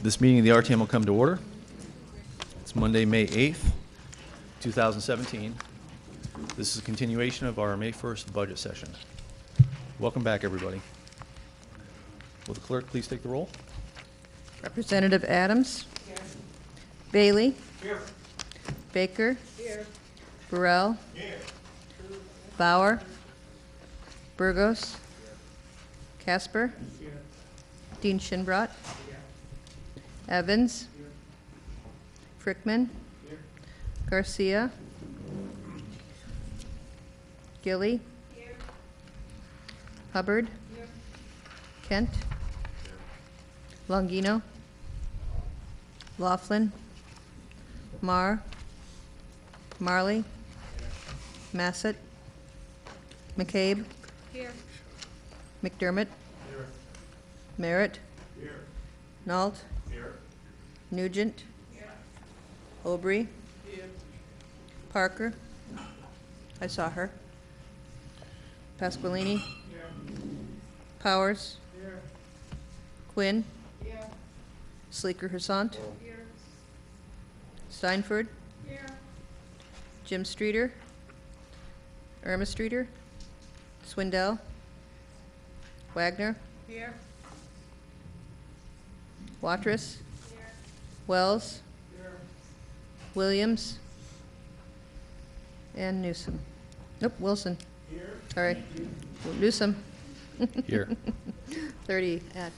This meeting of the RTM will come to order. It's Monday, May 8th, 2017. This is a continuation of our May 1st budget session. Welcome back, everybody. Will the clerk please take the roll? Representative Adams. Here. Bailey. Here. Baker. Here. Burrell. Here. Bauer. Burgos. Casper. Here. Dean Shinbrot. Here. Evans. Here. Frickman. Here. Garcia. Gilly. Here. Hubbard. Here. Kent. Longino. Laughlin. Marr. Marley. Massett. McCabe. Here. McDermott. Here. Merritt. Here. Nault. Here. Nugent. Here. Aubry. Here. Parker. I saw her. Pasqualini. Here. Powers. Here. Quinn. Here. Sleeker Hersant. Here. Steinford. Here. Jim Streeter. Irma Streeter. Swindell. Wagner. Here. Watrous. Here. Wells. Here. Williams. And Newsom. Nope, Wilson. Here. Sorry. Newsom. Here. 30 at,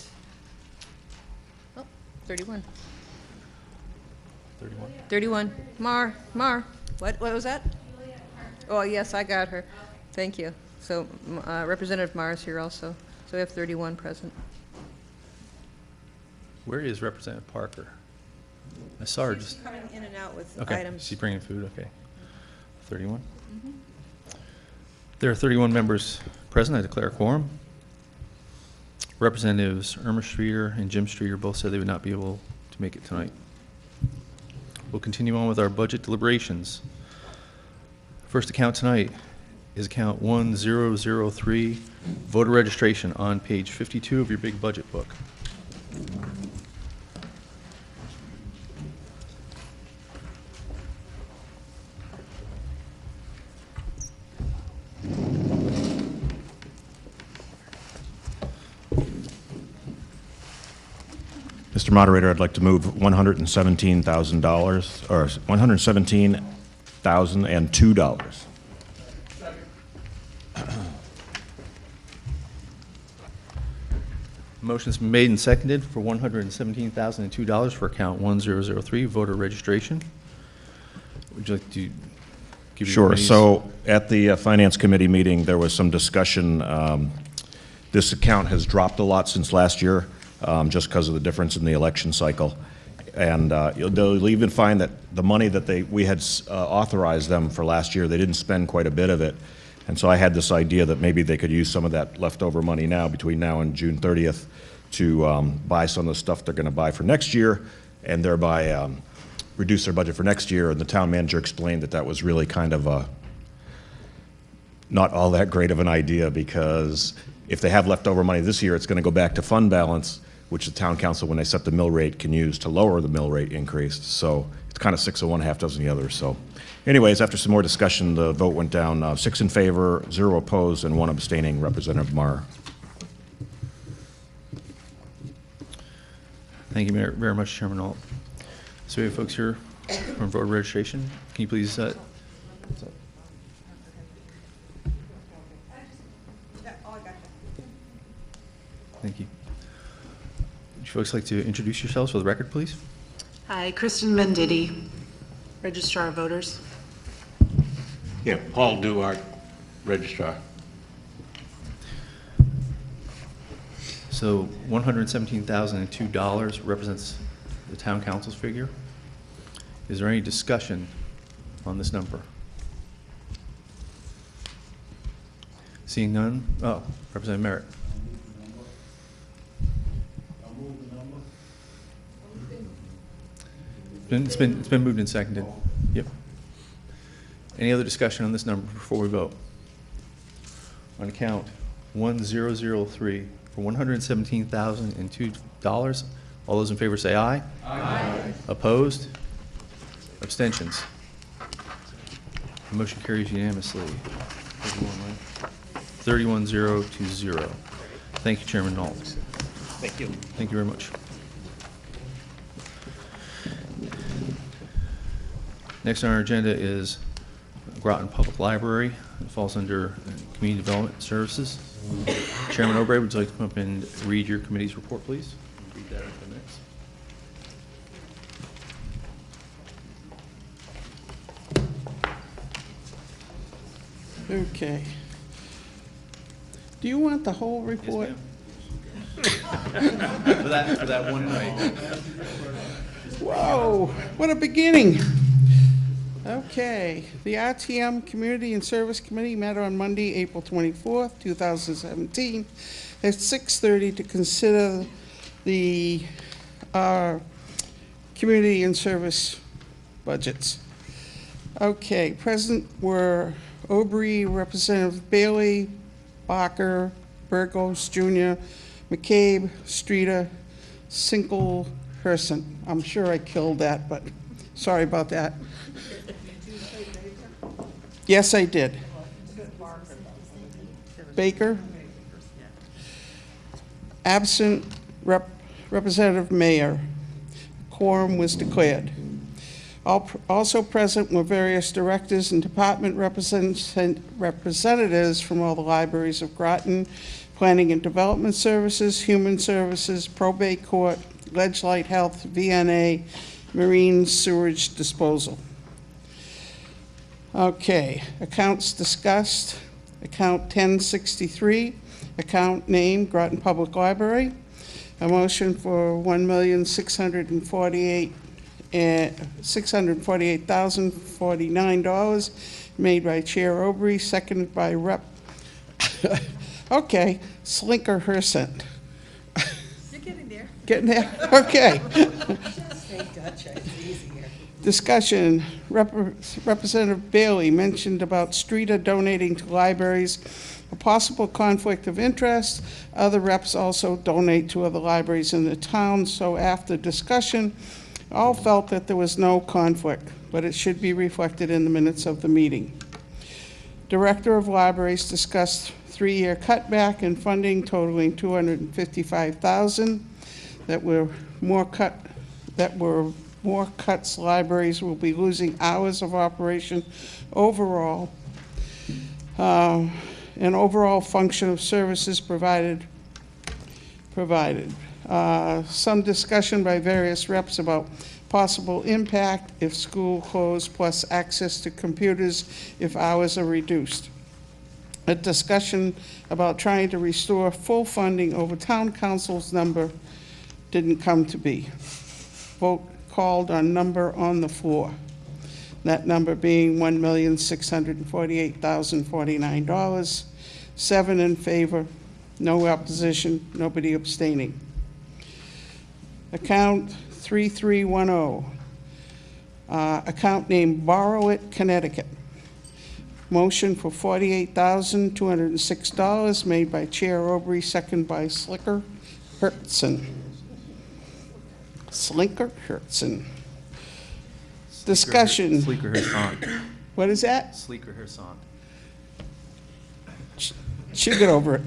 31. 31. 31. Mar. What was that? Oh, yes, I got her. Thank you. So Representative Marr is here also. So we have 31 present. Where is Representative Parker? I saw her She's just... coming in and out with Okay, items. she's bringing food, okay. 31? There are 31 members present. I declare a quorum. Representatives Irma Streeter and Jim Streeter both said they would not be able to make it tonight. We'll continue on with our budget deliberations. First account tonight is account 1003, voter registration, on page 52 of your big budget book. Mr. Moderator, I'd like to move $117,000, or $117,002. Motion's been made and seconded for $117,002 for account 1003, voter registration. Would you like to give your Sure. committees- So at the Finance Committee meeting, there was some discussion. This account has dropped a lot since last year, just because of the difference in the election cycle. And they'll even find that the money that we had authorized them for last year, they didn't spend quite a bit of it. And so I had this idea that maybe they could use some of that leftover money now, between now and June 30th, to buy some of the stuff they're going to buy for next year, and thereby reduce their budget for next year. And the town manager explained that that was really kind of not all that great of an idea, because if they have leftover money this year, it's going to go back to fund balance, which the town council, when they set the mill rate, can use to lower the mill rate increase. So it's kind of 6 of one, half dozen the other. So anyways, after some more discussion, the vote went down 6 in favor, 0 opposed, and 1 abstaining, Representative Marr. Thank you very much, Chairman Nault. So we have folks here from voter registration. Can you please... Thank you. Would you folks like to introduce yourselves for the record, please? Hi, Kristen Menditti, Registrar of Voters. Yeah, Paul Duart, Registrar. So $117,002 represents the town council's figure. Is there any discussion on this number? Seeing none? Oh, Representative Merritt. It's been moved and seconded. Yep. Any other discussion on this number before we vote? On account 1003 for $117,002, All those in favor say aye. Aye. Opposed? Abstentions? The motion carries unanimously. 31-0 to 0. Thank you, Chairman Nault. Thank you. Thank you very much. Next on our agenda is Groton Public Library. It falls under Community Development Services. Chairman Obrey, would you like to come up and read your committee's report, please? Read that into the minutes. Okay. Do you want the whole report? For that one night. Whoa, what a beginning. Okay, the RTM Community and Service Committee met on Monday, April 24th, 2017, at 6:30 to consider the community and service budgets. Okay, present were Obrey, Representative Bailey, Barker, Burgos Jr., McCabe, Streeter, Sinkle, Herson. I'm sure I killed that, but sorry about that. Yes, I did. Baker. Absent Representative Mayer. Quorum was declared. Also present were various directors and department representatives from all the libraries of Groton, Planning and Development Services, Human Services, Probate Court, Ledgelight Health, VNA, Marine Sewage Disposal. Okay, accounts discussed. Account 1063, account name Groton Public Library. A motion for $648,049 made by Chair Obrey, seconded by Rep. Okay, Slinker Herson. You're getting there. Getting there? Okay. Say Dutch, it's easier. Discussion. Representative Bailey mentioned about Streeter donating to libraries, a possible conflict of interest. Other reps also donate to other libraries in the town, so after discussion, all felt that there was no conflict, but it should be reflected in the minutes of the meeting. Director of Libraries discussed 3-year cutback in funding totaling $255,000. That were more cuts. Libraries will be losing hours of operation overall, and overall function of services provided. Some discussion by various reps about possible impact if school closed, plus access to computers if hours are reduced. A discussion about trying to restore full funding over town council's number didn't come to be. Vote called on number on the floor. That number being $1,648,049. 7 in favor, no opposition, nobody abstaining. Account 3310, account name Borrow It, Connecticut. Motion for $48,206 made by Chair Obrey, second by Slinker Herson. Discussion. Sleeker Herson. What is that? Sleeker Herson. She'll get over it.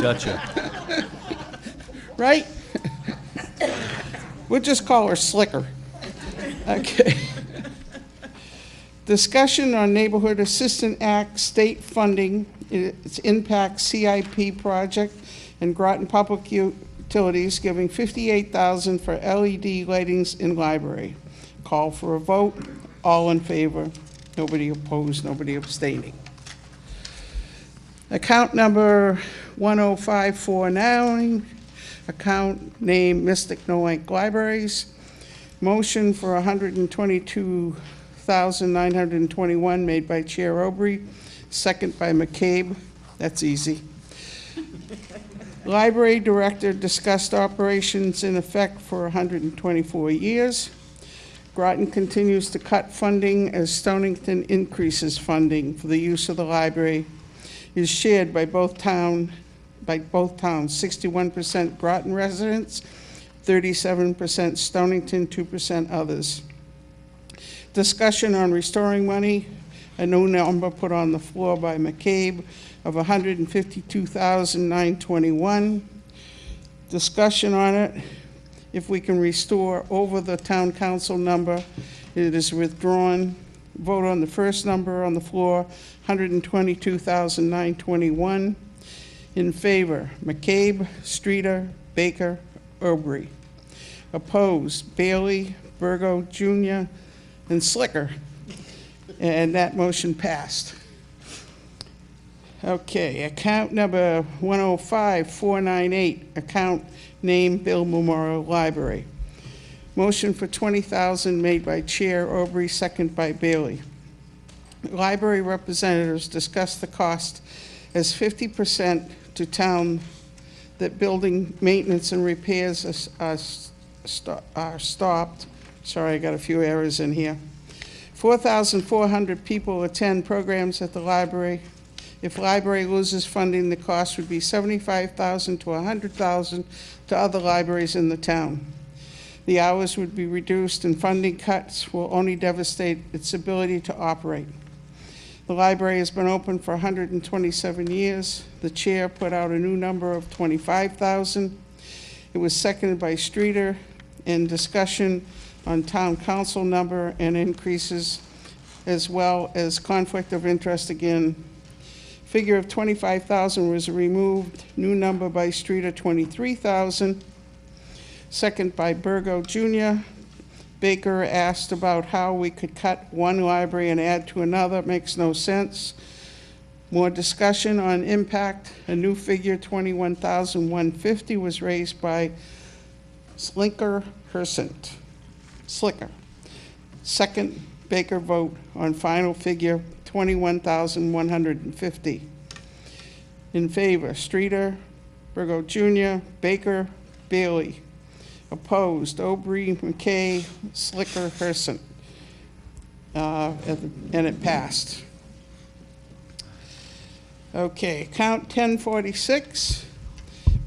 Gotcha. Right? We'll just call her Slicker. Okay. Discussion on Neighborhood Assistance Act state funding, its impact C.I.P. project, and Groton Public Utilities giving $58,000 for LED lightings in library. Call for a vote. All in favor. Nobody opposed, nobody abstaining. Account number 10549, account name Mystic Noank Libraries. Motion for $122,921 made by Chair Obrey, second by McCabe. That's easy. Library Director discussed operations in effect for 124 years. Groton continues to cut funding as Stonington increases funding for the use of the library. It is shared by both towns, 61% Groton residents, 37% Stonington, 2% others. Discussion on restoring money, a new number put on the floor by McCabe of $152,921. Discussion on it, if we can restore over the town council number, it is withdrawn. Vote on the first number on the floor, $122,921. In favor, McCabe, Streeter, Baker, Aubrey. Opposed, Bailey, Burgo Jr., and Slicker. And that motion passed. Okay, account number 105-498, account name Bill Memorial Library. Motion for $20,000 made by Chair Aubrey, second by Bailey. Library representatives discussed the cost as 50% to town that building maintenance and repairs are stopped. Sorry, I got a few errors in here. 4,400 people attend programs at the library. If library loses funding, the cost would be $75,000 to $100,000 to other libraries in the town. The hours would be reduced and funding cuts will only devastate its ability to operate. The library has been open for 127 years. The chair put out a new number of $25,000. It was seconded by Streeter. In discussion on town council number and increases, as well as conflict of interest again. Figure of $25,000 was removed. New number by Streeter, $23,000. Second by Burgo Jr. Baker asked about how we could cut one library and add to another. Makes no sense. More discussion on impact. A new figure, $21,150, was raised by Slicker. Second, Baker vote on final figure, $21,150. In favor, Streeter, Burgo Jr., Baker, Bailey. Opposed, Aubrey, McKay, Slicker, Herson. And it passed. Okay, account 1046,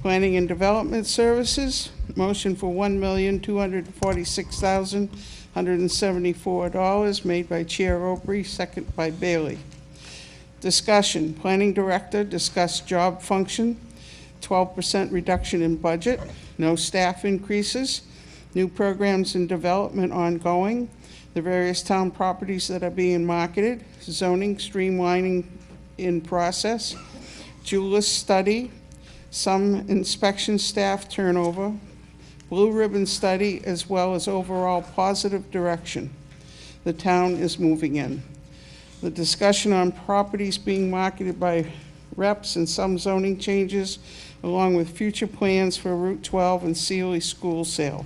Planning and Development Services. Motion for $1,246,174 made by Chair Aubrey, second by Bailey. Discussion, Planning Director discussed job function, 12% reduction in budget, no staff increases, new programs in development ongoing, the various town properties that are being marketed, zoning streamlining in process, Julus study, some inspection staff turnover, blue ribbon study, as well as overall positive direction. The town is moving in. The discussion on properties being marketed by reps and some zoning changes, along with future plans for Route 12 and Sealy School sale.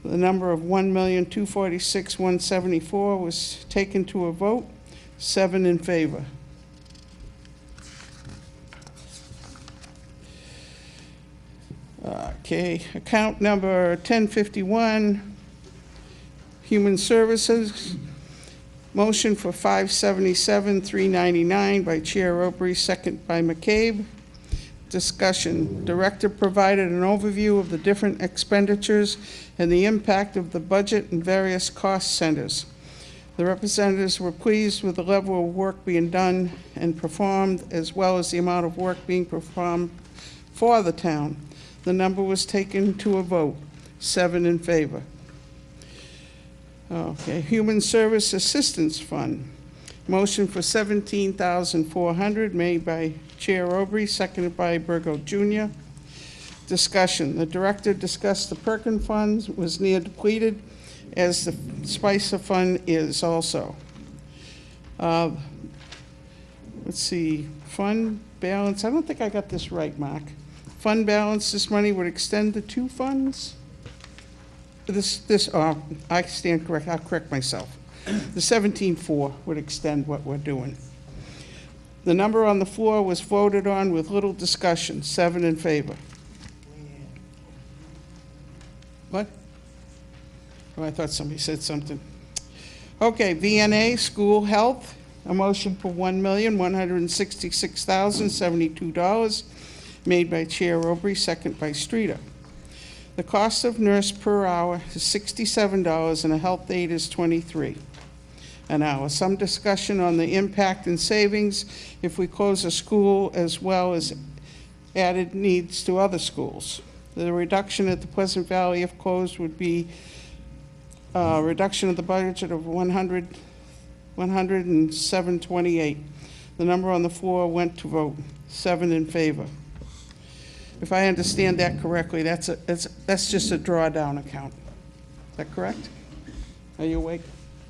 The number of $1,246,174 was taken to a vote, 7 in favor. Okay, account number 1051, Human Services. Motion for $577,399 by Chair Aubrey, second by McCabe. Discussion. Director provided an overview of the different expenditures and the impact of the budget and various cost centers. The representatives were pleased with the level of work being done and performed, as well as the amount of work being performed for the town. The number was taken to a vote, 7 in favor. Okay, Human Service Assistance Fund. Motion for $17,400 made by Chair Aubrey, seconded by Burgo Jr. Discussion. The director discussed the Perkin funds was near depleted, as the Spicer Fund is also. Let's see, fund balance. I don't think I got this right, Mark. Fund balance, this money would extend the two funds? I stand correct, I'll correct myself. The 17.4 would extend what we're doing. The number on the floor was voted on with little discussion, 7 in favor. What? Oh, I thought somebody said something. Okay, VNA, School Health, a motion for $1,166,072 made by Chair Aubrey, second by Streeter. The cost of nurse per hour is $67 and a health aide is $23 an hour. Some discussion on the impact and savings if we close a school as well as added needs to other schools. The reduction at the Pleasant Valley if closed would be a reduction of the budget of $107.28. The number on the floor went to vote, 7 in favor. If I understand that correctly, that's just a drawdown account. Is that correct? Are you awake?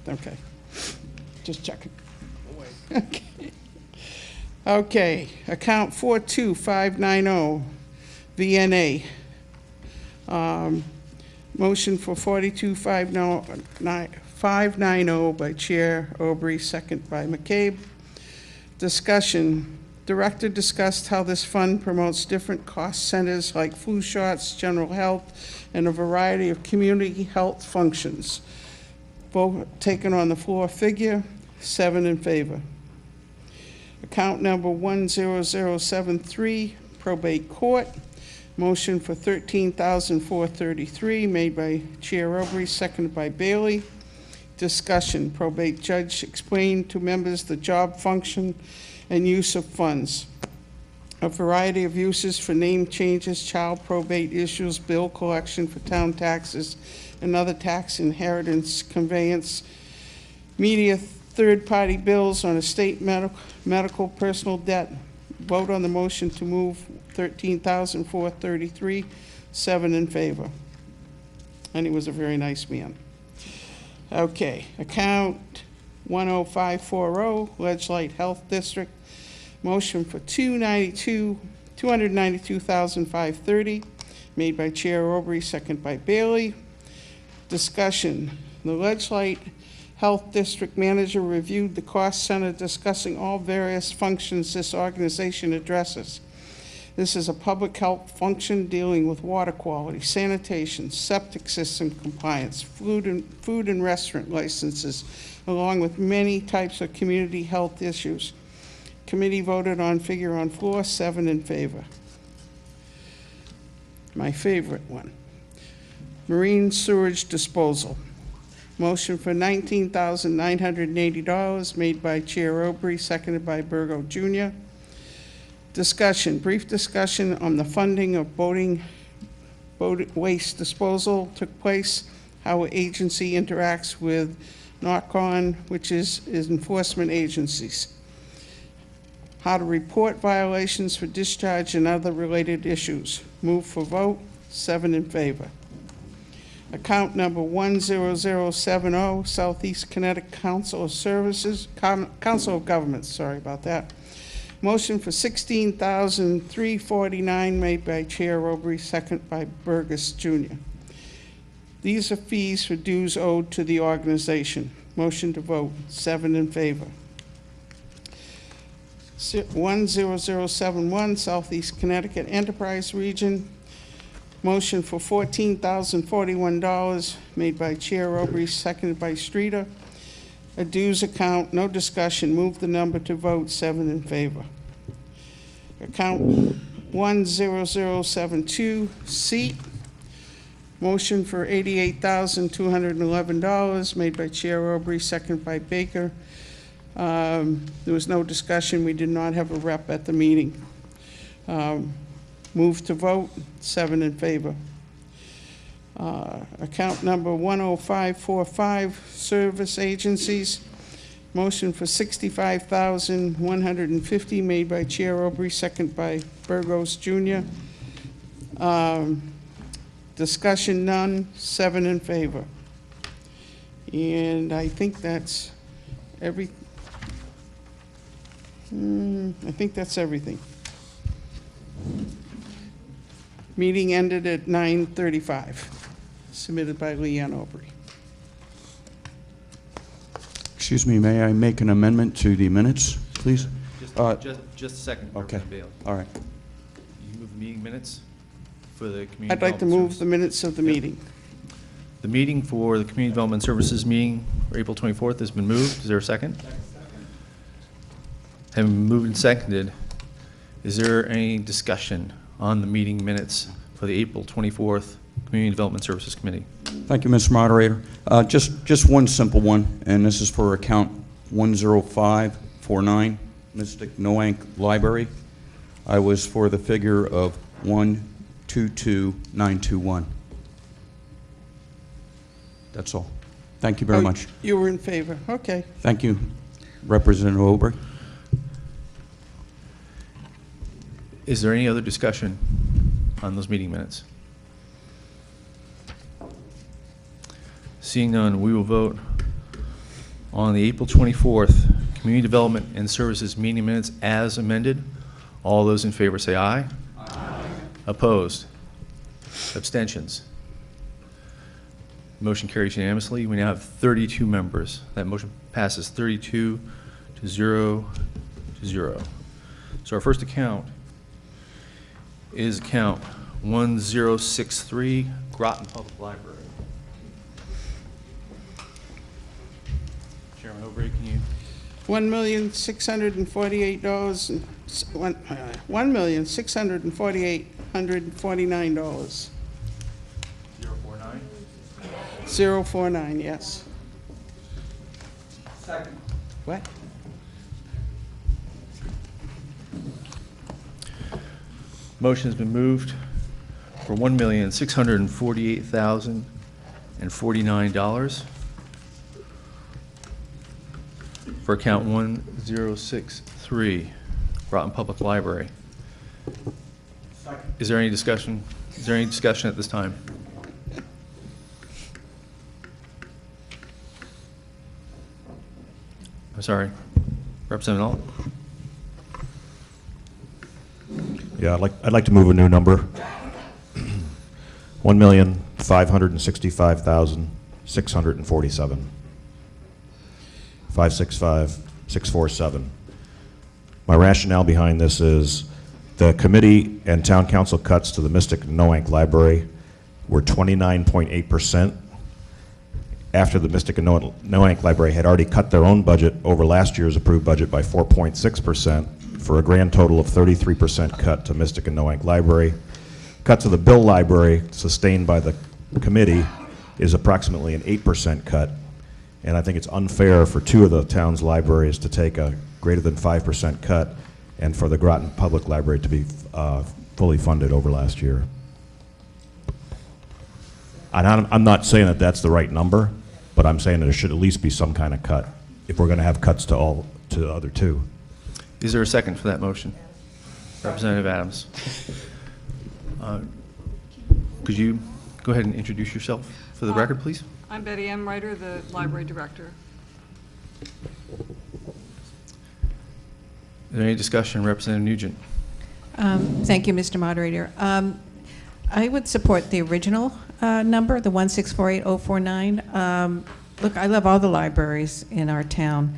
Okay. Just checking. Okay. Okay, account 42590, VNA. Motion for 42590 by Chair Aubrey, second by McCabe. Discussion. Director discussed how this fund promotes different cost centers like flu shots, general health, and a variety of community health functions. Vote taken on the floor. Figure, 7 in favor. Account number 10073, probate court. Motion for $13,433 made by Chair Aubrey, seconded by Bailey. Discussion. Probate judge explained to members the job function and use of funds. A variety of uses for name changes, child probate issues, bill collection for town taxes and other tax inheritance, conveyance, media, third-party bills on estate, medical, personal debt. Vote on the motion to move $13,433, 7 in favor. And he was a very nice man. Okay, account 10540, Ledgelight Health District. Motion for $292,530, made by Chair Aubrey, second by Bailey. Discussion. The Ledgelight Health District Manager reviewed the cost center, discussing all various functions this organization addresses. This is a public health function dealing with water quality, sanitation, septic system compliance, food and restaurant licenses, along with many types of community health issues. Committee voted on figure on floor, 7 in favor. My favorite one. Marine sewage disposal. Motion for $19,980 made by Chair Aubrey, seconded by Burgo Jr. Discussion, brief discussion on the funding of boat waste disposal took place, how our agency interacts with Noank, which is enforcement agencies, how to report violations for discharge and other related issues. Move for vote, 7 in favor. Account number 10070, Southeast Connecticut Council of Services, Council of Governments, sorry about that. Motion for $16,349 made by Chair Aubrey, second by Burgess Jr. These are fees for dues owed to the organization. Motion to vote, 7 in favor. 10071, Southeast Connecticut Enterprise Region. Motion for $14,041 made by Chair Aubrey, seconded by Streeter. A dues account, no discussion. Move the number to vote, 7 in favor. Account 10072, C. Motion for $88,211 made by Chair Aubrey, seconded by Baker. There was no discussion. We did not have a rep at the meeting. Move to vote, 7 in favor. Account number 10545, service agencies. Motion for $65,150 made by Chair Aubrey, second by Burgos Jr. Discussion none, 7 in favor. And I think that's everything. Meeting ended at 9:35. Submitted by Leanne Aubrey. Excuse me, may I make an amendment to the minutes, please? Just a second. Okay, Representative Bailey. all right. You move the meeting minutes for the Community I'd like to Development move the Services. minutes of the meeting. The meeting for the Community Development Services meeting for April 24th has been moved. Is there a second? Having been moved and seconded, is there any discussion on the meeting minutes for the April 24th Community Development Services Committee. Thank you, Mr. Moderator. Just one simple one, and this is for account 10549, Mystic Noank Library. I was for the figure of 122,921. That's all. Thank you very much. You were in favor, okay. Thank you, Representative Aubrey. Is there any other discussion on those meeting minutes? Seeing none, we will vote on the April 24th Community Development and Services meeting minutes as amended. All those in favor say aye. Aye. Opposed? Abstentions? Motion carries unanimously. We now have 32 members. That motion passes 32 to 0 to 0. So our first account is account 1063, Groton Public Library. Chairman Aubrey, can you? $1,648,000, $1,648,149. 049. 049, yes. Second. What? Motion has been moved for $1,648,049 for account 1063, Groton Public Library. Is there any discussion? Is there any discussion at this time? I'm sorry, Representative Alt. Yeah, I'd like to move a new number. 1,565,647. 565,647. My rationale behind this is the committee and town council cuts to the Mystic Noank Library were 29.8%. After the Mystic and Noank Library had already cut their own budget over last year's approved budget by 4.6%, for a grand total of 33% cut to Mystic and Noank Library. Cut to the Bill Library, sustained by the committee, is approximately an 8% cut. And I think it's unfair for two of the town's libraries to take a greater than 5% cut and for the Groton Public Library to be fully funded over last year. And I'm not saying that that's the right number, but I'm saying that there should at least be some kind of cut if we're going to have cuts to the other two. Is there a second for that motion? Representative Adams. Could you go ahead and introduce yourself for the record, please? I'm Betty M. Ryder, the library director. Is there any discussion, Representative Nugent? Thank you, Mr. Moderator. I would support the original number, the 1648049. Look, I love all the libraries in our town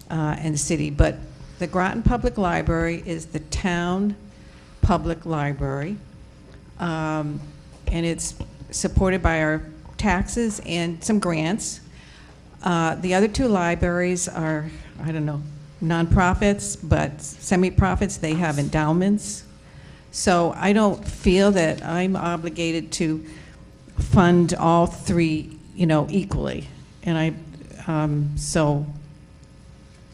and city, but the Groton Public Library is the town public library, and it's supported by our taxes and some grants. The other two libraries are, I don't know, nonprofits, but semi-profits. They have endowments. So I don't feel that I'm obligated to fund all three, equally. And so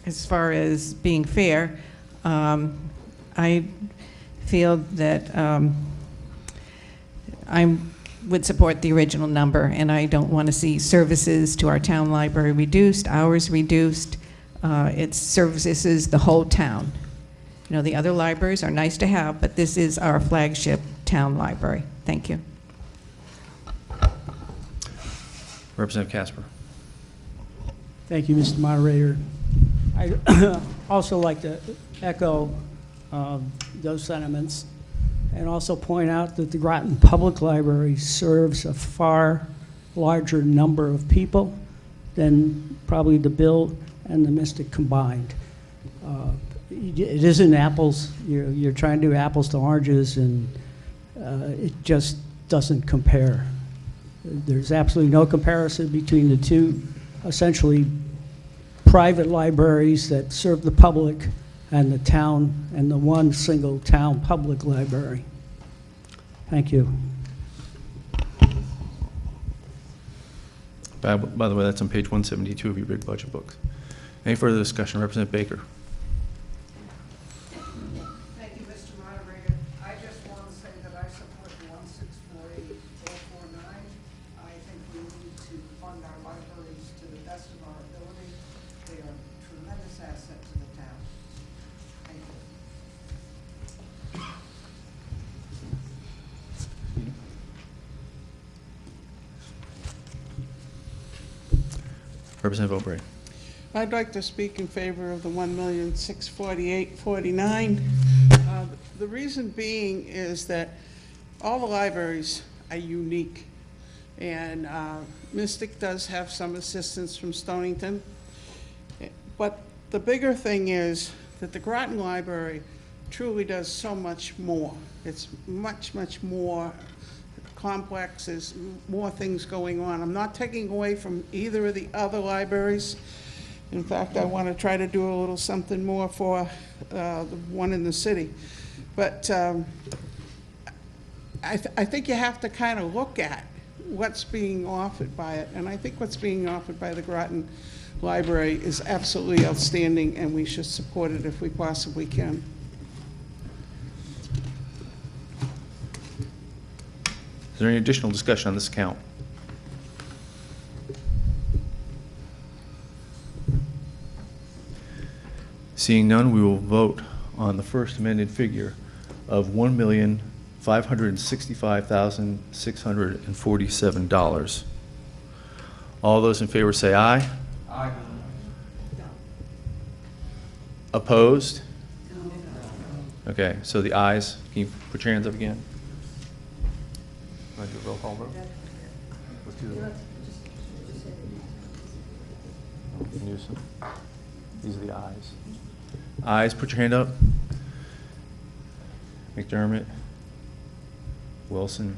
as far as being fair, I feel that I would support the original number, and I don't want to see services to our town library reduced, hours reduced. It services the whole town. The other libraries are nice to have, but this is our flagship town library. Thank you. Representative Casper. Thank you, Mr. Moderator. I also like to echo those sentiments and also point out that the Groton Public Library serves a far larger number of people than probably the Bill and the Mystic combined. It isn't apples. You're trying to do apples to oranges, and it just doesn't compare. There's absolutely no comparison between the two essentially private libraries that serve the public and the town, and the one single town public library. Thank you. By the way, that's on page 172 of your big budget books. Any further discussion? Representative Baker. Thank you, Mr. Moderator. I just want to say that I support the 1648049. I think we need to fund our libraries to the best of our ability. They are a tremendous asset to the town. Thank you. Representative O'Brien. I'd like to speak in favor of the $1,648,49. The reason being is that all the libraries are unique, and Mystic does have some assistance from Stonington. But the bigger thing is that the Groton Library truly does so much more. It's much, much more complex. There's more things going on. I'm not taking away from either of the other libraries. In fact, I want to try to do a little something more for the one in the city. But I think you have to kind of look at what's being offered by it. And I think what's being offered by the Groton Library is absolutely outstanding, and we should support it if we possibly can. Is there any additional discussion on this account? Seeing none, we will vote on the first amended figure of $1,565,647. All those in favor say aye. Aye. Opposed? Okay, so the ayes. Can you put your hands up again? Want to do a roll call vote? Let's do that. Newsom. These are the ayes. Ayes, put your hand up. McDermott, Wilson,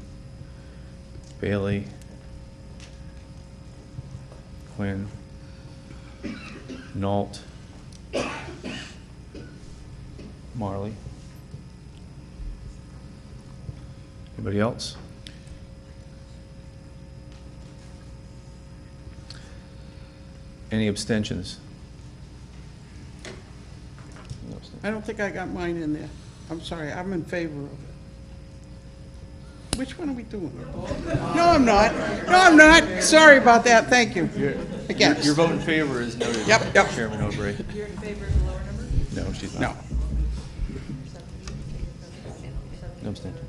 Bailey, Quinn, Nault, Marley. Anybody else? Any abstentions? No abstentions. I don't think I got mine in there. I'm sorry, I'm in favor of it. Which one are we doing? No, I'm not. No, I'm not. Sorry about that, thank you. Against. Your vote in favor is noted. Yep. Chairman O'Brien. You're in favor of the lower number? No, she's not. No. No abstention.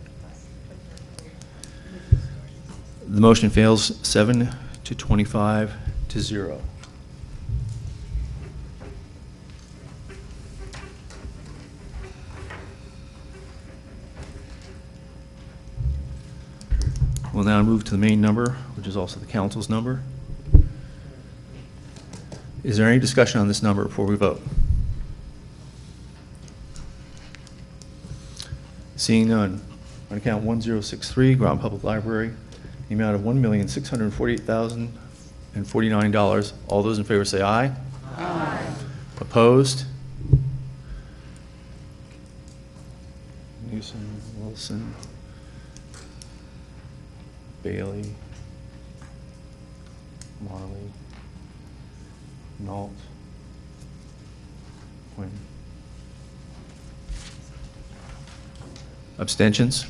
The motion fails 7 to 25 to 0. We'll now move to the main number, which is also the council's number. Is there any discussion on this number before we vote? Seeing none, on account 1063, Groton Public Library, the amount of $1,648,049. All those in favor say aye. Aye. Opposed? Newsom, Wilson, Bailey, Marley, Nault, Quinn. Abstentions?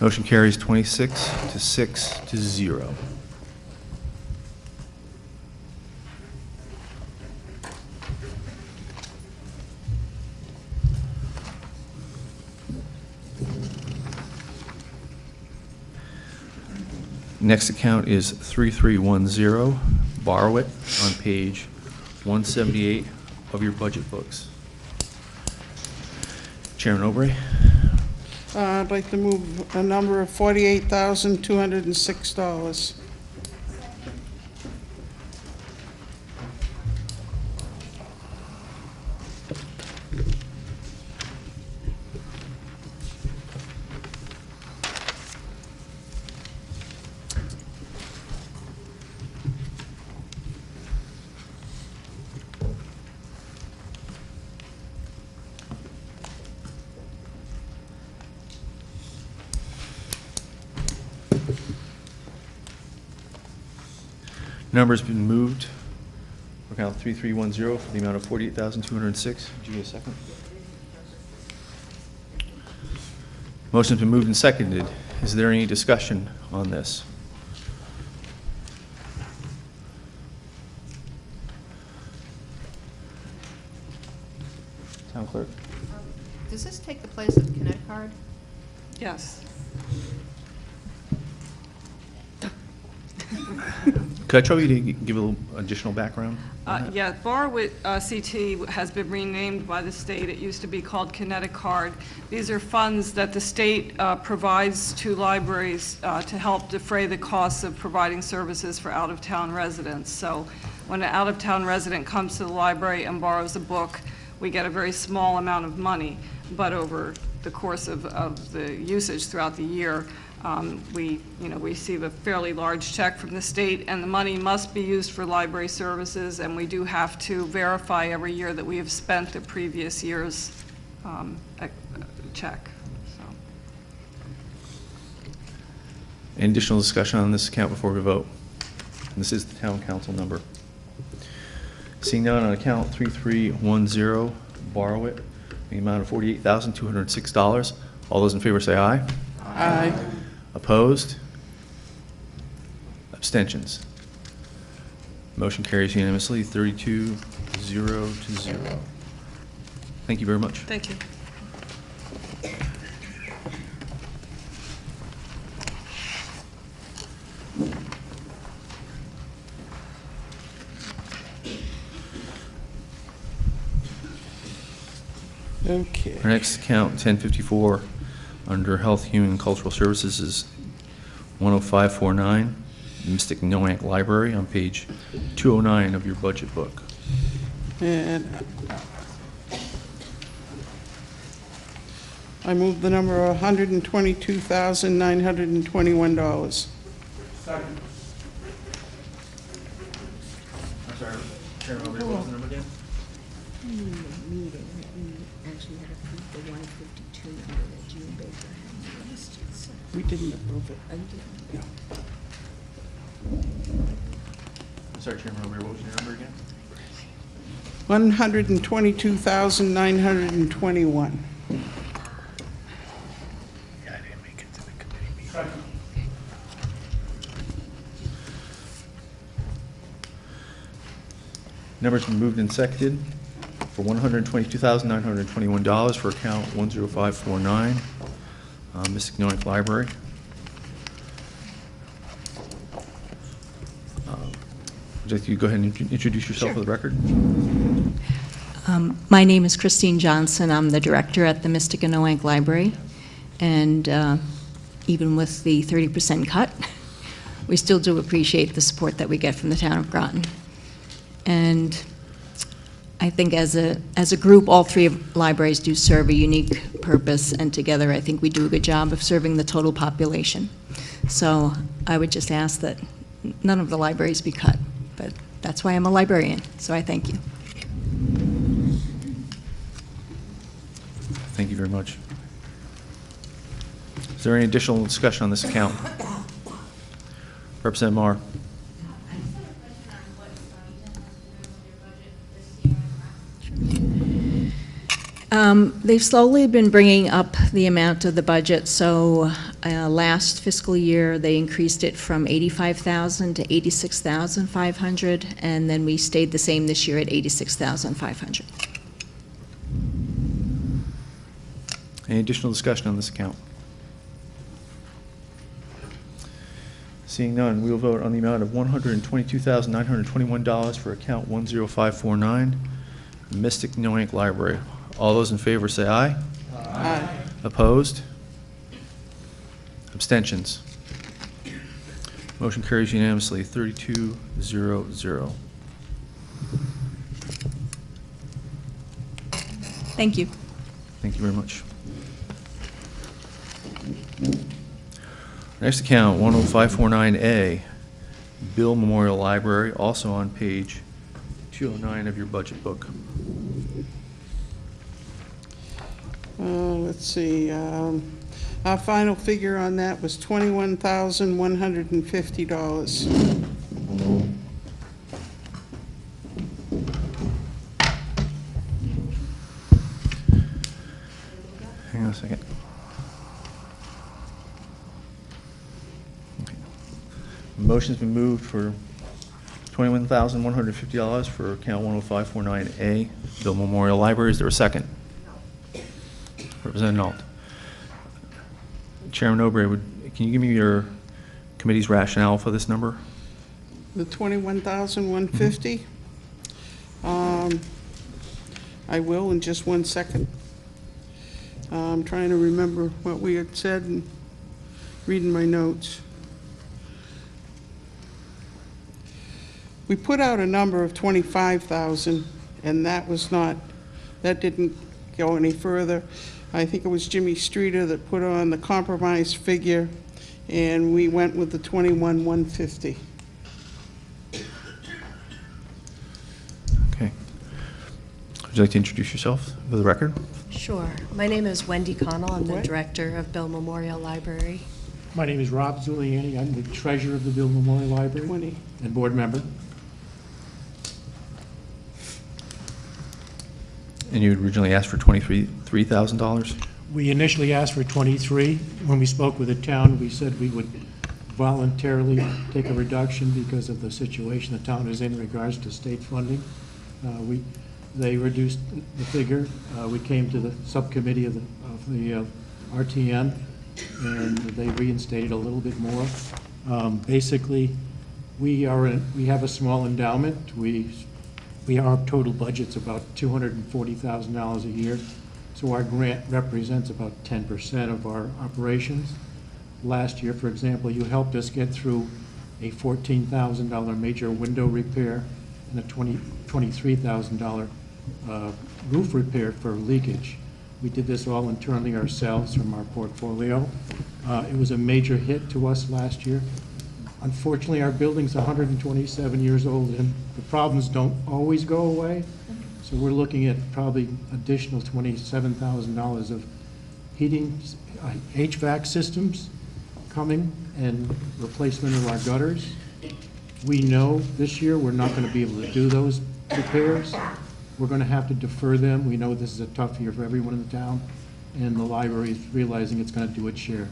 Motion carries 26 to 6 to 0. Next account is 3310, borrow it, on page 178 of your budget books. Chairman O'Brien. I'd like to move a number of $48,206. Number's been moved for account 3310 for the amount of $48,206. Did you get a second? Motion's been moved and seconded. Is there any discussion on this? Town clerk? Does this take the place of the Connect card? Yes. Could I trouble you to give a little additional background? on that? Yeah, Borrowit CT has been renamed by the state. It used to be called Kinetic Card. These are funds that the state provides to libraries to help defray the costs of providing services for out-of-town residents. So when an out-of-town resident comes to the library and borrows a book, we get a very small amount of money, but over the course of the usage throughout the year, we receive a fairly large check from the state, and the money must be used for library services, and we do have to verify every year that we have spent the previous year's check. So. Any additional discussion on this account before we vote? And this is the town council number. Seeing none, on account 3310, borrow it, the amount of $48,206. All those in favor say aye. Aye. Opposed? Abstentions? Motion carries unanimously, 32-0 to 0. Thank you very much. Thank you. Okay. Our next account, 1054, under Health, Human, and Cultural Services is 10549, Mystic Noank Library, on page 209 of your budget book. And I move the number of $122,921. Second. I'm sorry, Chairman, what was the number again? Meeting that we actually had approved the 152 number that June Baker had listed. So We didn't approve it. I did. No. I'm sorry, Chairman O'Meara, what was your number again? 122,921. Yeah, I didn't make it to the committee meeting. Number's been moved and seconded for $122,921 for account 10549, Mystic Noank Library. Would you like to go ahead and introduce yourself for the record? My name is Christine Johnson. I'm the director at the Mystic and Noank Library. And even with the 30% cut, we still do appreciate the support that we get from the town of Groton. And I think as a group, all three libraries do serve a unique purpose, and together I think we do a good job of serving the total population. So I would just ask that none of the libraries be cut, but that's why I'm a librarian, so I thank you. Thank you very much. Is there any additional discussion on this account? Representative Marr. They've slowly been bringing up the amount of the budget. So last fiscal year, they increased it from $85,000 to $86,500, and then we stayed the same this year at $86,500. Any additional discussion on this account? Seeing none, we will vote on the amount of $122,921 for account 10549, Mystic Noank Library. All those in favor say aye. Aye. Opposed? Abstentions? Motion carries unanimously, 32-0-0. Thank you. Thank you very much. Next account, 10549A, Bill Memorial Library, also on page 209 of your budget book. Let's see, our final figure on that was $21,150. Motion's been moved for $21,150 for account 10549A, Bill Memorial Library. Is there a second? Representative Nault. Chairman Obrey, can you give me your committee's rationale for this number? The 21,150? I will in just 1 second. I'm trying to remember what we had said and reading my notes. We put out a number of 25,000, and that didn't go any further. I think it was Jimmy Streeter that put on the compromise figure, and we went with the 21,150. Okay. Would you like to introduce yourself for the record? Sure. My name is Wendy Connell. I'm the What? director of Bill Memorial Library. My name is Rob Zuliani. I'm the treasurer of the Bill Memorial Library 20. and board member. And you originally asked for $23,000? We initially asked for 23. When we spoke with the town, we said we would voluntarily take a reduction because of the situation the town is in regards to state funding. They reduced the figure. We came to the subcommittee of the RTM, and they reinstated a little bit more. Basically, we have a small endowment. Our total budget's about $240,000 a year, so our grant represents about 10% of our operations. Last year, for example, you helped us get through a $14,000 major window repair and a $23,000 roof repair for leakage. We did this all internally ourselves from our portfolio. It was a major hit to us last year. Unfortunately, our building's 127 years old, and the problems don't always go away. So we're looking at probably additional $27,000 of heating, HVAC systems coming, and replacement of our gutters. We know this year we're not going to be able to do those repairs. We're going to have to defer them. We know this is a tough year for everyone in the town, and the library is realizing it's going to do its share.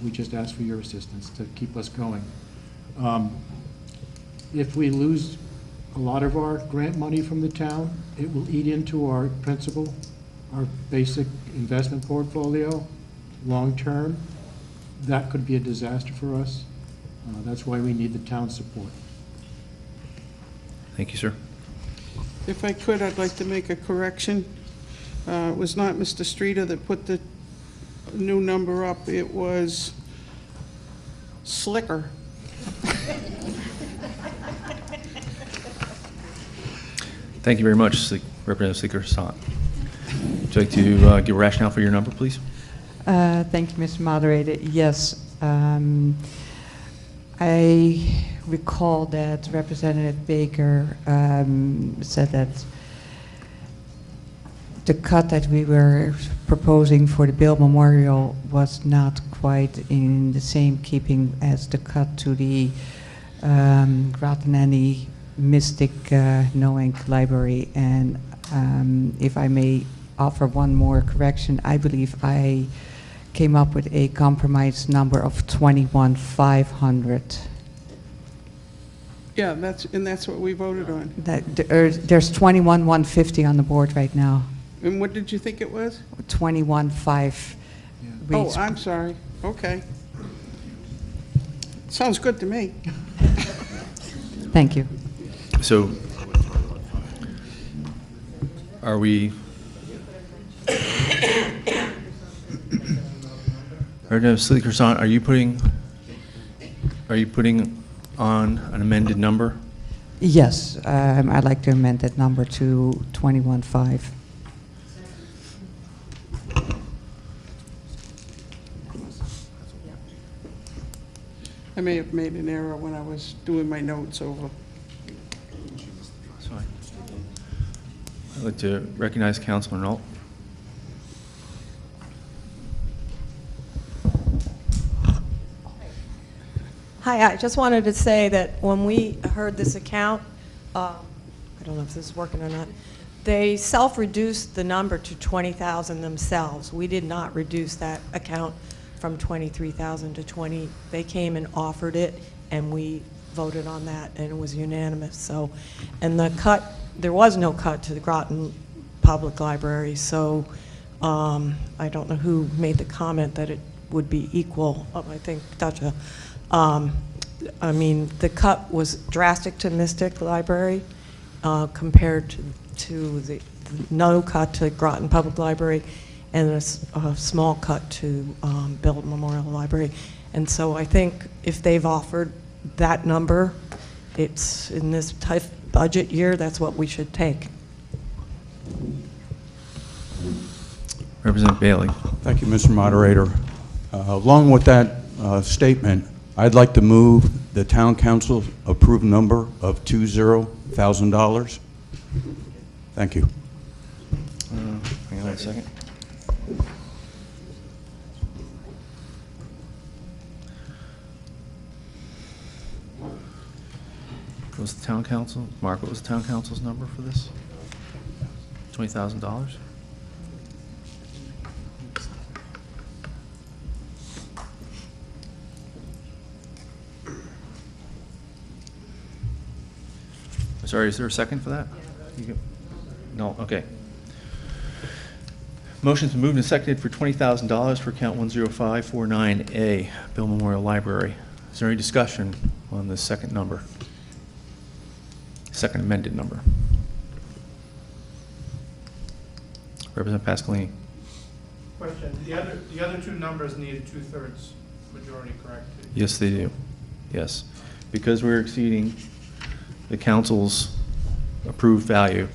We just ask for your assistance to keep us going. If we lose a lot of our grant money from the town, it will eat into our principal, our basic investment portfolio, long-term. That could be a disaster for us. That's why we need the town's support. Thank you, sir. If I could, I'd like to make a correction. It was not Mr. Streeter that put the new number up. It was Slicker. Thank you very much, Representative Slicker-Sant. Would you like to give a rationale for your number, please? Thank you, Mr. Moderator. Yes, I recall that Representative Baker said that the cut that we were proposing for the Bill Memorial was not quite in the same keeping as the cut to the Groton Mystic Noank Library. And if I may offer one more correction, I believe I came up with a compromise number of 21,500. Yeah, that's what we voted on. There's 21,150 on the board right now. And what did you think it was? 21,500. Oh, I'm sorry. Okay. Sounds good to me. Thank you. So, are we? Representative Slicker-Sant, are you putting on an amended number? Yes, I'd like to amend that number to 21,500. I may have made an error when I was doing my notes over. That's fine. I'd like to recognize Councilman Nault. Hi, I just wanted to say that when we heard this account, I don't know if this is working or not, they self-reduced the number to 20,000 themselves. We did not reduce that account from 23,000 to 20. They came and offered it, and we voted on that, and it was unanimous. So, and the cut, there was no cut to the Groton Public Library, so I don't know who made the comment that it would be equal. I think Dutcha. I mean, the cut was drastic to Mystic Library compared to the no cut to Groton Public Library, and a small cut to Bill Memorial Library. And so I think if they've offered that number, it's in this type budget year, that's what we should take. Representative Bailey. Thank you, Mr. Moderator. Along with that statement, I'd like to move the town council approved number of $20,000. Thank you. Hang on a second. What was the town council? Mark, what was the town council's number for this? $20,000? Sorry, is there a second for that? No, okay. Motion's been moved and seconded for $20,000 for account 10549A, Bill Memorial Library. Is there any discussion on the second number? Second amended number. Representative Pasqualini. Question, the other two numbers need a 2/3 majority, correct? Yes, they do. Yes. Because we're exceeding the council's approved value,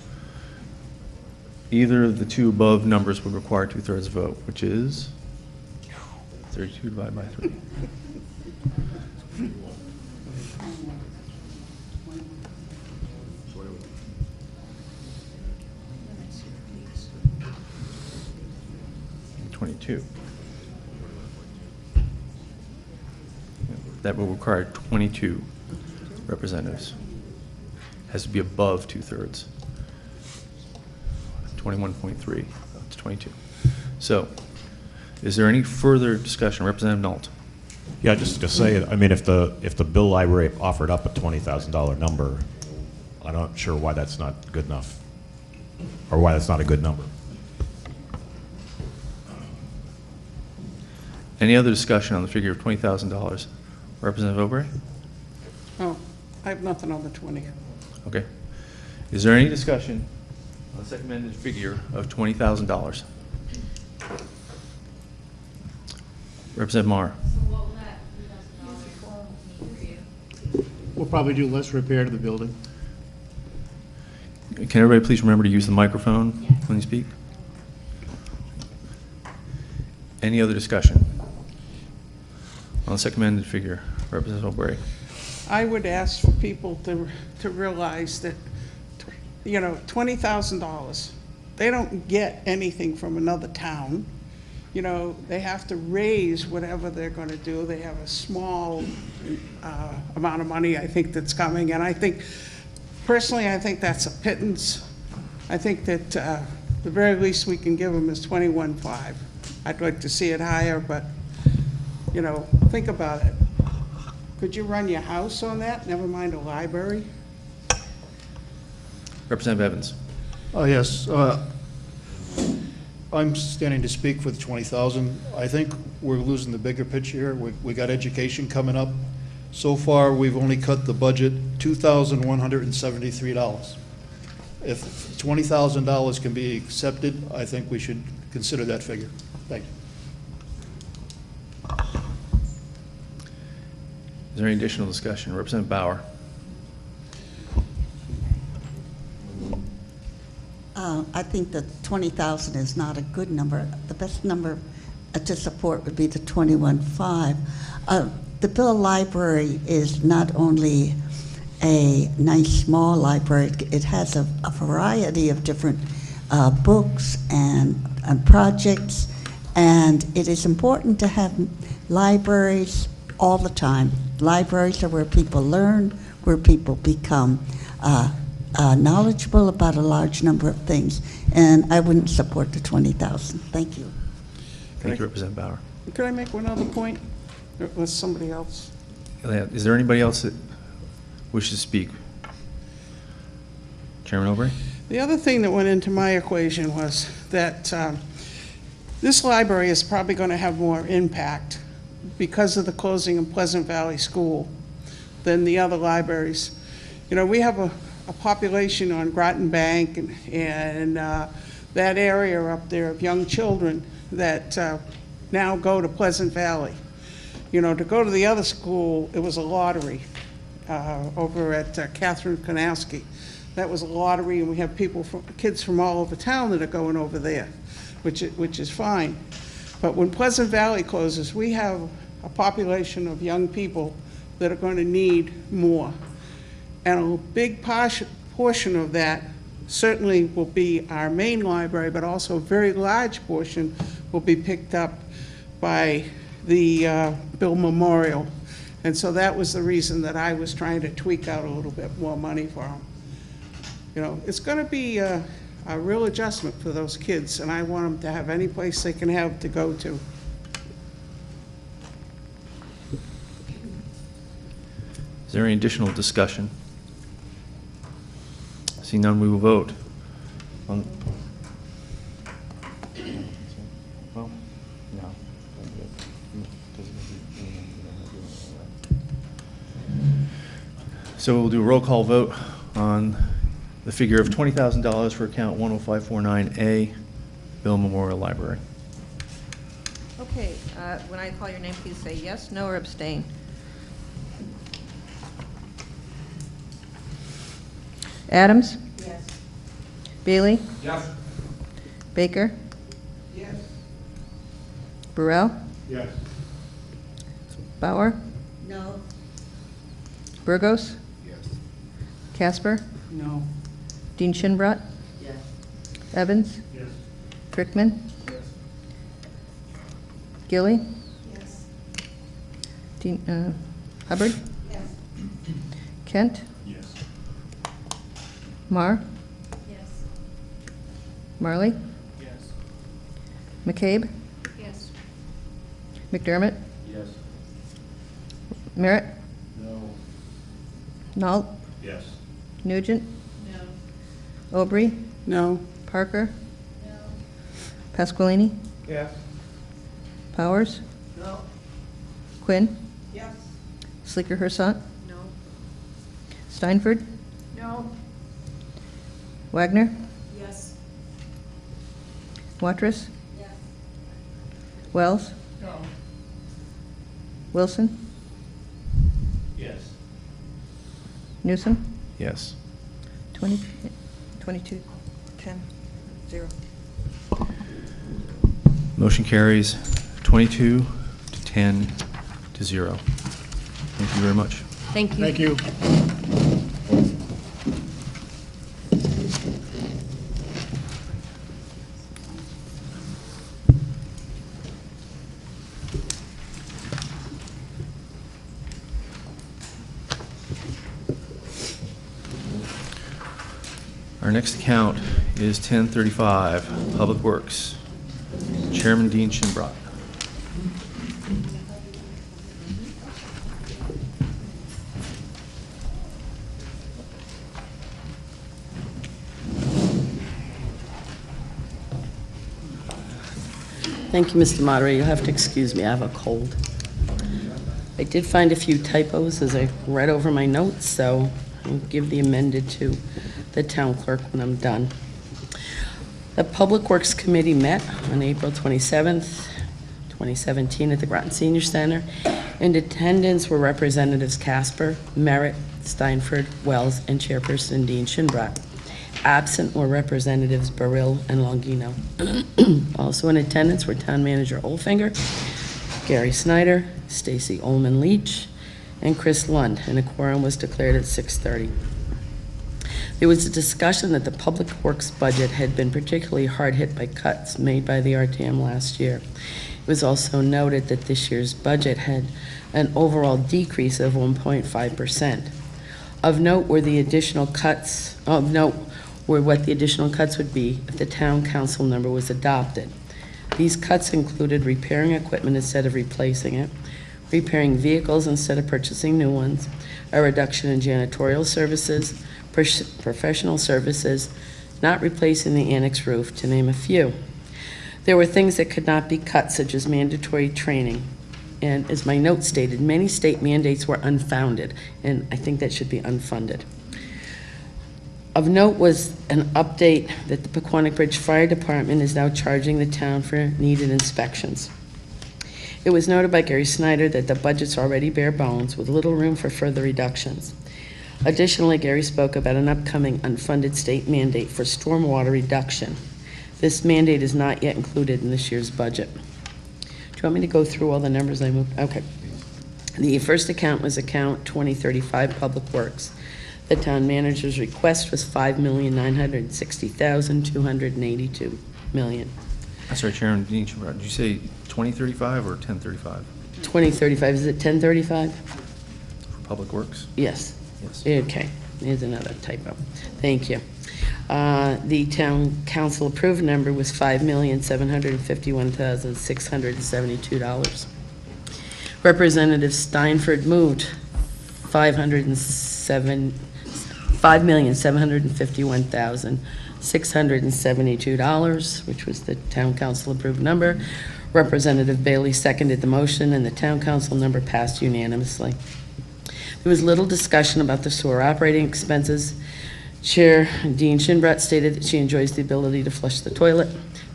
either of the two above numbers would require 2/3 vote, which is 32 divided by 3. That will require 22 representatives. Has to be above 2/3. 21.3 up to 22. So, is there any further discussion? Representative Nault. Yeah, just to say, I mean, if the Bill Library offered up a $20,000 number, I'm not sure why that's not good enough, or why that's not a good number. Any other discussion on the figure of $20,000? Representative Oberry? Oh, I have nothing on the 20. Okay. Is there any discussion on the second amended figure of $20,000? Representative Marr. We'll probably do less repair to the building. Can everybody please remember to use the microphone when you speak? Any other discussion on the second amended figure? Representative O'Brien. I would ask for people to realize that, you know, $20,000, they don't get anything from another town. You know, they have to raise whatever they're going to do. They have a small amount of money, I think, that's coming. And I think, personally, I think that's a pittance. I think that the very least we can give them is $21,500. I'd like to see it higher, but, you know, think about it. Could you run your house on that, never mind a library? Representative Evans. Yes. I'm standing to speak for the 20,000. I think we're losing the bigger picture here. We got education coming up. So far, we've only cut the budget $2,173. If $20,000 can be accepted, I think we should consider that figure. Thank you. Is there any additional discussion? Representative Bauer. I think that 20,000 is not a good number. The best number to support would be the 21,500. The Bill Library is not only a nice small library, it has a variety of different books and projects, and it is important to have libraries all the time. Libraries are where people learn, where people become knowledgeable about a large number of things, and I wouldn't support the 20,000. Thank you. Thank you, Representative Bauer. Could I make one other point? Or was somebody else? Is there anybody else that wishes to speak? Chairman Aubrey? The other thing that went into my equation was that this library is probably going to have more impact because of the closing of Pleasant Valley School than the other libraries. You know, we have a population on Groton Bank and that area up there of young children that now go to Pleasant Valley. You know, to go to the other school, it was a lottery over at Catherine Kanowski. That was a lottery, and we have kids from all over town that are going over there, which is fine. But when Pleasant Valley closes, we have a population of young people that are going to need more. And a big portion of that certainly will be our main library, but also a very large portion will be picked up by the Bill Memorial. And so that was the reason that I was trying to tweak out a little bit more money for them. You know, it's going to be a real adjustment for those kids, and I want them to have any place they can have to go to. Is there any additional discussion? Seeing none, we will vote. Well, no. So we'll do a roll call vote on the figure of $20,000 for account 10549A, Bill Memorial Library. Okay, when I call your name, please say yes, no, or abstain. Adams? Yes. Bailey? Yes. Baker? Yes. Burrell? Yes. Bauer? No. Burgos? Yes. Casper? No. Dean Shinbrot? Yes. Evans? Yes. Crickman? Yes. Gilly? Yes. Dean, Hubbard? Yes. Kent? Yes. Marr? Yes. Marley? Yes. McCabe? Yes. McDermott? Yes. Merritt? No. Nault? Yes. Nugent? No. Aubrey? No. Parker? No. Pasqualini? Yes. Powers? No. Quinn? Yes. Sleeker Hersant? No. Steinford? No. Wagner? Yes. Watrous? Yes. Wells? No. Wilson? Yes. Newsom? Yes. 22, 10, 0. Motion carries 22 to 10 to 0. Thank you very much. Thank you. Thank you. Our next account is 1035, Public Works. Chairman Dean Shinbrot. Thank you, Mr. Moderator. You'll have to excuse me, I have a cold. I did find a few typos as I read over my notes, so I'll give the amended to the town clerk when I'm done. The Public Works Committee met on April 27th, 2017 at the Groton Senior Center. In attendance were Representatives Casper, Merritt, Steinford, Wells, and Chairperson Dean Shinbrot. Absent were Representatives Burrill and Longino. Also in attendance were Town Manager Olfinger, Gary Snyder, Stacy Ullman Leach, and Chris Lund, and a quorum was declared at 6:30. There was a discussion that the Public Works budget had been particularly hard hit by cuts made by the RTM last year. It was also noted that this year's budget had an overall decrease of 1.5%. Of note were the additional cuts, were what the additional cuts would be if the town council number was adopted. These cuts included repairing equipment instead of replacing it, repairing vehicles instead of purchasing new ones, a reduction in janitorial services, professional services, not replacing the annex roof, to name a few. There were things that could not be cut, such as mandatory training. And as my note stated, many state mandates were unfounded, and I think that should be unfunded. Of note was an update that the Pequannock Bridge Fire Department is now charging the town for needed inspections. It was noted by Gary Snyder that the budget's already bare bones, with little room for further reductions. Additionally, Gary spoke about an upcoming unfunded state mandate for stormwater reduction. This mandate is not yet included in this year's budget. Do you want me to go through all the numbers I moved? Okay. The first account was account 2035 Public Works. The town manager's request was $5,960,282 million. I'm sorry, Chairman, did you say 2035 or 1035 2035, is it 1035? for Public Works? Yes. Yes. Okay, here's another typo. Thank you. The town council approved number was $5,751,672. Representative Steinford moved $5,751,672, which was the town council approved number. Representative Bailey seconded the motion, and the town council number passed unanimously. There was little discussion about the sewer operating expenses. Chair Dean Shinbrat stated that she enjoys the ability to flush the toilet.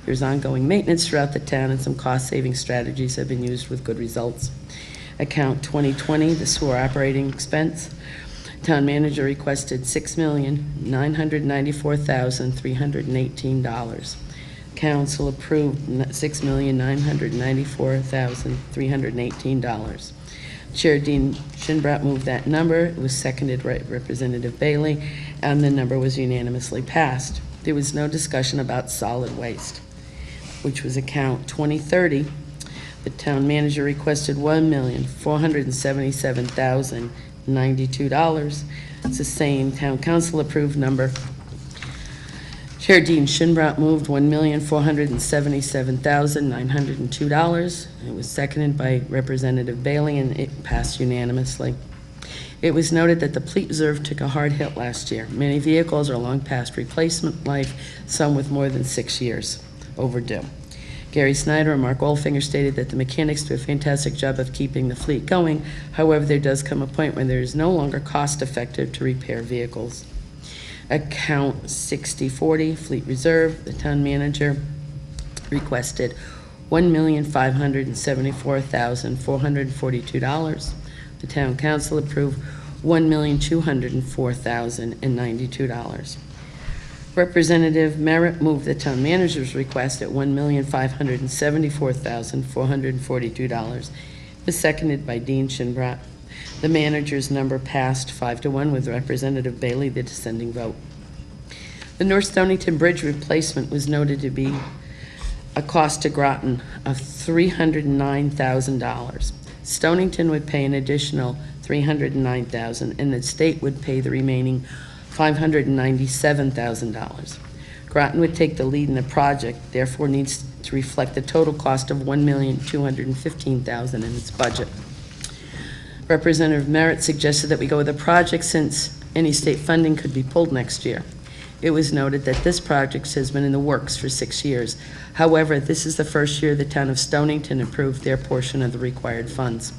There's ongoing maintenance throughout the town, and some cost-saving strategies have been used with good results. Account 2020, the sewer operating expense. Town manager requested $6,994,318. Council approved $6,994,318. Chair Dean Shinbrat moved that number. It was seconded by Representative Bailey, and the number was unanimously passed. There was no discussion about solid waste, which was account 2030. The town manager requested $1,477,092. It's the same town council approved number. Chair Dean Shinbrat moved $1,477,902. It was seconded by Representative Bailey, and it passed unanimously. It was noted that the Fleet Reserve took a hard hit last year. Many vehicles are long past replacement life, some with more than 6 years overdue. Gary Snyder and Mark Goldfinger stated that the mechanics do a fantastic job of keeping the fleet going. However, there does come a point when there is no longer cost-effective to repair vehicles. Account 6040, Fleet Reserve, the town manager requested $1,574,442. The town council approved $1,204,092. Representative Merritt moved the town manager's request at $1,574,442. It was seconded by Dean Shinbrat. The manager's number passed 5-1 with Representative Bailey the dissenting vote. The North Stonington Bridge replacement was noted to be a cost to Groton of $309,000. Stonington would pay an additional $309,000, and the state would pay the remaining $597,000. Groton would take the lead in the project, therefore needs to reflect the total cost of $1,215,000 in its budget. Representative Merritt suggested that we go with a project since any state funding could be pulled next year. It was noted that this project has been in the works for 6 years. However, this is the first year the town of Stonington approved their portion of the required funds.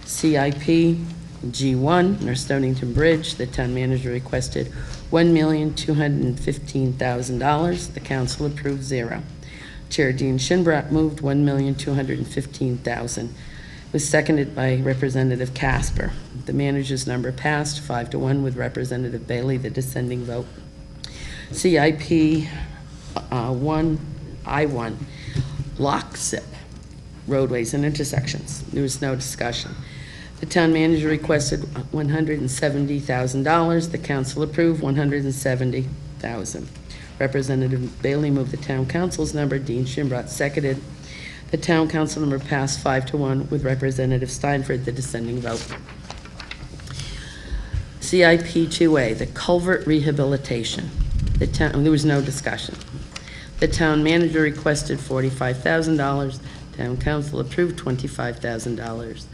C.I.P. G1, North Stonington Bridge, the town manager requested $1,215,000. The council approved 0. Chair Dean Shinbrat moved $1,215,000. Was seconded by Representative Casper. The manager's number passed 5-1 with Representative Bailey the dissenting vote. CIP 1I1, lock zip, roadways and intersections. There was no discussion. The town manager requested $170,000. The council approved $170,000. Representative Bailey moved the town council's number. Dean Shinbrat seconded. The town council number passed 5-1 with Representative Steinford the dissenting vote. CIP 2A, the culvert rehabilitation. There was no discussion. The town manager requested $45,000. Town Council approved $25,000.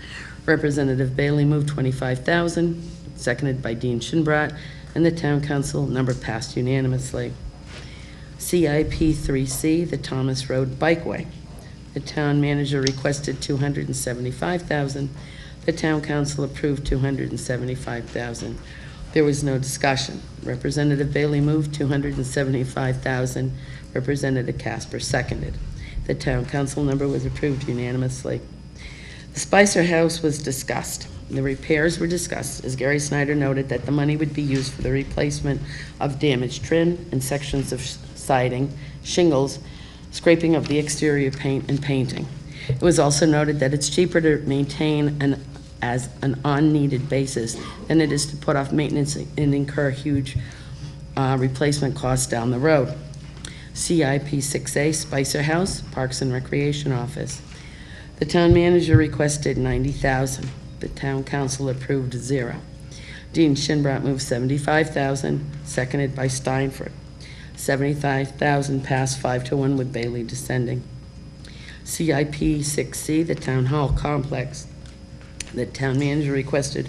Representative Bailey moved $25,000, seconded by Dean Shinbrat, and the Town Council number passed unanimously. C.I.P. 3C, the Thomas Road Bikeway. The town manager requested $275,000. The Town Council approved $275,000. There was no discussion. Representative Bailey moved $275,000. Representative Casper seconded. The Town Council number was approved unanimously. The Spicer House was discussed. The repairs were discussed, as Gary Snyder noted that the money would be used for the replacement of damaged trim and sections of siding, shingles, scraping of the exterior paint, and painting. It was also noted that it's cheaper to maintain as an on-needed basis than it is to put off maintenance and incur huge replacement costs down the road. C.I.P. 6A, Spicer House, Parks and Recreation Office. The town manager requested $90,000. The Town Council approved $0. Dean Shinbrat moved $75,000, seconded by Steinford. $75,000 passed 5-1 with Bailey descending. CIP 6C, the Town Hall Complex. The town manager requested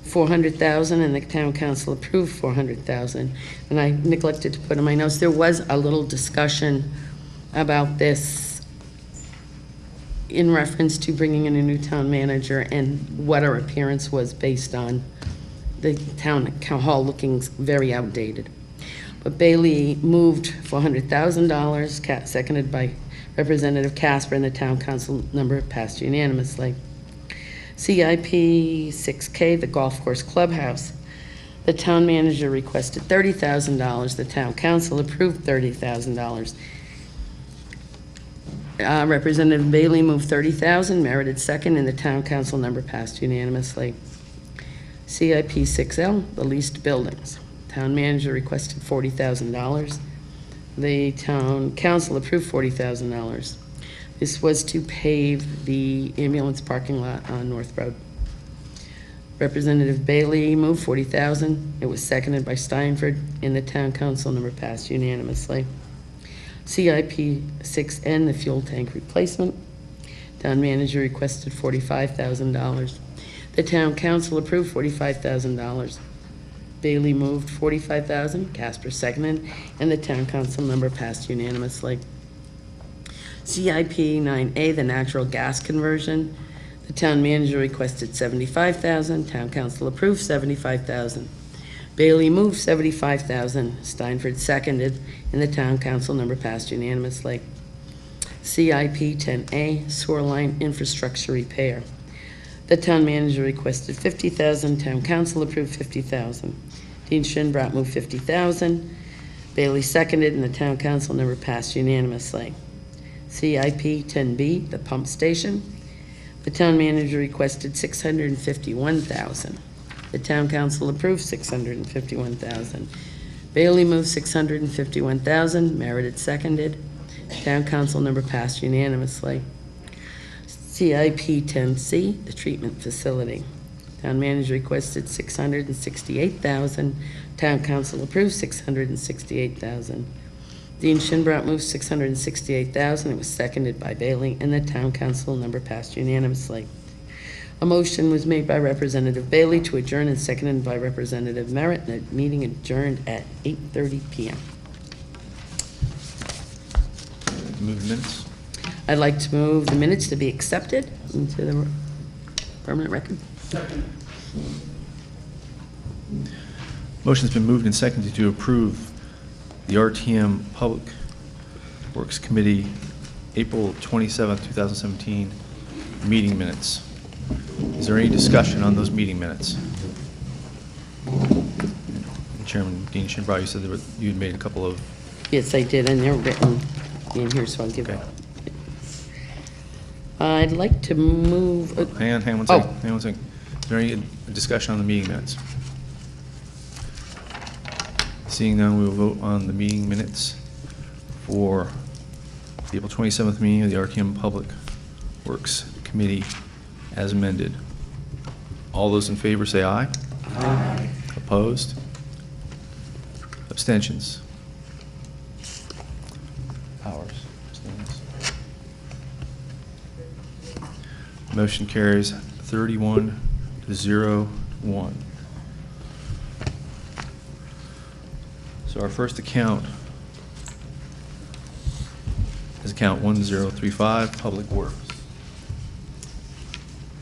$400,000 and the Town Council approved $400,000. And I neglected to put in my notes, there was a little discussion about this in reference to bringing in a new town manager and what our appearance was based on the town hall looking very outdated. But Bailey moved $400,000, seconded by Representative Casper, and the Town Council number passed unanimously. CIP 6K, the Golf Course Clubhouse. The town manager requested $30,000. The Town Council approved $30,000. Representative Bailey moved $30,000, merited second, and the Town Council number passed unanimously. CIP 6L, the leased buildings. Town manager requested $40,000. The Town Council approved $40,000. This was to pave the ambulance parking lot on North Road. Representative Bailey moved $40,000. It was seconded by Steinford, and the Town Council number passed unanimously. CIP 6N, the fuel tank replacement. Town manager requested $45,000. The Town Council approved $45,000. Bailey moved $45,000, Casper seconded, and the Town Council number passed unanimously. CIP 9A, the natural gas conversion. The town manager requested $75,000. Town Council approved $75,000. Bailey moved $75,000. Steinford seconded, and the Town Council number passed unanimously. CIP 10A, sewer line infrastructure repair. The town manager requested $50,000. Town Council approved $50,000. Dean Shinbrat moved $50,000. Bailey seconded, and the Town Council number passed unanimously. CIP 10B, the pump station. The town manager requested $651,000. The Town Council approved $651,000. Bailey moved $651,000, merited seconded. Town Council number passed unanimously. CIP 10C, the treatment facility. Town manager requested $668,000. Town Council approved $668,000. Dean Shinbrat moved $668,000. It was seconded by Bailey, and the Town Council number passed unanimously. A motion was made by Representative Bailey to adjourn and seconded by Representative Merritt. The meeting adjourned at 8:30 p.m. Move the minutes. I'd like to move the minutes to be accepted into the permanent record. Motion's been moved and seconded to approve the RTM Public Works Committee April 27th, 2017 meeting minutes. Is there any discussion on those meeting minutes? Chairman Dean Shinbrat, you said you had made a couple of... Yes, I did, and they're written in here, so I'll give it. I'd like to move... Hang on one second. Hang on one second. Is there any discussion on the meeting minutes? Seeing none, we will vote on the meeting minutes for the April 27th meeting of the RTM Public Works Committee as amended. All those in favor say aye. Aye. Opposed? Abstentions? Powers. Abstentions. Motion carries 31-0-1. So our first account is account 1035, Public Works.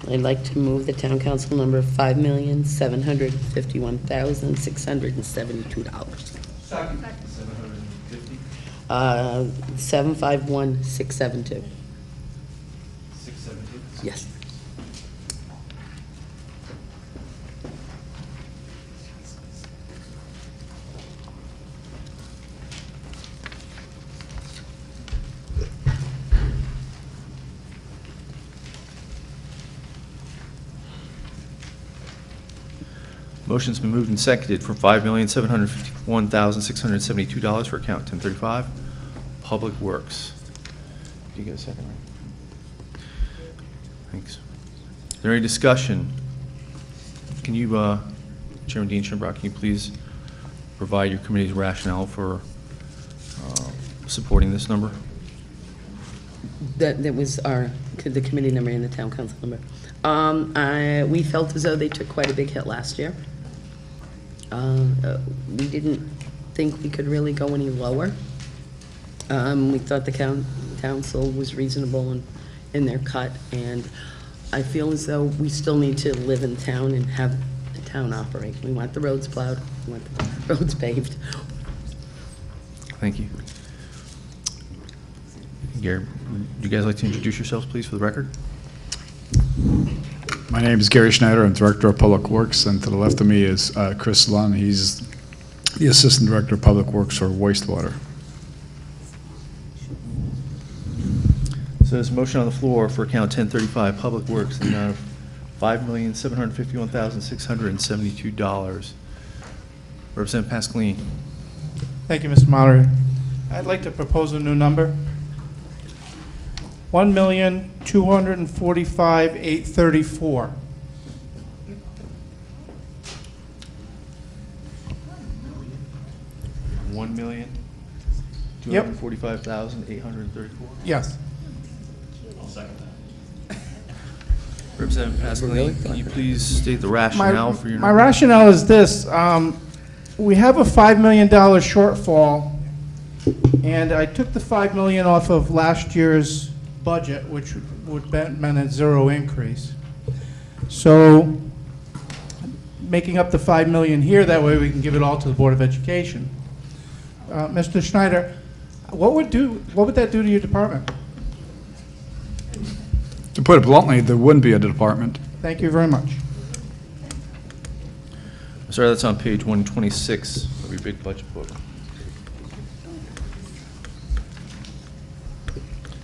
I'd like to move the town council number $5,751,672. Second. 750. 751,672. 672. Yes. Motion's been moved and seconded for $5,751,672 for account 1035, Public Works. Do you get a second? Thanks. Is there any discussion? Can you, Chairman Dean Schimbrock, can you please provide your committee's rationale for supporting this number? That was the committee number and the town council number. We felt as though they took quite a big hit last year. We didn't think we could really go any lower. We thought the council was reasonable in their cut, and I feel as though we still need to live in town and have the town operate. We want the roads plowed, we want the roads paved. Thank you. Gary, would you guys like to introduce yourselves, please, for the record? My name is Gary Schneider. I'm Director of Public Works, and to the left of me is Chris Lunn. He's the Assistant Director of Public Works for wastewater. So there's a motion on the floor for account 1035, Public Works, in the amount of $5,751,672. Representative Pasqualini. Thank you, Mr. Moderator. I'd like to propose a new number. $1,245,834. $1,245,834. Yes. I'll second that. Representative Pasqualini, can you please state the rationale for your number? My rationale is this. We have a $5 million shortfall, and I took the $5 million off of last year's budget, which would have meant a zero increase. So making up the $5 million here, that way we can give it all to the Board of Education. Mr. Schneider, what would that do to your department? To put it bluntly, there wouldn't be a department. Thank you very much. Sorry, that's on page 126 of your big budget book.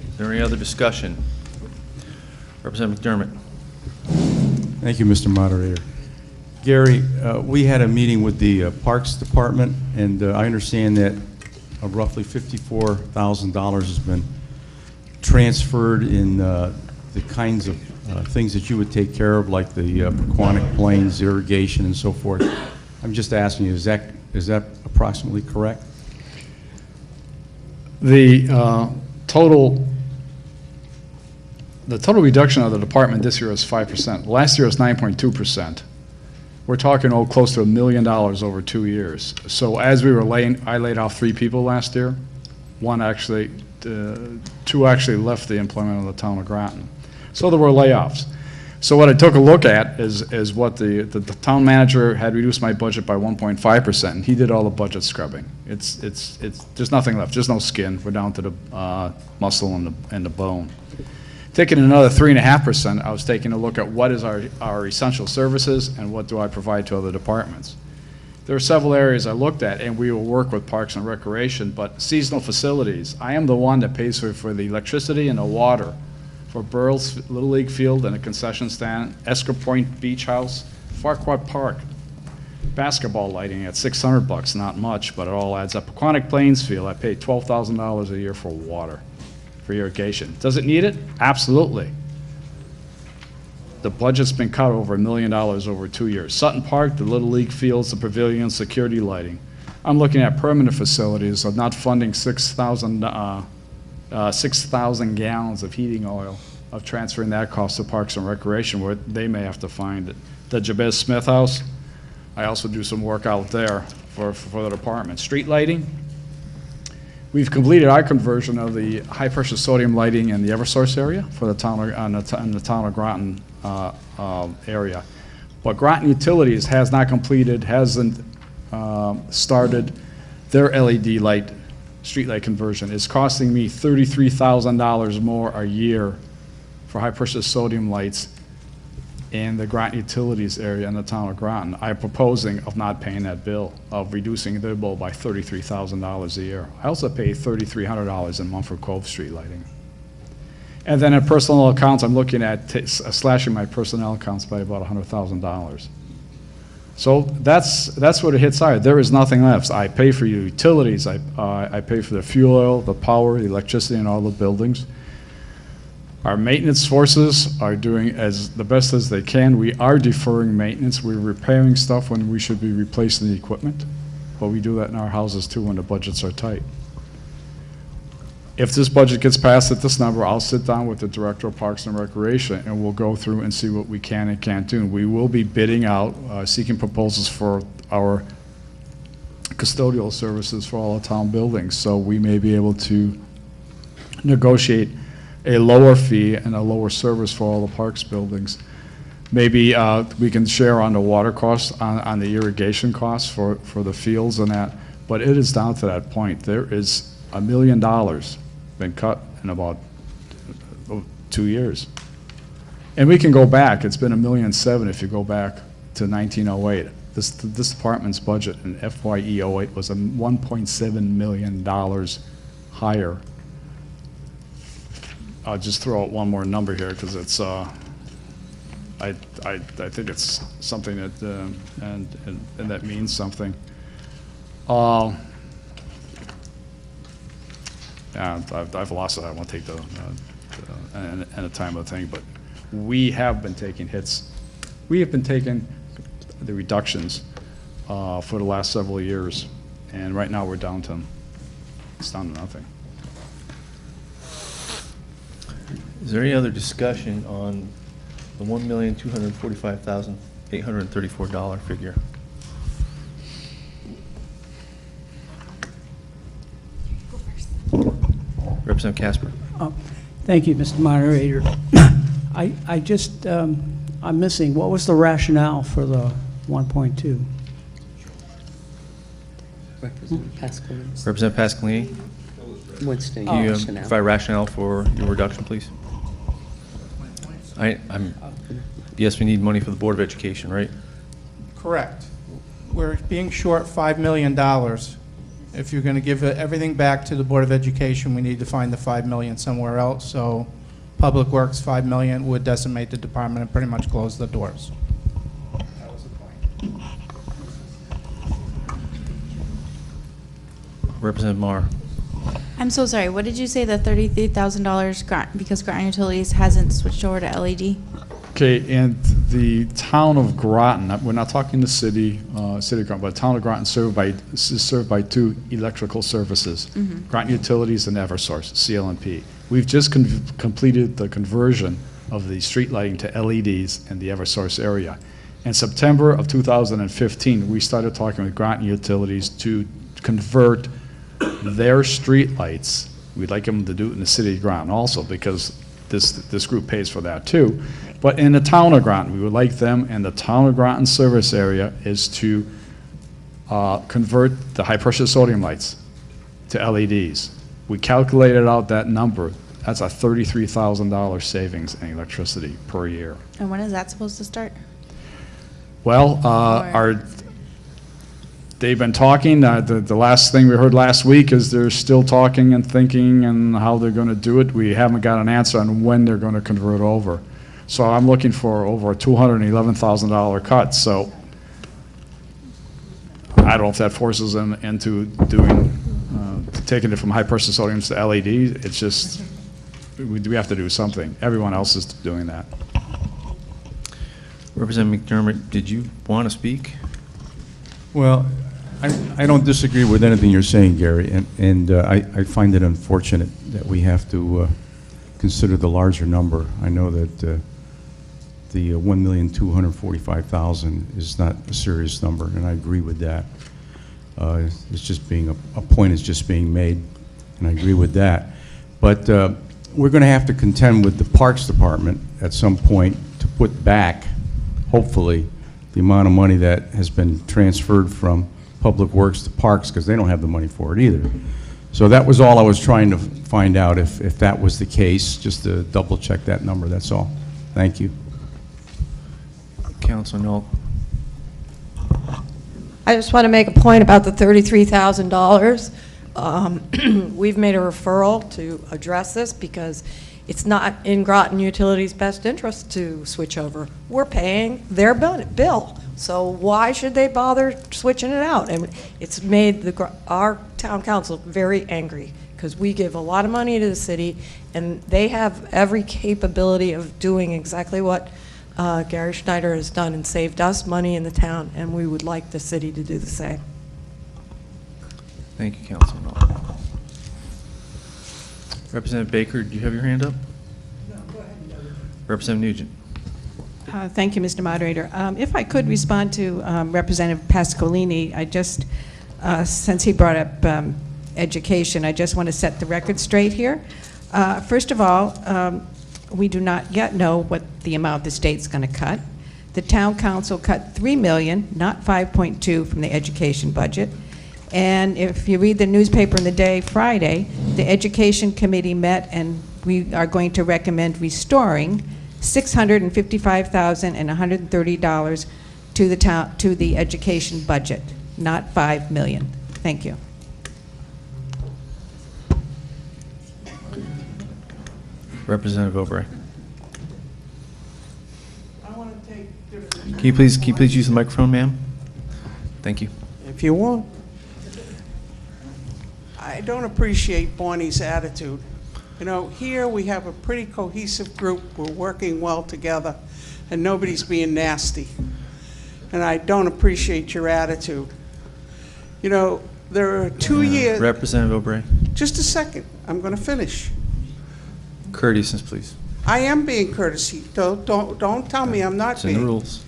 Is there any other discussion? Representative McDermott. Thank you, Mr. Moderator. Gary, we had a meeting with the Parks Department, and I understand that roughly $54,000 has been transferred in the kinds of things that you would take care of, like the aquatic plains, irrigation, and so forth. I'm just asking you, is that approximately correct? The total reduction of the department this year is 5%. Last year was 9.2%. We're talking close to $1 million over 2 years. So as we were I laid off 3 people last year. 2 actually left the employment of the town of Groton. So there were layoffs. So what I took a look at is what the town manager had reduced my budget by 1.5%, and he did all the budget scrubbing. There's nothing left, just no skin. We're down to the muscle and the bone. Taking another 3.5%, I was taking a look at what is our essential services and what do I provide to other departments. There are several areas I looked at, and we will work with Parks and Recreation, but seasonal facilities, I am the one that pays for the electricity and the water for Burles Little League Field and a concession stand, Esca Point Beach House, Farquhar Park, basketball lighting at $600, not much, but it all adds up. Aquatic Plains Field, I pay $12,000 a year for water, for irrigation. Does it need it? Absolutely. The budget's been cut over $1 million over 2 years. Sutton Park, the Little League fields, the pavilion, security lighting. I'm looking at permanent facilities of not funding 6,000 gallons of heating oil of transferring that cost to Parks and Recreation, where they may have to find it. The Jabez Smith House, I also do some work out there for the department. Street lighting, we've completed our conversion of the high-pressure sodium lighting in the Eversource area for the town in the town of Groton area. But Groton Utilities has not completed, hasn't started their LED light, street light conversion. It's costing me $33,000 more a year for high-pressure sodium lights in the Groton Utilities area in the town of Groton. I'm proposing of not paying that bill, of reducing their bill by $33,000 a year. I also pay $3,300 in Mumford Cove street lighting. And then in personal accounts, I'm looking at slashing my personnel accounts by about $100,000. So that's what it hits higher. There is nothing left. I pay for your utilities, I pay for the fuel oil, the power, the electricity in all the buildings. Our maintenance forces are doing as the best as they can. We are deferring maintenance. We're repairing stuff when we should be replacing the equipment. But we do that in our houses too when the budgets are tight. If this budget gets passed at this number, I'll sit down with the Director of Parks and Recreation and we'll go through and see what we can and can't do. We will be bidding out, seeking proposals for our custodial services for all the town buildings. So we may be able to negotiate a lower fee and a lower service for all the parks buildings. Maybe we can share on the water costs, on the irrigation costs for the fields and that, but it is down to that point. There is $1 million been cut in about 2 years. And we can go back, it's been $1.7 million if you go back to 1908. This department's budget in FYE 08 was $1.7 million higher. I'll just throw out one more number here because it's, I think it's something that, and that means something. Yeah, I've lost it. I won't take the time of the thing, but we have been taking hits. We have been taking the reductions for the last several years, and right now we're down to, it's down to nothing. Is there any other discussion on the $1,245,834 figure? Representative Casper. Thank you, Mr. Moderator. I just, I'm missing, what was the rationale for the 1.2? Representative Pasqualini. Representative Pasqualini? What's the Can you rationale? provide rationale for your reduction, please? Yes, we need money for the Board of Education, right? Correct. We're being short $5 million. If you're going to give everything back to the Board of Education, we need to find the $5 million somewhere else. So Public Works, $5 million would decimate the department and pretty much close the doors. That was the point. Representative Marr. I'm so sorry. What did you say the $33,000 because Groton Utilities hasn't switched over to LED? Okay, and the town of Groton, we're not talking the city of Groton, but the town of Groton is served by two electrical services, Groton Utilities and Eversource, CLNP. We've just completed the conversion of the street lighting to LEDs in the Eversource area. In September of 2015, we started talking with Groton Utilities to convert their street lights. We'd like them to do it in the city of Groton also because this group pays for that too. But in the town of Groton, we would like them and the town of Groton service area is to convert the high pressure sodium lights to LEDs. We calculated out that number. That's a $33,000 savings in electricity per year. And when is that supposed to start? Well, they've been talking. The last thing we heard last week is they're still talking and thinking and how they're going to do it. We haven't got an answer on when they're going to convert over. So I'm looking for over a $211,000 cut. So I don't know if that forces them into doing, taking it from high pressure sodiums to LED. It's just, we have to do something. Everyone else is doing that. Representative McDermott, did you want to speak? Well, I don't disagree with anything you're saying, Gary, and I find it unfortunate that we have to consider the larger number. I know that the 1,245,000 is not a serious number, and I agree with that. It's just being a point is just being made, and I agree with that. But we're going to have to contend with the Parks Department at some point to put back, hopefully, the amount of money that has been transferred from Public Works to Parks, because they don't have the money for it either. So that was all I was trying to find out, if that was the case, just to double check that number, that's all. Thank you. Councilor Knoll. I just want to make a point about the $33,000. We've made a referral to address this because it's not in Groton Utilities' best interest to switch over. We're paying their bill, so why should they bother switching it out? And it's made our town council very angry because we give a lot of money to the city, and they have every capability of doing exactly what Gary Schneider has done and saved us money in the town, and we would like the city to do the same. Thank you, Councilor Knoll. Representative Baker, do you have your hand up? No, go ahead. Representative Nugent. Thank you, Mr. Moderator. If I could respond to Representative Pascolini, I just, since he brought up education, I just want to set the record straight here. First of all, we do not yet know what the amount the state's going to cut. The town council cut $3 million, not 5.2, from the education budget. And if you read the newspaper in the day Friday, the education committee met, and we are going to recommend restoring $655,130 to the town, to the education budget, not $5 million. Thank you. Representative Obrey. I want to take different... Can you please use the microphone, ma'am? Thank you. If you want. I don't appreciate Bonnie's attitude. You know, here we have a pretty cohesive group. We're working well together, and nobody's being nasty. And I don't appreciate your attitude. You know, there are 2 years... Representative Obrey. Just a second. I'm going to finish. Courteousness, please. I am being courtesy. Don't tell me I'm not It's being. in the rules.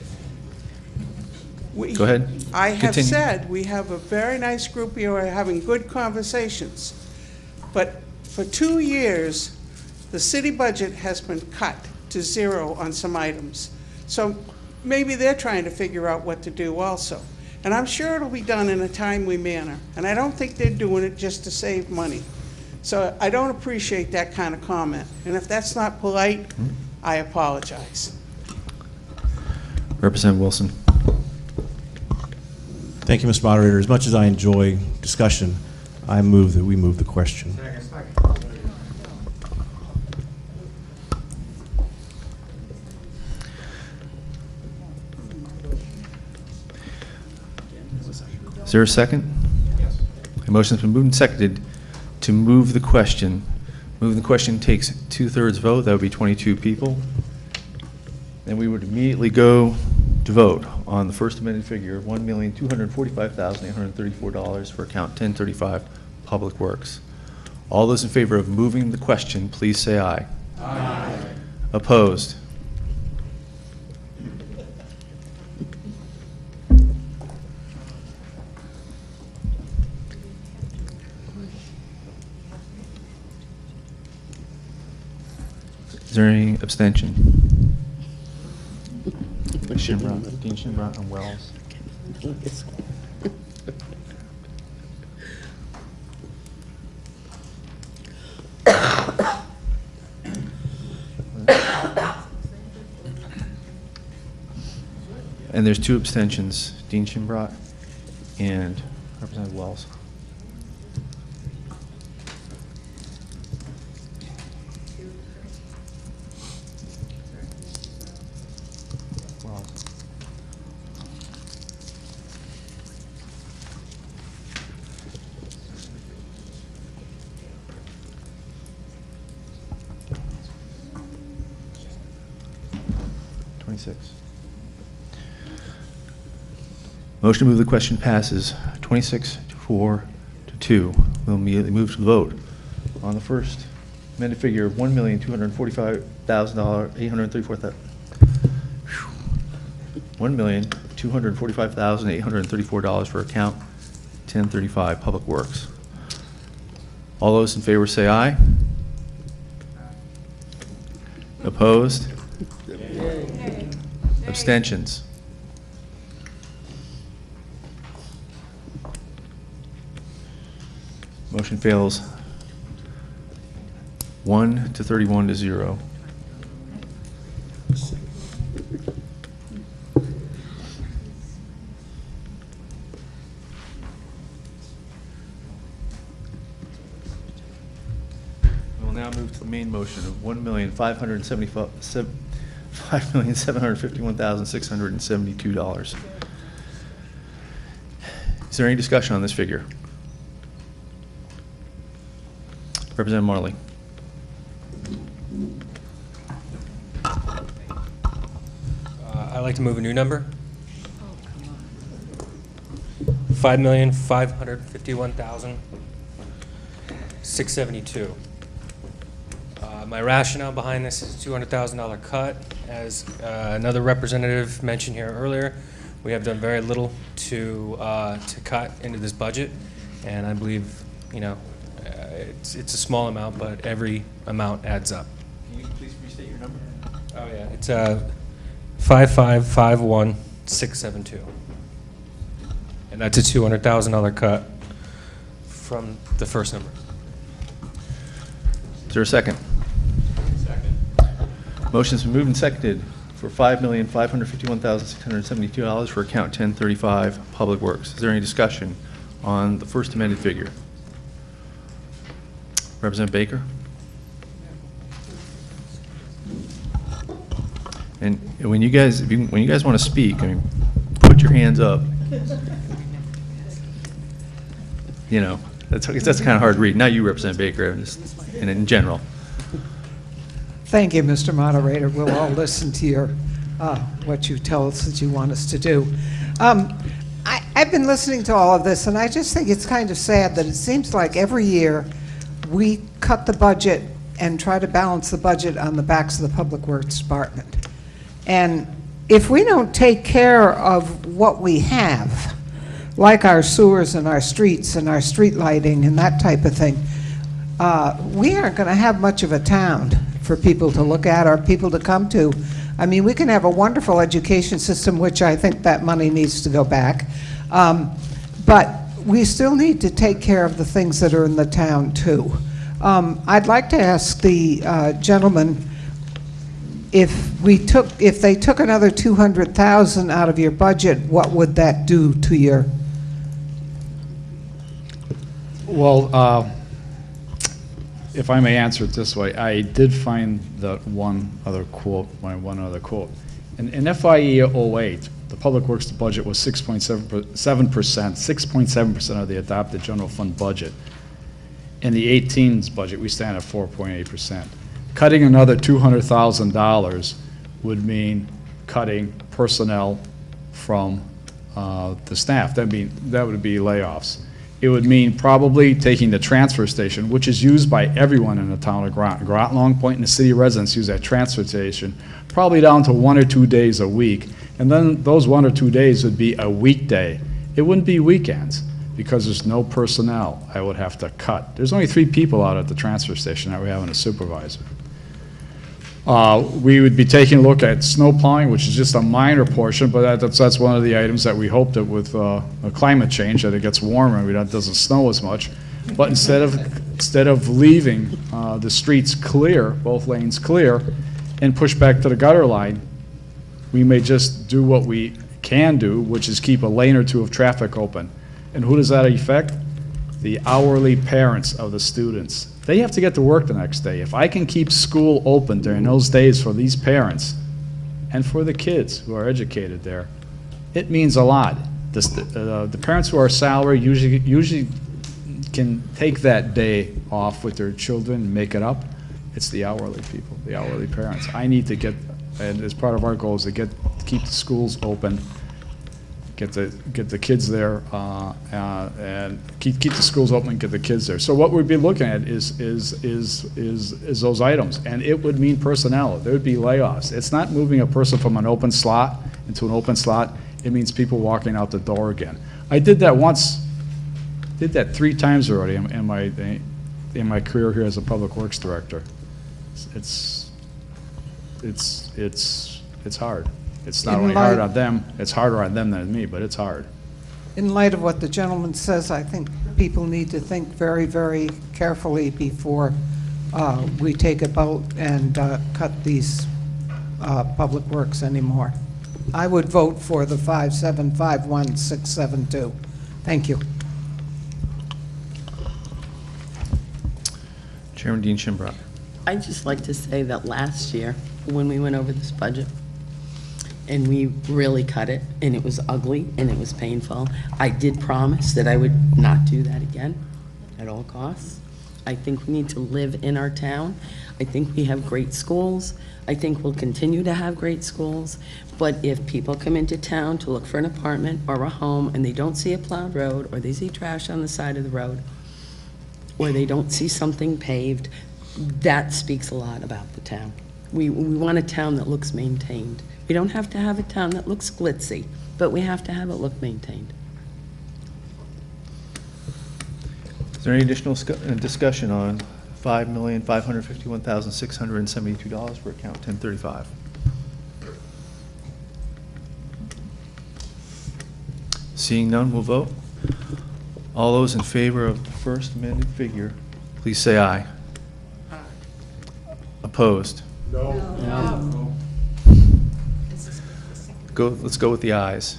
Go ahead. I have Continue. said we have a very nice group here. We're having good conversations. But for 2 years, the city budget has been cut to zero on some items. So maybe they're trying to figure out what to do also. And I'm sure it'll be done in a timely manner. And I don't think they're doing it just to save money. So I don't appreciate that kind of comment. And if that's not polite, I apologize. Representative Wilson. Thank you, Mr. Moderator. As much as I enjoy discussion, I move that we move the question. Is there a second? Yes. A motion's been moved and seconded to move the question. Moving the question takes 2/3 vote. That would be 22 people. Then we would immediately go to vote on the first amended figure of $1,245,834 for account 1035 Public Works. All those in favor of moving the question, please say aye. Aye. Opposed? Is there any abstention? Dean Shinbrock and Wells. And there's 2 abstentions, Dean Shinbrock and Representative Wells. Motion to move the question passes 26 to 4 to 2. We'll immediately move to the vote on the first amended figure of $1,245,834. $1,245,834 for account 1035 Public Works. All those in favor say aye. Opposed? Abstentions? Motion fails 1 to 31 to 0. We'll now move to the main motion of $5,751,672. Is there any discussion on this figure? Representative Marley. I'd like to move a new number. $5,551,672. My rationale behind this is a $200,000 cut. As another representative mentioned here earlier, we have done very little to cut into this budget, and I believe, you know, it's a small amount, but every amount adds up. Can you please restate your number? Oh yeah, it's 5,551,672, and that's a $200,000 cut from the first number. Is there a second? Second. Motion's been moved and seconded for $5,551,672 for account 1035 Public Works. Is there any discussion on the first amended figure? Representative Baker? And when you guys, when you guys want to speak, I mean, put your hands up. You know, that's kind of hard to read. Not you, Representative Baker, just in general. Thank you, Mr. Moderator. We'll all listen to your what you tell us that you want us to do. I've been listening to all of this, and I just think it's kind of sad that it seems like every year we cut the budget and try to balance the budget on the backs of the Public Works Department. And if we don't take care of what we have, like our sewers and our streets and our street lighting and that type of thing, we aren't going to have much of a town for people to look at or people to come to. I mean, we can have a wonderful education system, which I think that money needs to go back, but we still need to take care of the things that are in the town too. I'd like to ask the gentleman if they took another $200,000 out of your budget, what would that do to your? Well, if I may answer it this way, I did find that one other quote. In FYE 08, the Public Works budget was 6.7% of the adopted general fund budget. In the 18's budget, we stand at 4.8%. Cutting another $200,000 would mean cutting personnel from the staff. That would be layoffs. It would mean probably taking the transfer station, which is used by everyone in the town of Groton. Groton, Long Point, and the city residents use that transfer station, probably down to 1 or 2 days a week. And then those 1 or 2 days would be a weekday. It wouldn't be weekends because there's no personnel I would have to cut. There's only 3 people out at the transfer station that we have and a supervisor. We would be taking a look at snow plowing, which is just a minor portion, but that's one of the items that we hope that with climate change, that it gets warmer and it doesn't snow as much. But instead of leaving the streets clear, both lanes clear, and push back to the gutter line, we may just do what we can do, which is keep a lane or 2 of traffic open. And who does that affect? The hourly parents of the students. They have to get to work the next day. If I can keep school open during those days for these parents and for the kids who are educated there, it means a lot. The parents who are salary usually can take that day off with their children and make it up. It's the hourly people, the hourly parents. I need to get, and as part of our goal is to keep the schools open get the kids there, and keep the schools open and get the kids there. So what we'd be looking at is those items, and it would mean personnel. There would be layoffs. It's not moving a person from an open slot into an open slot. It means people walking out the door again. I did that once. Did that 3 times already in my career here as a public works director. It's hard. It's not only hard on them, it's harder on them than me, but it's hard. In light of what the gentleman says, I think people need to think very, very carefully before we take a vote and cut these public works anymore. I would vote for the 5751672. Thank you. Chairman Dean Shimbrock. I'd just like to say that last year, when we went over this budget, and we really cut it, and it was ugly, and it was painful, I did promise that I would not do that again at all costs. I think we need to live in our town. I think we have great schools. I think we'll continue to have great schools. But if people come into town to look for an apartment or a home, and they don't see a plowed road, or they see trash on the side of the road, or they don't see something paved, that speaks a lot about the town. We want a town that looks maintained. We don't have to have a town that looks glitzy, but we have to have it look maintained. Is there any additional discussion on $5,551,672 for account 1035? Seeing none, we'll vote. All those in favor of the first amended figure, please say aye. Aye. Opposed? No. No. Let's go with the ayes.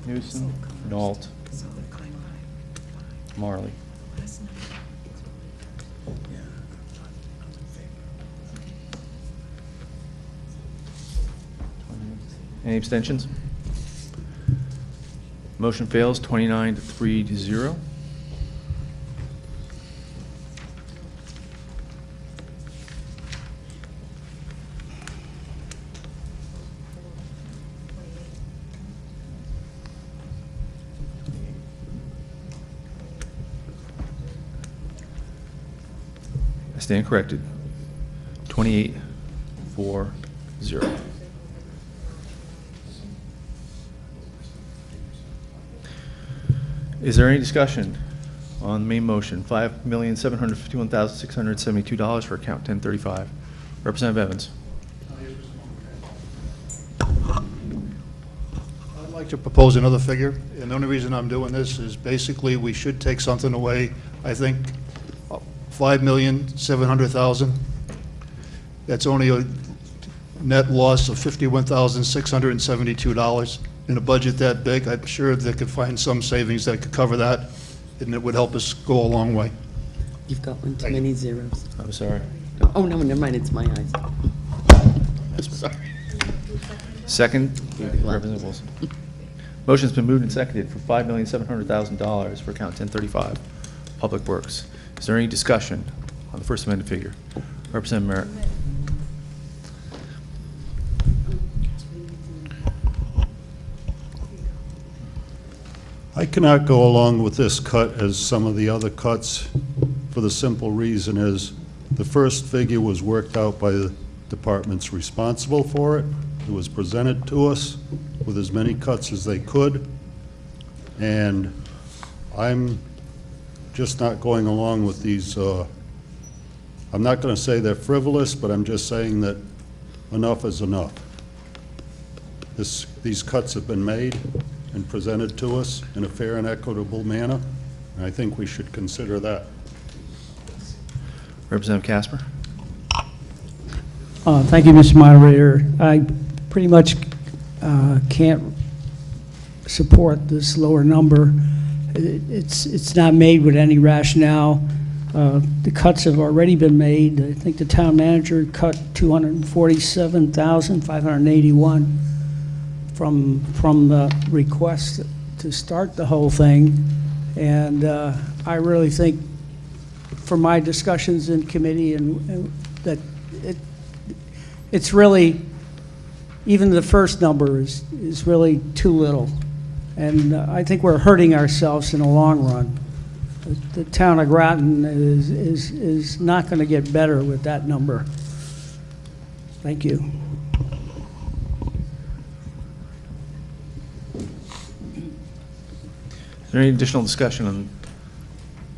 Newsom, Nault, Marley. Any abstentions? Motion fails 29 to 3 to 0. I stand corrected. 28-4-0. Is there any discussion on the main motion? $5,751,672 for account 1035. Representative Evans. I'd like to propose another figure, and the only reason I'm doing this is basically we should take something away. I think $5,700,000. That's only a net loss of $51,672. In a budget that big, I'm sure they could find some savings that could cover that, and it would help us go a long way. You've got one too many zeros. I'm sorry. Oh, no, never mind, it's my eyes. I'm sorry. Second, Representative Wilson. Motion's been moved and seconded for $5,700,000 for account 1035, Public Works. Is there any discussion on the first amended figure? Representative Merritt. I cannot go along with this cut as some of the other cuts for the simple reason is the first figure was worked out by the departments responsible for it. It was presented to us with as many cuts as they could, and I'm just not going along with these. I'm not going to say they're frivolous, but I'm just saying that enough is enough. These cuts have been made and presented to us in a fair and equitable manner, and I think we should consider that. Representative Casper. Thank you, Mr. Moderator. I pretty much can't support this lower number. It's not made with any rationale. The cuts have already been made. I think the town manager cut $247,581 from the request to start the whole thing, and I really think, from my discussions in committee, and that it's really even the first number is really too little. And I think we're hurting ourselves in the long run. The town of Groton is not going to get better with that number. Thank you. Is there any additional discussion on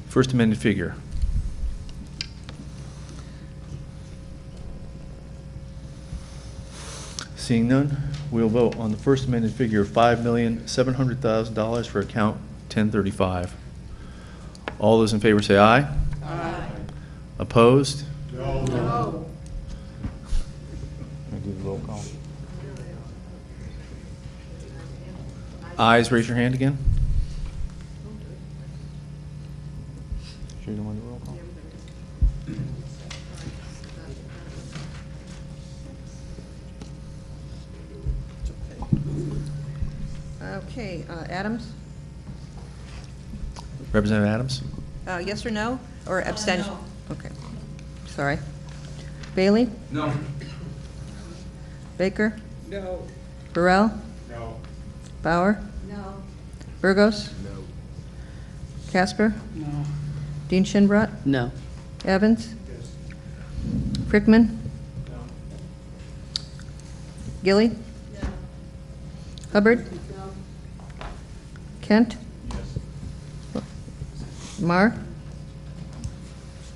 first amended figure? Seeing none, we'll vote on the first amended figure of $5,700,000 for account 1035. All those in favor say aye. Aye. Opposed? No. No. Do the roll call. Ayes, raise your hand again. Sure you don't want the roll call? Okay, Adams? Representative Adams? Yes or no? Or abstention? No. Okay. Sorry. Bailey? No. Baker? No. Burrell? No. Bauer? No. Burgos? No. Casper? No. Dean Shinbrot? No. Evans? Yes. Frickman? No. Gilly? No. Hubbard? No. Kent? Yes. Marr?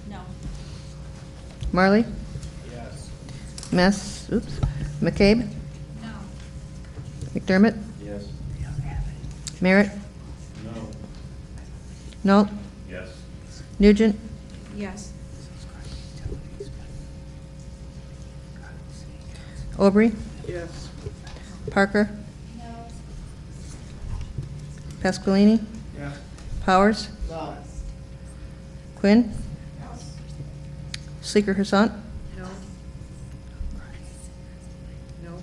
No. Marley? Yes. McCabe? No. McDermott? Yes. Merritt? No. Nault? Yes. Nugent? Yes. Aubrey? Yes. Parker? No. Pasqualini? Yes. Powers? No. Quinn? Sleeker Hussant? No. No.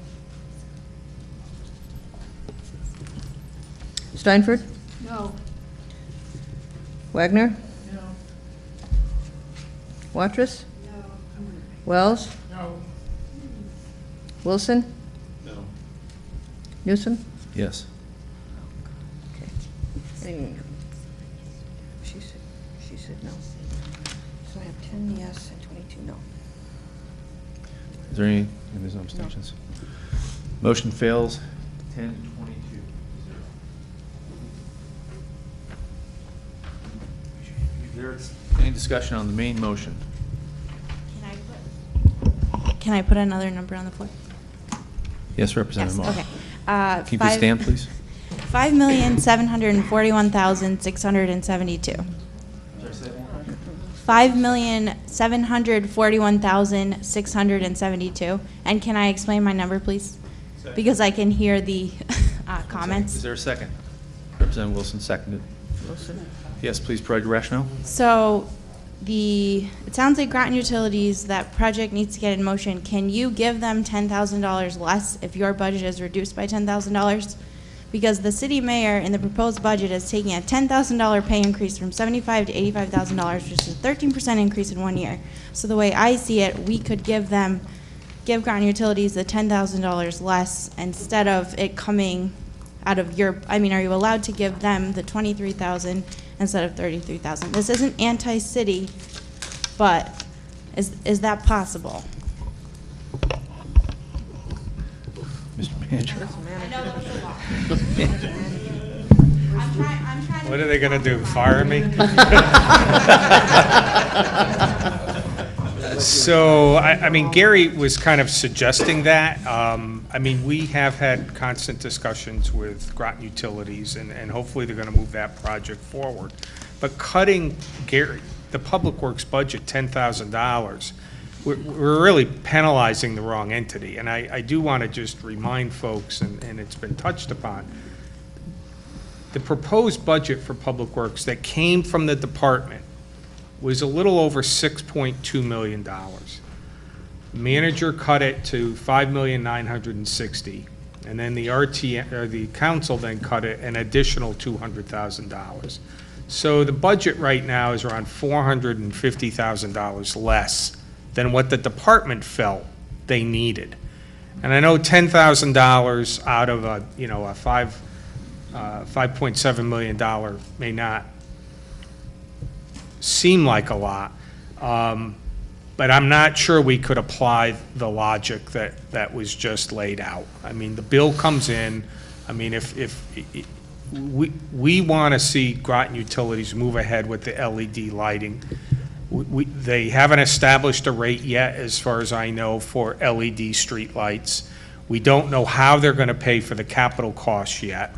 Steinford? No. Wagner? No. Watrous? No. Wells? No. Wilson? No. Newsom? Yes. Okay. She said no. So I have 10 yes and 22 no. Is there any, and there's no abstentions? Motion fails 10 to 22. Is there any discussion on the main motion? Can I put another number on the floor? Yes, Representative Marr. Okay. Can you please stand, please? 5,741,672. $5,741,672. And can I explain my number, please? Because I can hear the comments. Is there a second? Representative Wilson seconded. Wilson? Yes, please provide your rationale. So it sounds like Groton Utilities, that project needs to get in motion. Can you give them $10,000 less if your budget is reduced by $10,000? Because the city mayor in the proposed budget is taking a $10,000 pay increase from $75,000 to $85,000, which is a 13% increase in 1 year. So the way I see it, we could give Groton Utilities the $10,000 less instead of it coming out of your, are you allowed to give them the $23,000 instead of $33,000? This isn't anti-city, but is that possible? Mr. Manager. I know that was a lot. I'm trying What are they going to do, fire me? So, Gary was kind of suggesting that. We have had constant discussions with Groton Utilities, and hopefully they're going to move that project forward. But cutting the Public Works budget $10,000, we're really penalizing the wrong entity. And I do want to just remind folks, and it's been touched upon, the proposed budget for Public Works that came from the department was a little over $6.2 million. The manager cut it to $5,960,000, and then the RTM, or the council then cut it an additional $200,000. So the budget right now is around $450,000 less than what the department felt they needed. And I know $10,000 out of a, you know, a $5.7 million may not seem like a lot, but I'm not sure we could apply the logic that was just laid out. I mean, the bill comes in, I mean, if we want to see Groton Utilities move ahead with the LED lighting. They haven't established a rate yet, as far as I know, for LED street lights. We don't know how they're going to pay for the capital costs yet.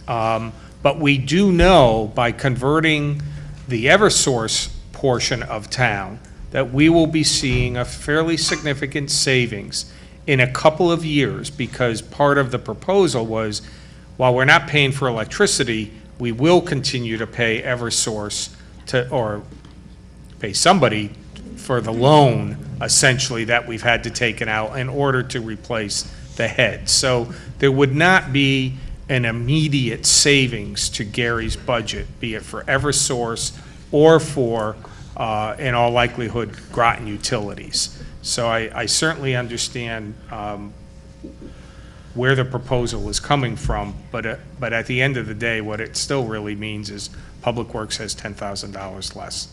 But we do know, by converting the Eversource portion of town, that we will be seeing a fairly significant savings in a couple of years, because part of the proposal was, while we're not paying for electricity, we will continue to pay Eversource or pay somebody for the loan, essentially, that we've had to take it out in order to replace the head. So there would not be an immediate savings to Gary's budget, be it for Eversource or for, in all likelihood, Groton Utilities. So I certainly understand where the proposal is coming from, but at the end of the day, what it still really means is Public Works has $10,000 less.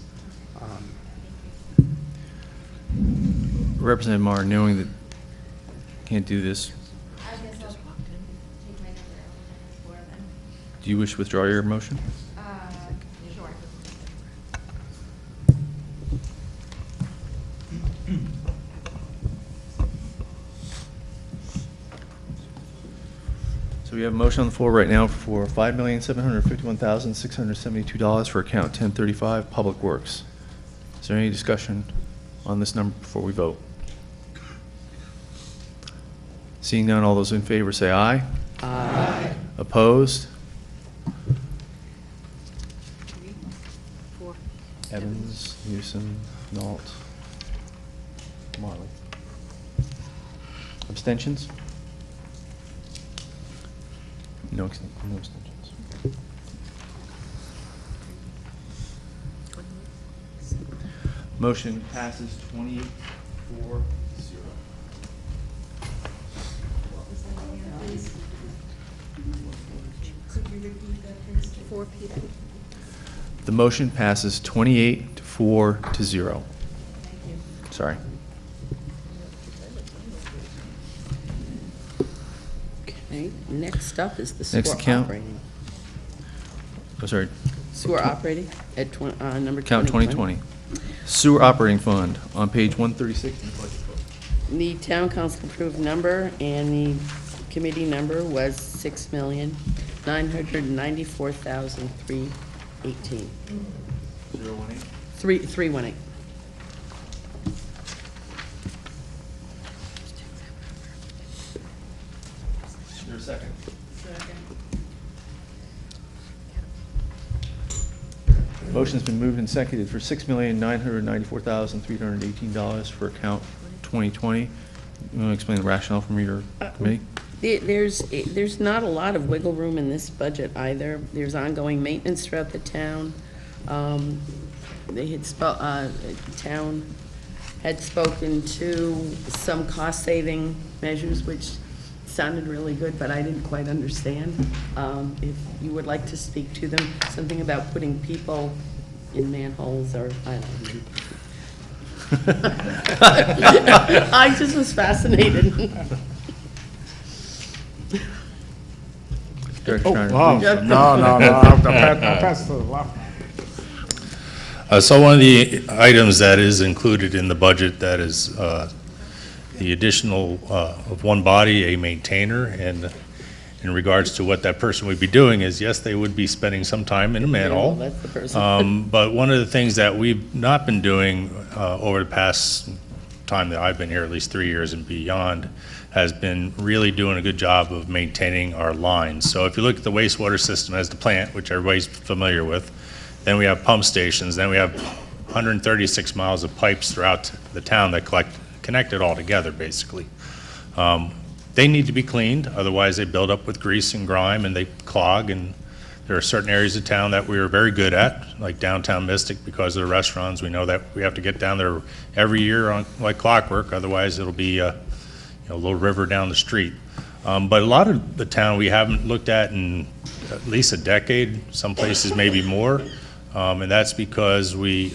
Representative Marr, knowing that you can't do this, do you wish to withdraw your motion? Sure. So we have a motion on the floor right now for $5,751,672 for account 1035, Public Works. Is there any discussion on this number before we vote? Seeing none, all those in favor say aye. Aye. Opposed? 4. Evans, Newsom, Nault, Marley. Abstentions? No abstentions. Motion passes 28-4-0. The motion passes 28-4-0. Sorry. Okay, next up is the Next sewer account. operating. Oh, sorry. Sewer operating at number 20. Account 2020. Sewer Operating Fund on page 136 in the budget book. The town council approved number and the committee number was $6,994,318. 018. 318. Is there a second? Motion's been moved and seconded for $6,994,318 for account 2020. You want to explain the rationale from your committee? There's not a lot of wiggle room in this budget either. There's ongoing maintenance throughout the town. Town had spoken to some cost-saving measures, which sounded really good, but I didn't quite understand. If you would like to speak to them, something about putting people in manholes, or I don't know. I just was fascinated. Wow. No, I'll pass to the left. So one of the items that is included in the budget, that is the additional of one body, a maintainer, and in regards to what that person would be doing is, yes, they would be spending some time in a manhole. That's the person. But one of the things that we've not been doing over the past time that I've been here, at least 3 years and beyond, has been really doing a good job of maintaining our lines. So if you look at the wastewater system as the plant, which everybody's familiar with, then we have pump stations, then we have 136 miles of pipes throughout the town that connect it all together, basically. They need to be cleaned, otherwise they build up with grease and grime and they clog, and there are certain areas of town that we are very good at, like downtown Mystic, because of the restaurants. We know that we have to get down there every year on like clockwork, otherwise it'll be little river down the street. But a lot of the town we haven't looked at in at least a decade, some places maybe more, and that's because we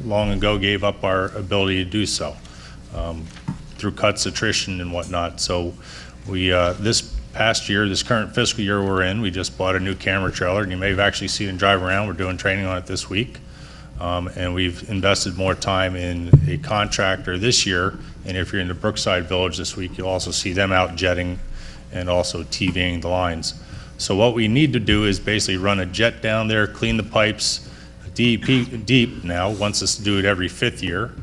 long ago gave up our ability to do so through cuts, attrition, and whatnot. So we, this past year, this current fiscal year we're in, we just bought a new camera trailer, and you may have actually seen it drive around. We're doing training on it this week. And we've invested more time in a contractor this year, and if you're in the Brookside Village this week, you'll also see them out jetting and also TVing the lines. So what we need to do is basically run a jet down there, clean the pipes. DEP now wants us to do it every 5th year,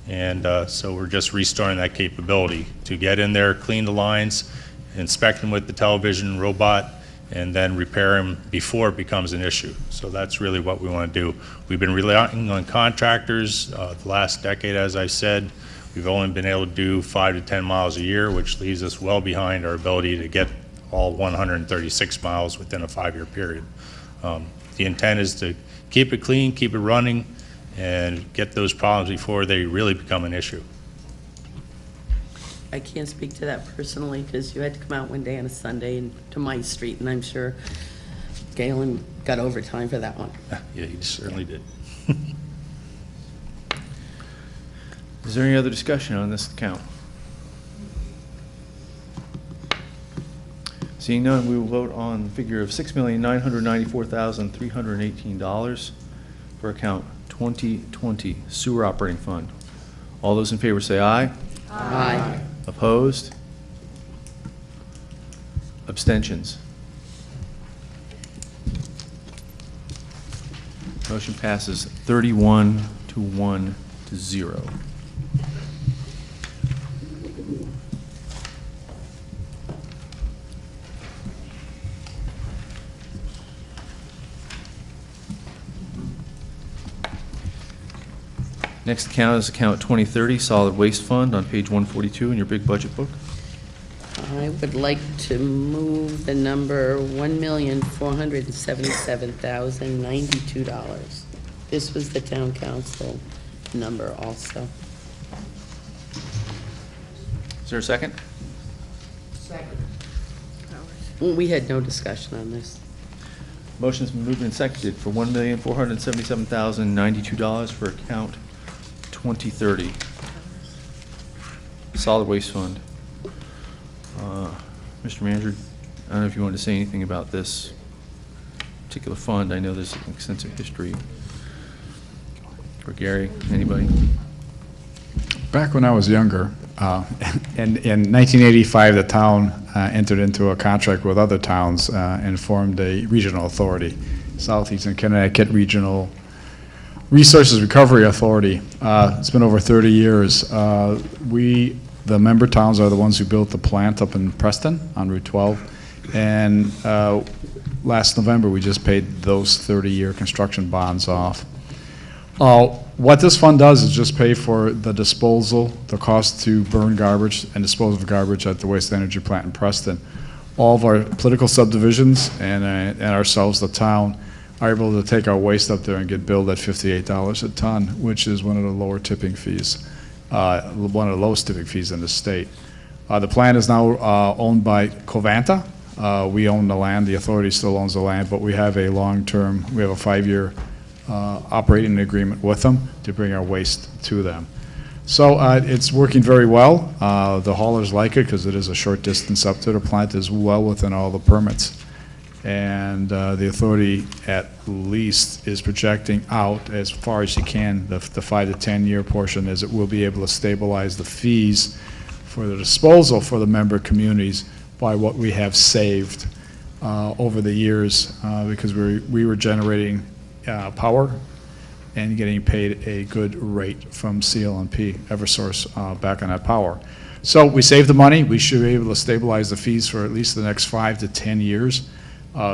and so we're just restoring that capability to get in there, clean the lines, inspect them with the television robot, and then repair them before it becomes an issue. So that's really what we want to do. We've been relying on contractors the last decade, as I said. We've only been able to do 5 to 10 miles a year, which leaves us well behind our ability to get all 136 miles within a 5-year period. The intent is to keep it clean, keep it running, and get those problems before they really become an issue. I can't speak to that personally because you had to come out one day on a Sunday and to my street, and I'm sure Galen got overtime for that one. Yeah, he certainly did. Is there any other discussion on this account? Seeing none, we will vote on the figure of $6,994,318 for account 2020 Sewer Operating Fund. All those in favor say aye. Aye. Opposed? Abstentions? Motion passes 31 to 1 to 0. Next account is account 2030 Solid Waste Fund on page 142 in your big budget book. I would like to move the number $1,477,092. This was the town council number also. Is there a second? Second. We had no discussion on this. Motion's been moved and seconded for $1,477,092 for account 2030 Solid Waste Fund. Mr. Manager, I don't know if you wanted to say anything about this particular fund. I know there's an extensive history. Or Gary, anybody? Back when I was younger, in 1985, the town entered into a contract with other towns and formed a regional authority, Southeastern Connecticut Regional Resources Recovery Authority. It's been over 30 years. The member towns are the ones who built the plant up in Preston on Route 12. And last November, we just paid those 30-year construction bonds off. What this fund does is just pay for the disposal, the cost to burn garbage and dispose of garbage at the waste energy plant in Preston. All of our political subdivisions and ourselves, the town, are able to take our waste up there and get billed at $58 a ton, which is one of the lower tipping fees, one of the lowest tipping fees in the state. The plant is now owned by Covanta. We own the land, the authority still owns the land, but we have a long-term, we have a 5-year operating agreement with them to bring our waste to them. So it's working very well. The haulers like it because it is a short distance up to the plant, is well within all the permits. And the authority at least is projecting out as far as you can the 5 to 10 year portion, as it will be able to stabilize the fees for the disposal for the member communities by what we have saved over the years, because we were generating power and getting paid a good rate from CL&P, Eversource, back on that power. So we saved the money. We should be able to stabilize the fees for at least the next 5 to 10 years.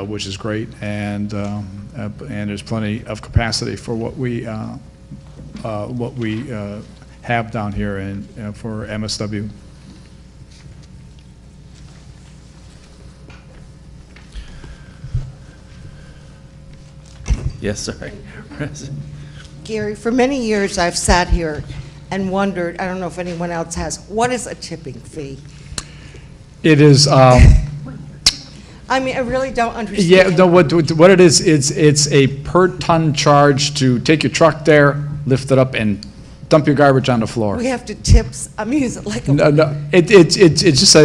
Which is great, and there's plenty of capacity for what we have down here for MSW. Yes, sorry. Gary, for many years I've sat here and wondered, I don't know if anyone else has, what is a tipping fee? It is, I mean, I really don't understand. yeah, no, what it is, it's a per ton charge to take your truck there, lift it up, and dump your garbage on the floor. We have to tips, I mean, is it like a? No, it's just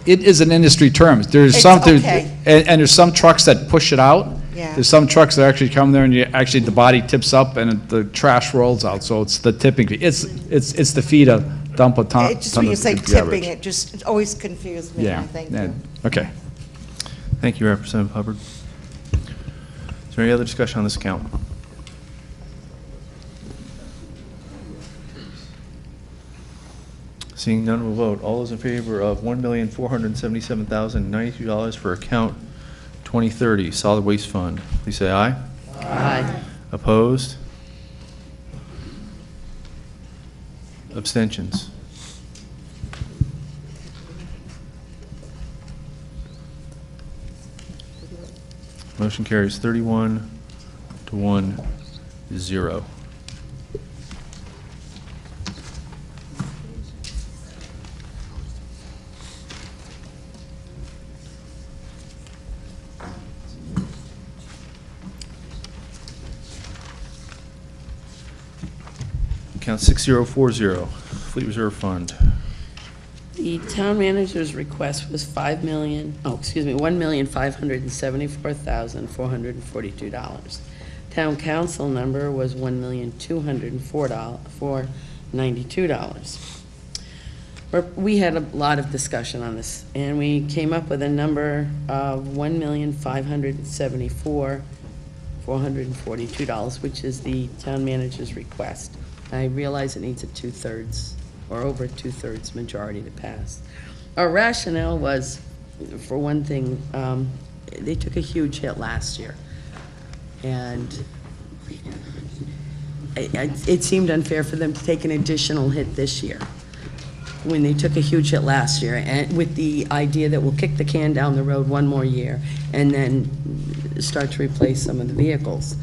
it is an industry term. There's It's some, okay. and there's some trucks that push it out. Yeah. There's some trucks that actually come there and the body tips up and the trash rolls out, so it's the tipping fee. It's the fee to dump a ton. It just, when you say tipping, it always confused me. Yeah. Thank Yeah. you. Okay. Thank you, Representative Hubbard. Is there any other discussion on this account? Seeing none, we'll vote. All those in favor of $1,477,092 for account 2030 Solid Waste Fund, please say aye. Aye. Opposed? Abstentions? Motion carries 31 to 1-0. Account 6040, Fleet Reserve Fund. The town manager's request was $1,574,442. Town council number was $1,204,492. We had a lot of discussion on this, and we came up with a number of $1,574,442, which is the town manager's request. I realize it needs a 2/3 or over 2/3 majority to pass. Our rationale was, for one thing, they took a huge hit last year. And it seemed unfair for them to take an additional hit this year, when they took a huge hit last year, and with the idea that we'll kick the can down the road one more year and then start to replace some of the vehicles.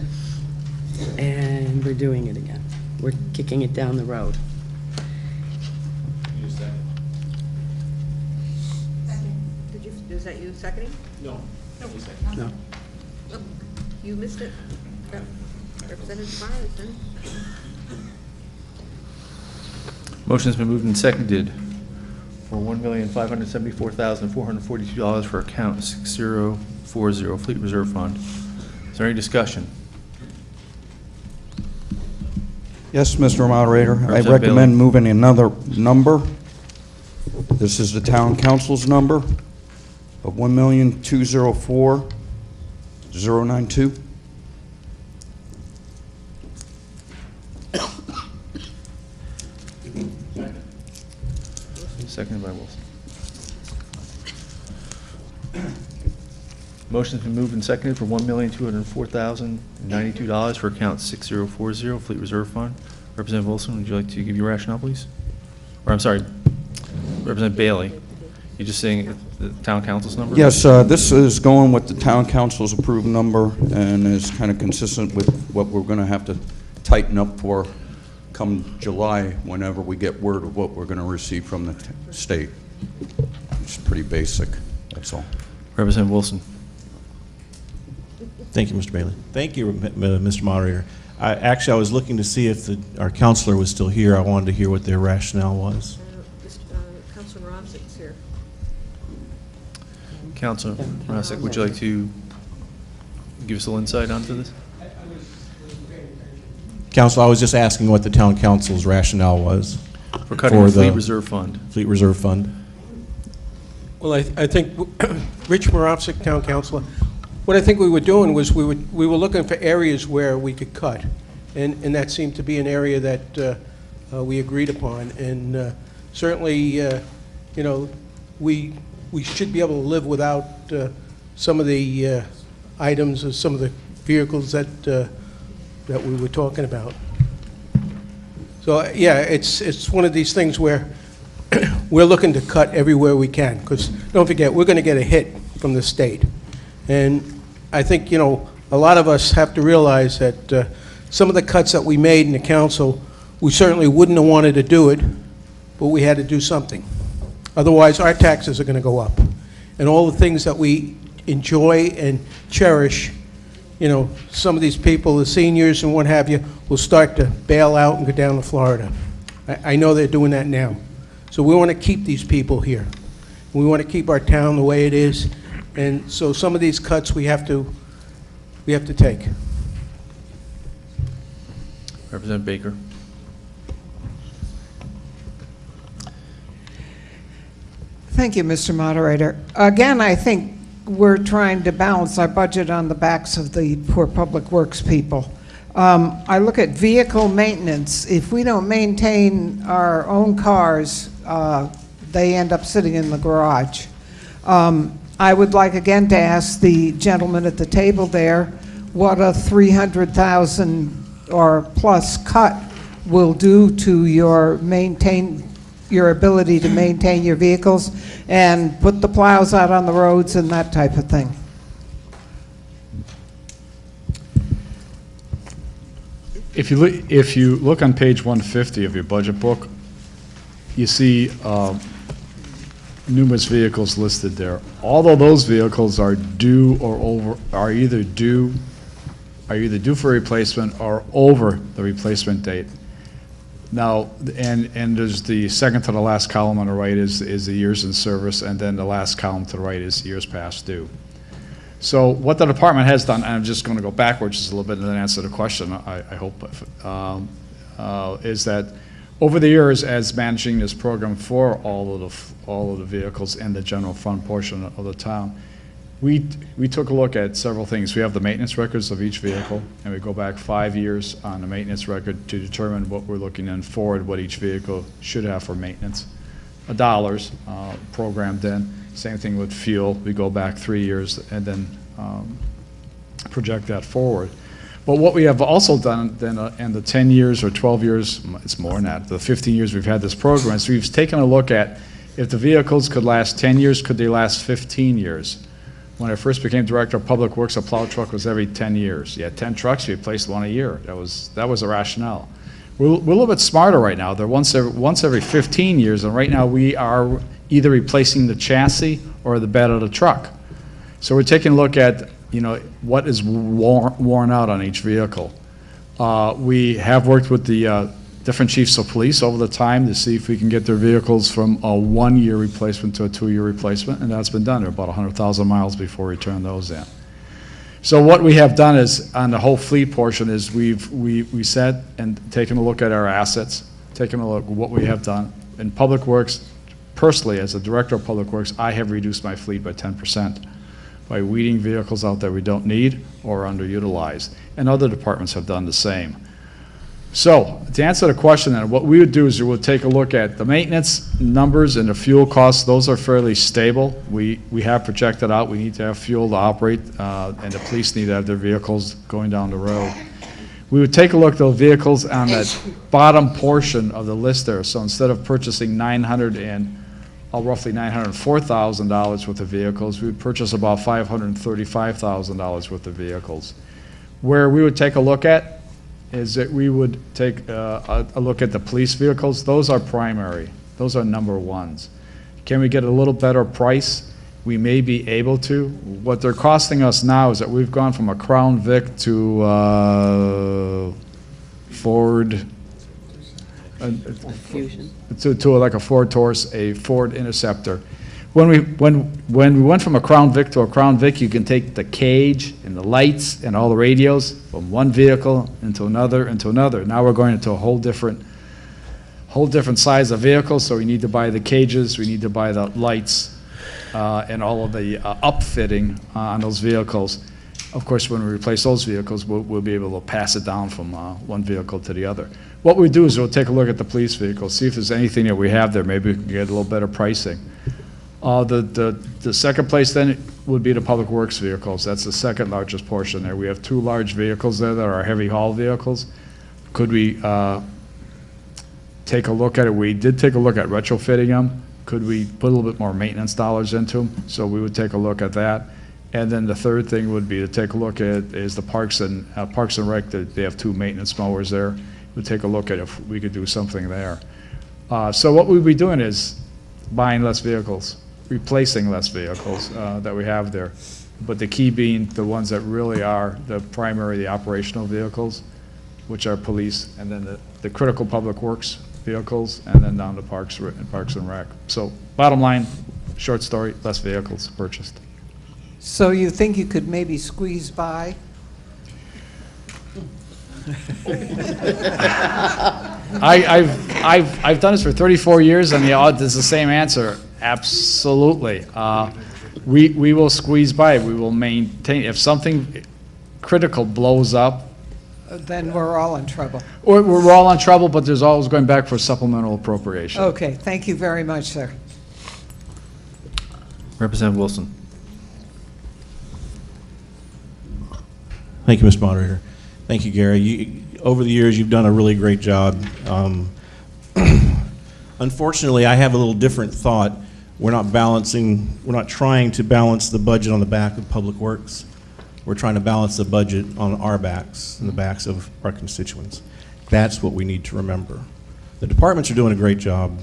And we're doing it again. We're kicking it down the road. Is that you seconding? No. No. You missed it. Representative Myers, then. Motion's been moved and seconded for $1,574,442 for account 6040 Fleet Reserve Fund. Is there any discussion? Yes, Mr. Moderator. I Representative recommend Bailey. moving another number. This is the town council's number of $1,204,092. Seconded by Wilson. Motion's been moved and seconded for $1,204,092 for account 6040 Fleet Reserve Fund. Representative Wilson, would you like to give your rationale, please? Or, I'm sorry, Representative Bailey, you're just saying the town council's number? Yes, this is going with the town council's approved number and is kind of consistent with what we're going to have to tighten up for come July, whenever we get word of what we're going to receive from the state. It's pretty basic, that's all. Representative Wilson. Thank you, Mr. Bailey. Thank you, Mr. Moderator. Actually, I was looking to see if our counselor was still here. I wanted to hear what their rationale was. Councilor Romsik's here. Councilor Rosick, would you like to give us a little insight onto this? Council, I was just asking what the town council's rationale was. For cutting the Fleet Reserve Fund. Fleet Reserve Fund. Well, I think, Rich Moravsik, Town Councilor, what I think we were doing was we were looking for areas where we could cut, and that seemed to be an area that we agreed upon. And certainly, you know, we should be able to live without some of the items or some of the vehicles that we were talking about. So yeah, it's one of these things where we're looking to cut everywhere we can, because don't forget, we're going to get a hit from the state. And I think, you know, a lot of us have to realize that some of the cuts that we made in the council, we certainly wouldn't have wanted to do it, but we had to do something. Otherwise, our taxes are going to go up. And all the things that we enjoy and cherish, you know, some of these people, the seniors and what have you, will start to bail out and go down to Florida. I know they're doing that now. So we want to keep these people here. We want to keep our town the way it is. And so some of these cuts we have to take. Representative Baker. Thank you, Mr. Moderator. Again, I think we're trying to balance our budget on the backs of the poor public works people. I look at vehicle maintenance. If we don't maintain our own cars, they end up sitting in the garage. I would like again to ask the gentleman at the table there what a 300,000 or plus cut will do to your ability to maintain your vehicles and put the plows out on the roads and that type of thing. If you look on page 150 of your budget book, you see numerous vehicles listed there. Although those vehicles are due or are either due for replacement or over the replacement date. Now, and there's the second to the last column on the right is the years in service, and then the last column to the right is years past due. So what the department has done, and I'm just going to go backwards just a little bit and then answer the question, I hope, is that over the years, as managing this program for all of the vehicles in the general fund portion of the town, we took a look at several things. We have the maintenance records of each vehicle, and we go back 5 years on the maintenance record to determine what we're looking in forward, what each vehicle should have for maintenance. Dollars programmed in. Same thing with fuel. We go back 3 years and then project that forward. But what we have also done then in the 10 years or 12 years, it's more than that, the 15 years we've had this program, is we've taken a look at if the vehicles could last 10 years, could they last 15 years? When I first became Director of Public Works, a plow truck was every 10 years. You had 10 trucks, you replaced one a year. That was the rationale. We're a little bit smarter right now. They're once every 15 years, and right now we are either replacing the chassis or the bed of the truck. So we're taking a look at, you know, what is worn out on each vehicle. We have worked with the different chiefs of police over the time to see if we can get their vehicles from a 1-year replacement to a 2-year replacement, and that's been done. They're about 100,000 miles before we turn those in. So what we have done is, on the whole fleet portion, is we sat and taken a look at our assets, taken a look at what we have done. In Public Works, personally, as a Director of Public Works, I have reduced my fleet by 10% by weeding vehicles out that we don't need or underutilized, and other departments have done the same. So, to answer the question, then, what we would do is we would take a look at the maintenance numbers and the fuel costs. Those are fairly stable. We have projected out. We need to have fuel to operate, and the police need to have their vehicles going down the road. We would take a look at those vehicles on that bottom portion of the list there. So instead of purchasing roughly $904,000 worth of vehicles, we would purchase about $535,000 worth of vehicles. Where we would take a look at is that we would take a look at the police vehicles. Those are primary. Those are number ones. Can we get a little better price? We may be able to. What they're costing us now is that we've gone from a Crown Vic to Ford, to like a Ford Taurus, a Ford Interceptor. When we went from a Crown Vic to a Crown Vic, you can take the cage and the lights and all the radios from one vehicle into another into another. Now we're going into a whole different size of vehicle, so we need to buy the cages, we need to buy the lights, and all of the upfitting on those vehicles. Of course, when we replace those vehicles, we'll be able to pass it down from one vehicle to the other. What we do is we'll take a look at the police vehicles, see if there's anything that we have there. Maybe we can get a little better pricing. The second place then would be the Public Works vehicles. That's the second largest portion there. We have 2 large vehicles there that are heavy haul vehicles. Could we take a look at it? We did take a look at retrofitting them. Could we put a little bit more maintenance dollars into them? So we would take a look at that. And then the third thing would be to take a look at is the Parks and Rec. They have 2 maintenance mowers there. We'd take a look at if we could do something there. So what we'd be doing is buying less vehicles, replacing less vehicles that we have there. But the key being the ones that really are the primary, the operational vehicles, which are police, and then the critical public works vehicles, and then down to Parks and Rec. So bottom line, short story, less vehicles purchased. So you think you could maybe squeeze by? I've done this for 34 years, and it's the same answer. Absolutely. We will squeeze by. We will maintain. If something critical blows up, Then we're all in trouble. or we're all in trouble, but there's always going back for supplemental appropriation. Okay, thank you very much, sir. Representative Wilson. Thank you, Mr. Moderator. Thank you, Gary. Over the years, you've done a really great job. Unfortunately, I have a little different thought. We're not trying to balance the budget on the back of Public Works. We're trying to balance the budget on our backs and the backs of our constituents. That's what we need to remember. The departments are doing a great job.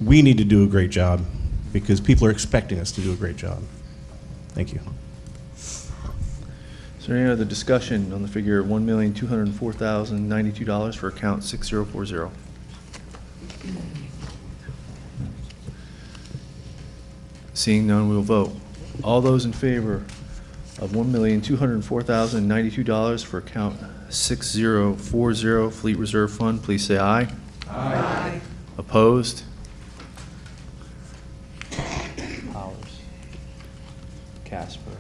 We need to do a great job because people are expecting us to do a great job. Thank you. Is there any other discussion on the figure of $1,204,092 for account 6040? Seeing none, we will vote. All those in favor of $1,204,092 for account 6040 Fleet Reserve Fund, please say aye. Aye. Opposed? Powers. Casper.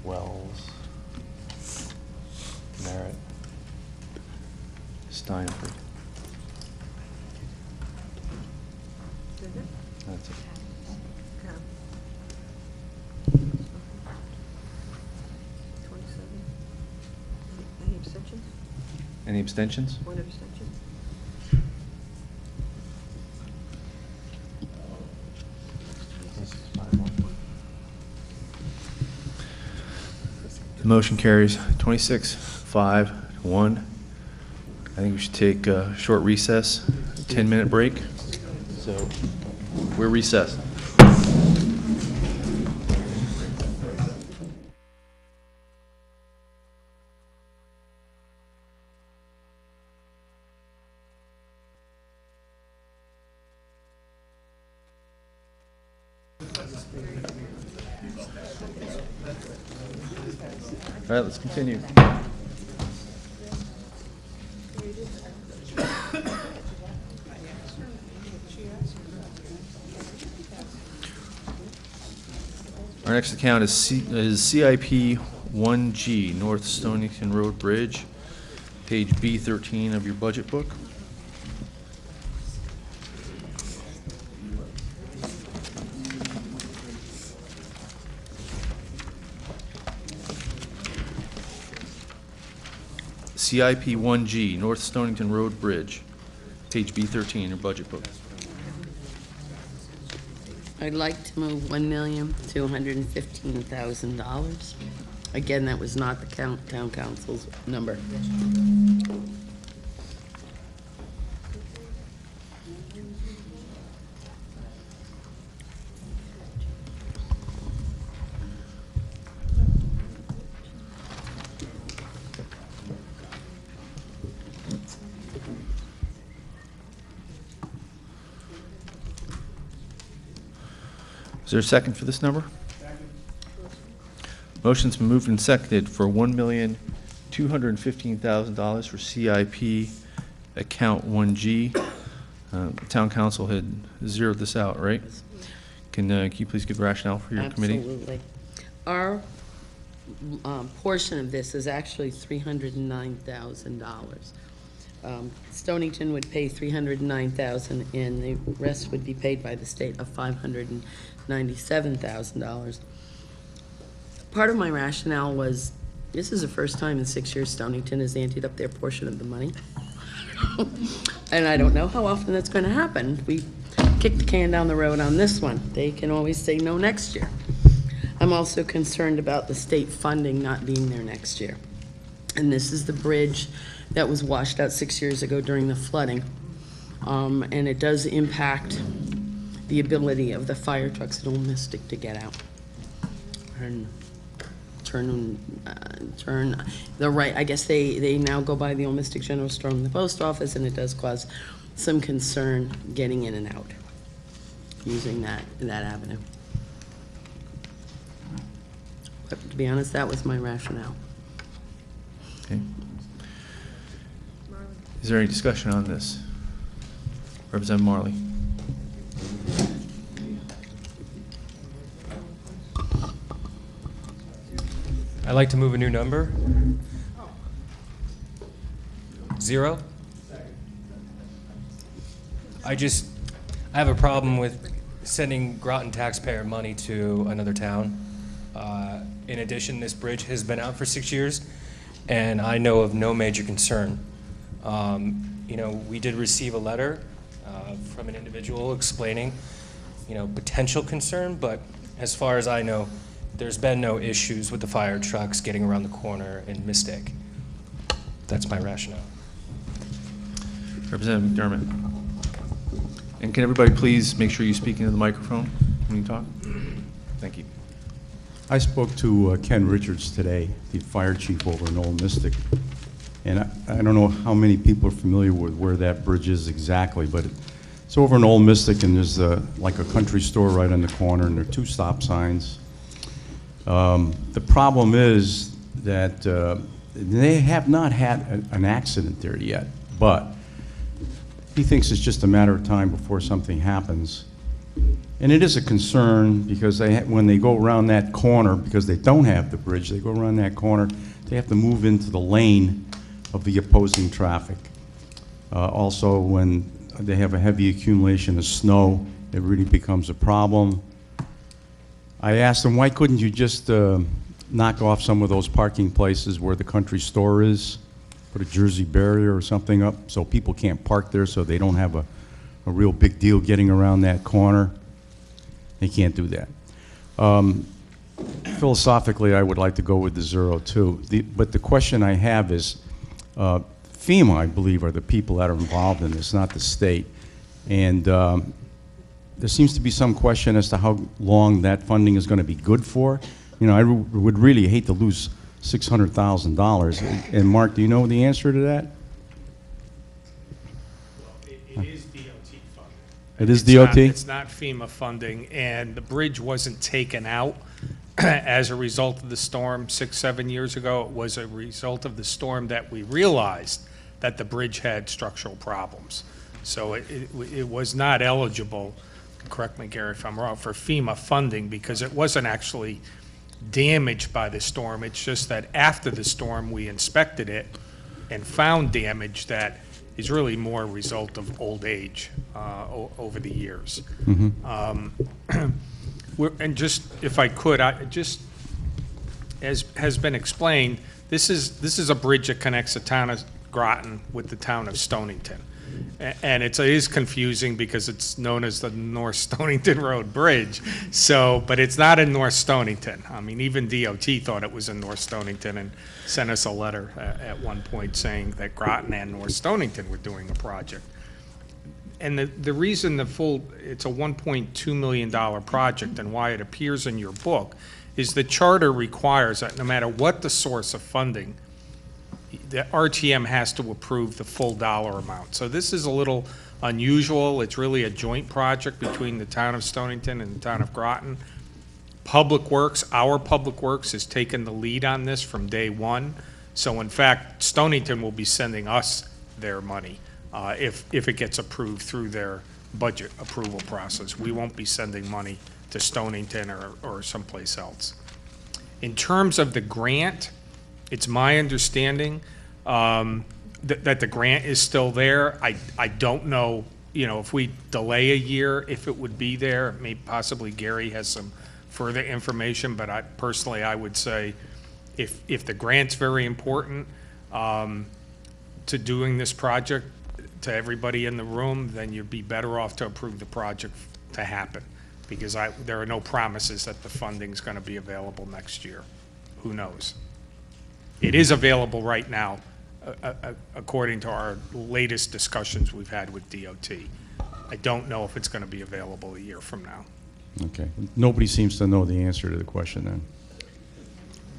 Wells. Merritt. Steinford. That's it. Any abstentions? Any abstentions? One abstention. The motion carries 26-5-1. I think we should take a short recess, 10-minute break. So we're recessed. All right, let's continue. Our next account is C.I.P. 1G, North Stonington Road Bridge, page B13 of your budget book. C.I.P. 1G, North Stonington Road Bridge, page B13 in your budget book. I'd like to move $1,215,000. Again, that was not the town council's number. Is there a second for this number? Second. Motion's been moved and seconded for $1,215,000 for CIP account 1G. Town council had zeroed this out, right? Can you please give rationale for your committee? Absolutely. Our portion of this is actually $309,000. Stonington would pay $309,000, and the rest would be paid by the state of $597,000. Part of my rationale was, this is the first time in 6 years Stonington has anteed up their portion of the money. And I don't know how often that's going to happen. We kicked the can down the road on this one. They can always say no next year. I'm also concerned about the state funding not being there next year. And this is the bridge that was washed out 6 years ago during the flooding. And it does impact the ability of the fire trucks at Old Mystic to get out. And turn the right, I guess they now go by the Old Mystic General Store and the post office, and it does cause some concern getting in and out using that avenue. But to be honest, that was my rationale. Okay. Is there any discussion on this? Representative Marley. I'd like to move a new number. 0. I have a problem with sending Groton taxpayer money to another town. In addition, this bridge has been out for 6 years, and I know of no major concern. You know, we did receive a letter from an individual explaining, you know, potential concern, but as far as I know, there's been no issues with the fire trucks getting around the corner in Mystic. That's my rationale. Representative McDermott. And can everybody please make sure you speak into the microphone when you talk? Thank you. I spoke to Ken Richards today, the fire chief over in Old Mystic, and I don't know how many people are familiar with where that bridge is exactly, but it's over in Old Mystic, and there's like a country store right on the corner, and there are 2 stop signs. The problem is that they have not had an accident there yet, but he thinks it's just a matter of time before something happens. And it is a concern because when they go around that corner, because they don't have the bridge, they go around that corner, they have to move into the lane of the opposing traffic. Also, when they have a heavy accumulation of snow, it really becomes a problem. I asked them, why couldn't you just knock off some of those parking places where the country store is, put a Jersey barrier or something up so people can't park there, so they don't have a real big deal getting around that corner? They can't do that. Philosophically, I would like to go with the 0 too. But the question I have is, FEMA, I believe, are the people that are involved in this, not the state. And there seems to be some question as to how long that funding is going to be good for. You know, I would really hate to lose $600,000. And Mark, do you know the answer to that? It is DOT funding. It is DOT? It's not FEMA funding, and the bridge wasn't taken out as a result of the storm 6-7 years ago. It was a result of the storm that we realized that the bridge had structural problems. So it was not eligible, correct me, Gary, if I'm wrong, for FEMA funding because it wasn't actually damaged by the storm. It's just that after the storm, we inspected it and found damage that is really more a result of old age over the years. And just, if I could, as has been explained, this is a bridge that connects the town of Groton with the town of Stonington. And it is confusing because it's known as the North Stonington Road Bridge. So, but it's not in North Stonington. I mean, even DOT thought it was in North Stonington and sent us a letter at one point saying that Groton and North Stonington were doing a project. And the reason it's a $1.2 million project and why it appears in your book is the charter requires that no matter what the source of funding, the RTM has to approve the full dollar amount. So this is a little unusual. It's really a joint project between the town of Stonington and the town of Groton. Public Works, our Public Works has taken the lead on this from day one. So in fact, Stonington will be sending us their money if it gets approved through their budget approval process. We won't be sending money to Stonington or someplace else. In terms of the grant, it's my understanding that the grant is still there. I don't know, you know, if we delay a year, if it would be there. Maybe possibly Gary has some further information, but I would say if the grant's very important to doing this project to everybody in the room, then you'd be better off to approve the project to happen, because there are no promises that the funding's going to be available next year. Who knows? It is available right now according to our latest discussions we've had with DOT. I don't know if it's going to be available a year from now. Okay. Nobody seems to know the answer to the question then.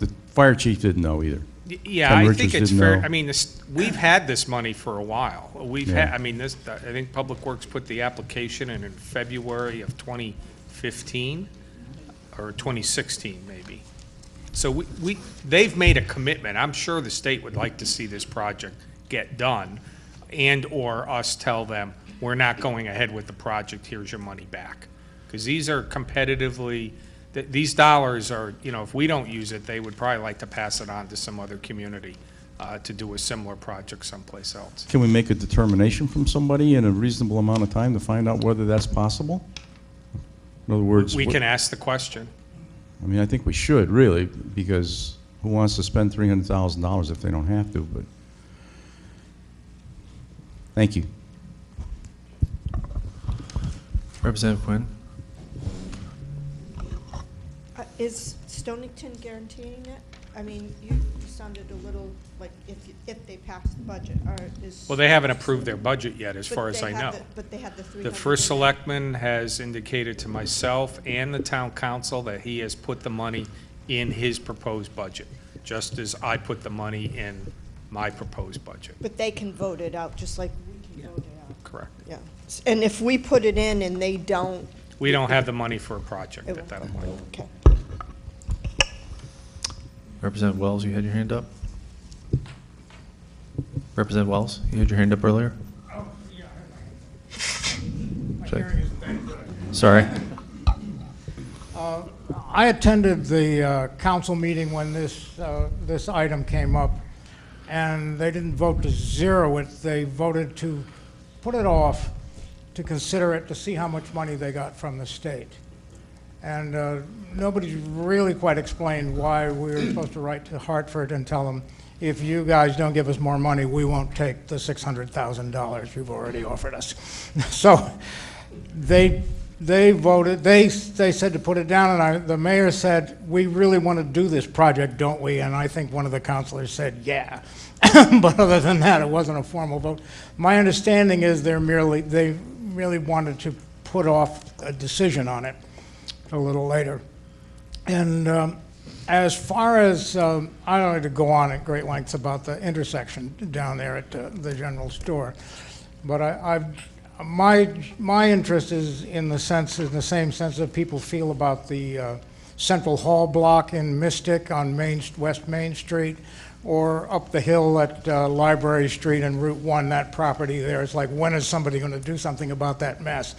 The fire chief didn't know either. Yeah, Ken I Richards think it's didn't fair. know. I mean, we've had this money for a while. We've Yeah. had, I mean, this, I think Public Works put the application in February of 2015 or 2016 maybe. So they've made a commitment. I'm sure the state would like to see this project get done, and or us tell them, we're not going ahead with the project, here's your money back. Because these are competitively, these dollars are, you know, if we don't use it, they would probably like to pass it on to some other community to do a similar project someplace else. Can we make a determination from somebody in a reasonable amount of time to find out whether that's possible? In other words, We can ask the question. I mean, I think we should, really, because who wants to spend $300,000 if they don't have to, but, thank you. Representative Quinn? Is Stonington guaranteeing it? I mean, you sounded a little like if they pass the budget, or is... Well, they haven't approved their budget yet, as But far as they I have know. but they have the 300. The first selectman has indicated to myself and the town council that he has put the money in his proposed budget, just as I put the money in my proposed budget. But they can vote it out, just like we can vote it out. Correct. Yeah. And if we put it in and they don't... We don't have the money for a project at that point. Okay. Representative Wells, you had your hand up? Representative Wells, you had your hand up earlier? Oh, yeah. My Sorry. hearing isn't that good. Sorry. I attended the council meeting when this item came up, and they didn't vote to zero it. They voted to put it off, to consider it, to see how much money they got from the state. And nobody's really quite explained why we were supposed to write to Hartford and tell them, if you guys don't give us more money, we won't take the $600,000 you've already offered us. So they voted, they said to put it down, and the mayor said, we really want to do this project, don't we? And I think one of the councilors said, yeah. But other than that, it wasn't a formal vote. My understanding is they really wanted to put off a decision on it a little later. And as far as, I don't need to go on at great lengths about the intersection down there at the general store, but my interest is in the same sense that people feel about the Central Hall block in Mystic on West Main Street, or up the hill at Library Street and Route 1, that property there. It's like, when is somebody going to do something about that mess?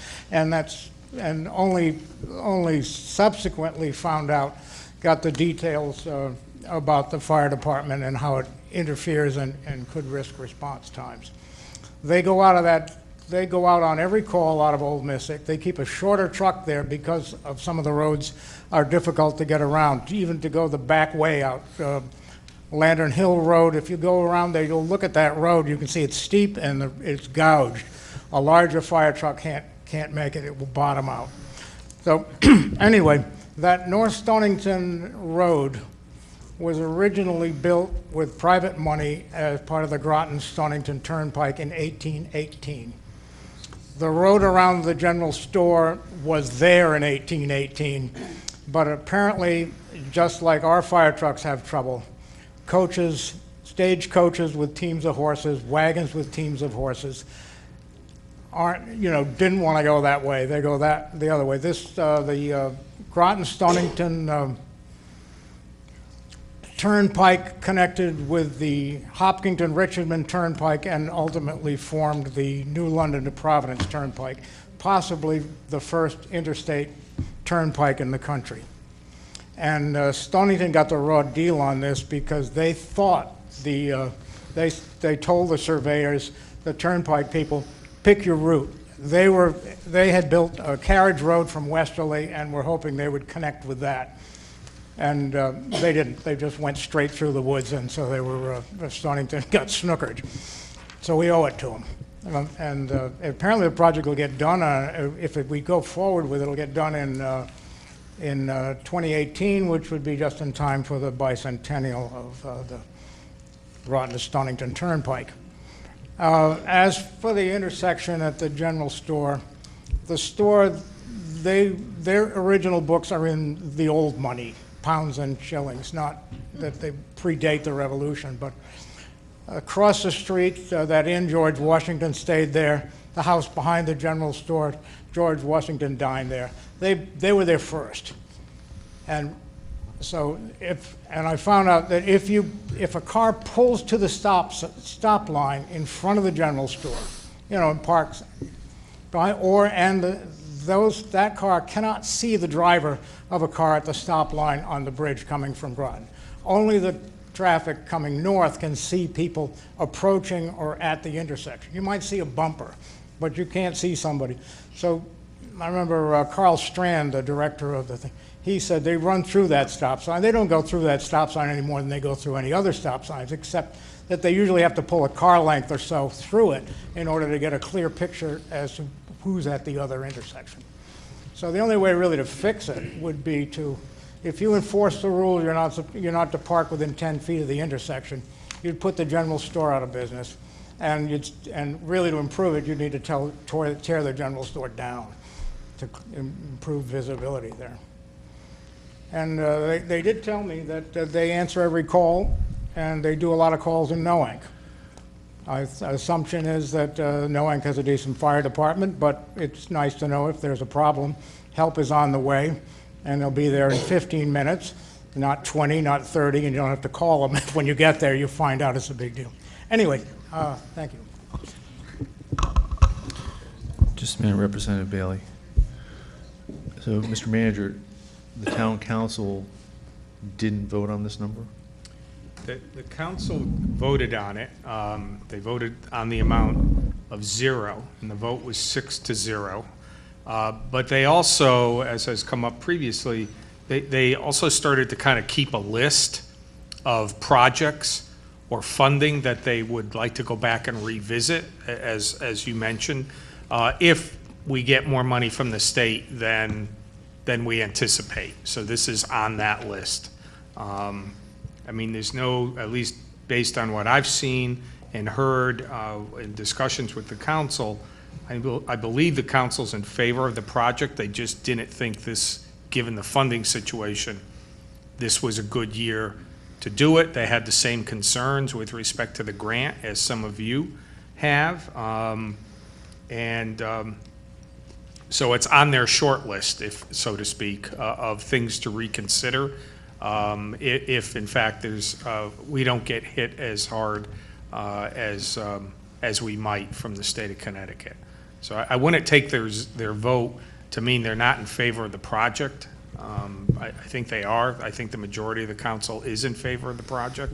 And only subsequently found out, got the details about the fire department and how it interferes and could risk response times. They go out on every call out of Old Mystic. They keep a shorter truck there because of some of the roads are difficult to get around, even to go the back way out. Lantern Hill Road, if you go around there, you'll look at that road, you can see it's steep and it's gouged. A larger fire truck can't make it, it will bottom out. So anyway, that North Stonington Road was originally built with private money as part of the Groton Stonington Turnpike in 1818. The road around the general store was there in 1818, but apparently, just like our fire trucks have trouble, coaches, stage coaches with teams of horses, wagons with teams of horses, didn't want to go that way. They go the other way. The Groton Stonington Turnpike connected with the Hopkinton Richmond Turnpike and ultimately formed the New London to Providence Turnpike, possibly the first interstate turnpike in the country. And Stonington got the raw deal on this because they thought they told the surveyors, the turnpike people, pick your route. They had built a carriage road from Westerly and were hoping they would connect with that. And they didn't. They just went straight through the woods, and so they were, Stonington got snookered. So we owe it to them. And apparently the project will get done, if we go forward with it, it'll get done in 2018, which would be just in time for the bicentennial of Groton to Stonington Turnpike. As for the intersection at the general store, the store, their original books are in the old money, pounds and shillings, not that they predate the revolution, but across the street, that inn, George Washington stayed there. The house behind the general store, George Washington dined there. They were there first. And so and I found out that if a car pulls to the stop line in front of the general store, and parks, that car cannot see the driver of a car at the stop line on the bridge coming from Groton. Only the traffic coming north can see people approaching or at the intersection. You might see a bumper, but you can't see somebody. So I remember Carl Strand, the director of the thing, he said they run through that stop sign. They don't go through that stop sign any more than they go through any other stop signs, except that they usually have to pull a car length or so through it in order to get a clear picture as to who's at the other intersection. So the only way really to fix it would be to, if you enforce the rule, you're not to park within 10 feet of the intersection, you'd put the general store out of business. And really to improve it, you'd need to tear the general store down to improve visibility there. And they did tell me that they answer every call, and they do a lot of calls in Noank. Assumption is that Noank has a decent fire department, but it's nice to know if there's a problem. Help is on the way, and they'll be there in 15 minutes, not 20, not 30, and you don't have to call them. When you get there, you find out it's a big deal. Anyway, thank you. Just a minute, Representative Bailey. So, Mr. Manager, the town council didn't vote on this number? The council voted on it. They voted on the amount of 0, and the vote was 6-0. But they also, as has come up previously, they also started to kind of keep a list of projects or funding that they would like to go back and revisit, as you mentioned, if we get more money from the state than we anticipate. So this is on that list. I mean, there's no, at least based on what I've seen and heard in discussions with the council, I believe the council's in favor of the project. They just didn't think this, given the funding situation, this was a good year to do it. They had the same concerns with respect to the grant as some of you have. So it's on their short list, if so to speak, of things to reconsider. If in fact we don't get hit as hard as we might from the state of Connecticut. So I wouldn't take their vote to mean they're not in favor of the project. I think they are. I think the majority of the council is in favor of the project.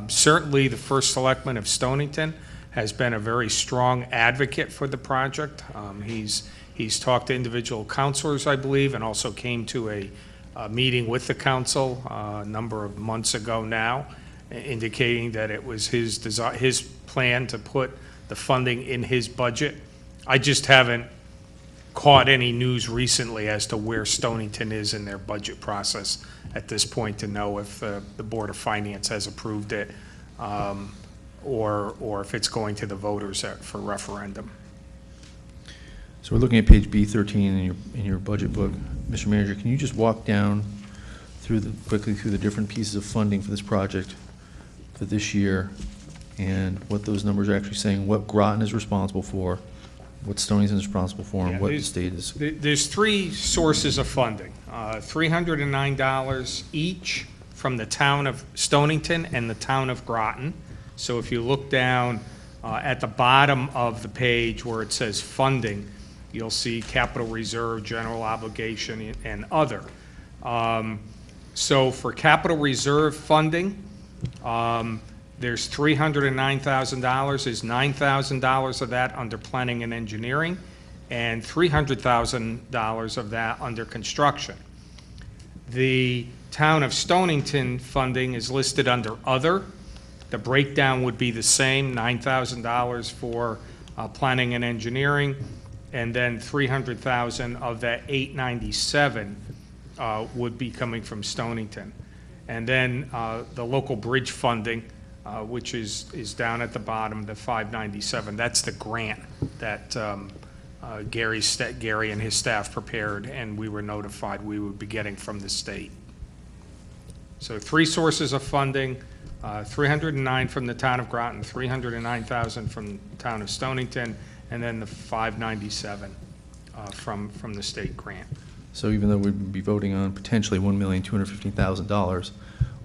Certainly the first selectman of Stonington has been a very strong advocate for the project. He's talked to individual councilors, I believe, and also came to a meeting with the council a number of months ago now, indicating that it was his plan to put the funding in his budget. I just haven't caught any news recently as to where Stonington is in their budget process at this point to know if the Board of Finance has approved it or if it's going to the voters for referendum. So we're looking at page B13 in your budget book. Mr. Manager, can you just walk down quickly through the different pieces of funding for this project for this year and what those numbers are actually saying, what Groton is responsible for, what Stonington is responsible for, and what the state is? There's 3 sources of funding, $309 each from the town of Stonington and the town of Groton. So if you look down at the bottom of the page where it says funding, you'll see capital reserve, general obligation, and other. So for capital reserve funding, there's $309,000. There's $9,000 of that under planning and engineering, and $300,000 of that under construction. The town of Stonington funding is listed under other. The breakdown would be the same, $9,000 for planning and engineering, and then $300,000 of that $897 would be coming from Stonington. And then the local bridge funding which is down at the bottom, the 597. That's the grant that Gary and his staff prepared, and we were notified we would be getting from the state. So 3 sources of funding, 309 from the town of Groton, 309,000 from the town of Stonington, and then the 597 from the state grant. So even though we'd be voting on potentially $1,215,000,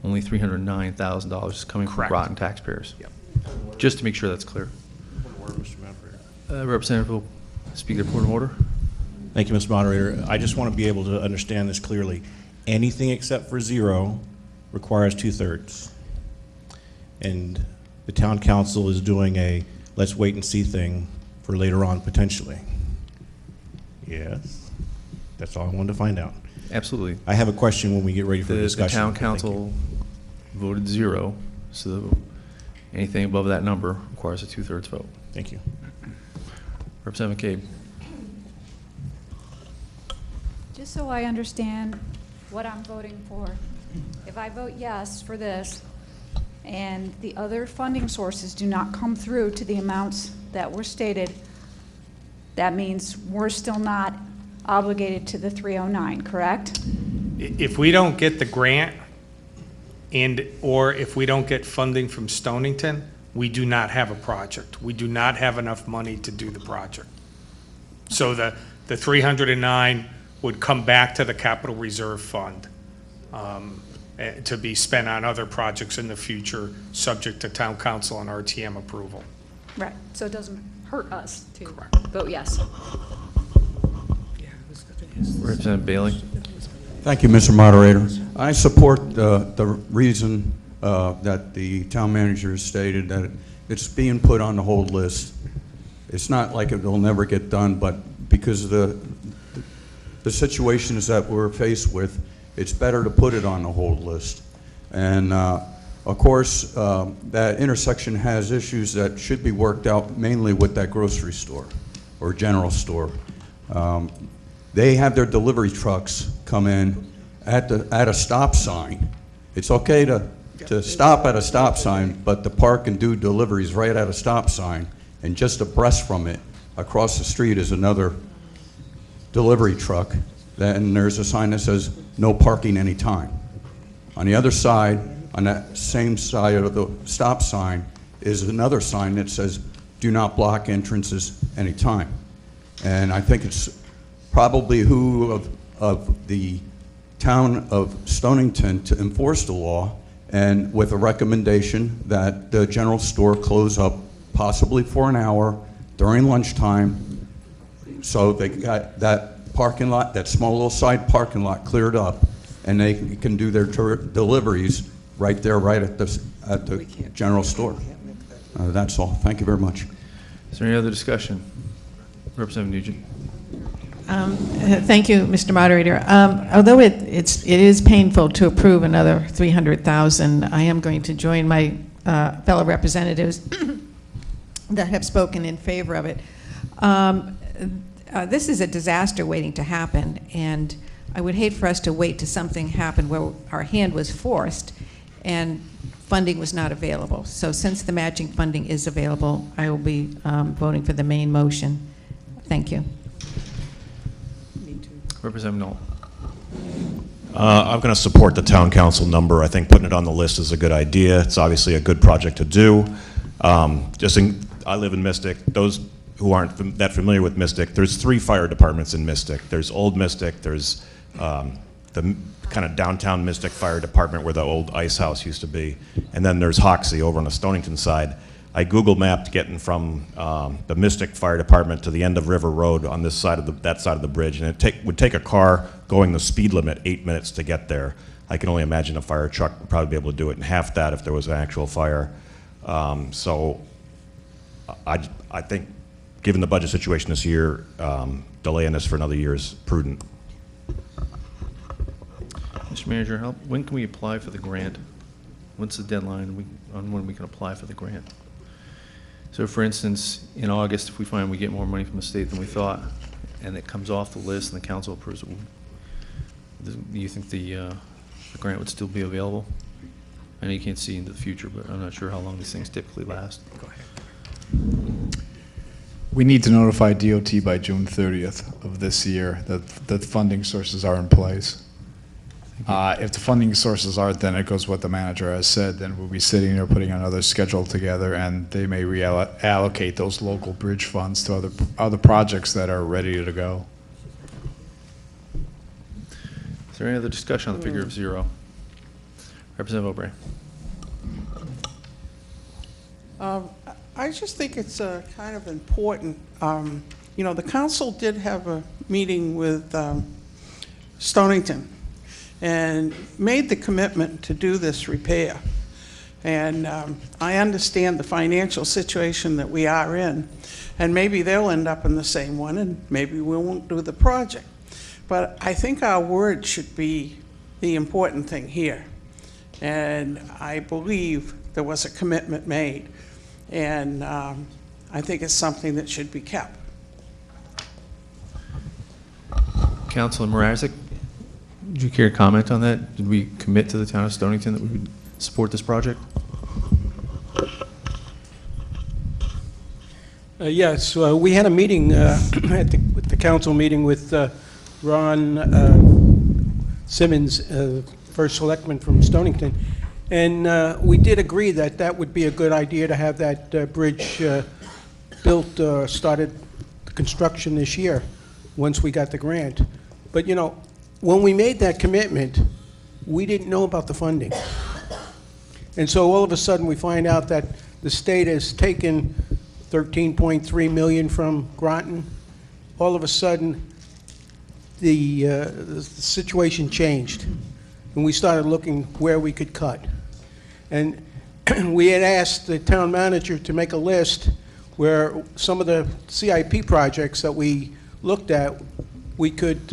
only $309,000 is coming from Groton taxpayers. Yep. Just to make sure that's clear. Representative will speak at point of order. Thank you, Mr. Moderator. I just want to be able to understand this clearly. Anything except for 0 requires 2/3. And the town council is doing a let's wait and see thing for later on potentially. Yes, that's all I wanted to find out. Absolutely. I have a question when we get ready for the discussion. The town council voted 0, so anything above that number requires a 2/3 vote. Thank you. Representative McCabe. Just so I understand what I'm voting for, if I vote yes for this and the other funding sources do not come through to the amounts that were stated, that means we're still not obligated to the 309, correct? If we don't get the grant or if we don't get funding from Stonington, we do not have a project. We do not have enough money to do the project. So the 309 would come back to the Capital Reserve Fund to be spent on other projects in the future, subject to Town Council and RTM approval. Right, so it doesn't hurt us to vote yes. Representative Bailey. Thank you, Mr. Moderator. I support the reason that the town manager stated, that it's being put on the hold list. It's not like it will never get done, but because of the situations that we're faced with, it's better to put it on the hold list. And of course, that intersection has issues that should be worked out mainly with that grocery store or general store. They have their delivery trucks come in at a stop sign. It's okay to stop at a stop sign, but to park and do deliveries right at a stop sign, and just abreast from it, across the street is another delivery truck. Then there's a sign that says, no parking anytime. On the other side, on that same side of the stop sign, is another sign that says, do not block entrances anytime. And I think it's probably who of the town of Stonington to enforce the law, and with a recommendation that the general store close up possibly for an hour during lunchtime, so they got that parking lot, that small little side parking lot cleared up, and they can do their deliveries right there, right at the general store. That's all. Thank you very much. Is there any other discussion? Representative Nugent. Thank you, Mr. Moderator. Although it is painful to approve another $300,000, I am going to join my fellow representatives that have spoken in favor of it. This is a disaster waiting to happen, and I would hate for us to wait till something happened where our hand was forced and funding was not available. So since the matching funding is available, I will be voting for the main motion. Thank you. Representative Knoll. I'm going to support the town council number. I think putting it on the list is a good idea. It's obviously a good project to do. I live in Mystic. Those who aren't that familiar with Mystic, there's 3 fire departments in Mystic. There's Old Mystic, there's the kind of downtown Mystic Fire Department where the old ice house used to be, and then there's Hoxie over on the Stonington side. I Google mapped getting from the Mystic Fire Department to the end of River Road on this side of that side of the bridge, and it would take a car going the speed limit 8 minutes to get there. I can only imagine a fire truck would probably be able to do it in half that if there was an actual fire. So I think, given the budget situation this year, delaying this for another year is prudent. Mr. Manager, when can we apply for the grant? What's the deadline on when we can apply for the grant? So for instance, in August, if we find we get more money from the state than we thought, and it comes off the list and the council approves it, do you think the grant would still be available? I know you can't see into the future, but I'm not sure how long these things typically last. Go ahead. We need to notify DOT by June 30th of this year that the funding sources are in place. If the funding sources aren't, then it goes what the manager has said, then we'll be sitting there putting another schedule together, and they may reallocate those local bridge funds to other projects that are ready to go. Is there any other discussion on the figure of 0? Representative O'Brien. I just think it's kind of important. You know, the council did have a meeting with Stonington and made the commitment to do this repair. And I understand the financial situation that we are in, and maybe they'll end up in the same one, and maybe we won't do the project. But I think our word should be the important thing here. And I believe there was a commitment made. And I think it's something that should be kept. Councilor Mrazek, would you care to comment on that? Did we commit to the town of Stonington that we would support this project? Yes, we had a meeting at the council meeting with Ron Simmons, first selectman from Stonington, and we did agree that that would be a good idea to have that bridge built, started construction this year, once we got the grant. But you know, when we made that commitment, we didn't know about the funding. And so all of a sudden we find out that the state has taken $13.3 million from Groton. All of a sudden, the situation changed, and we started looking where we could cut. And we had asked the town manager to make a list where some of the C.I.P. projects that we looked at, we could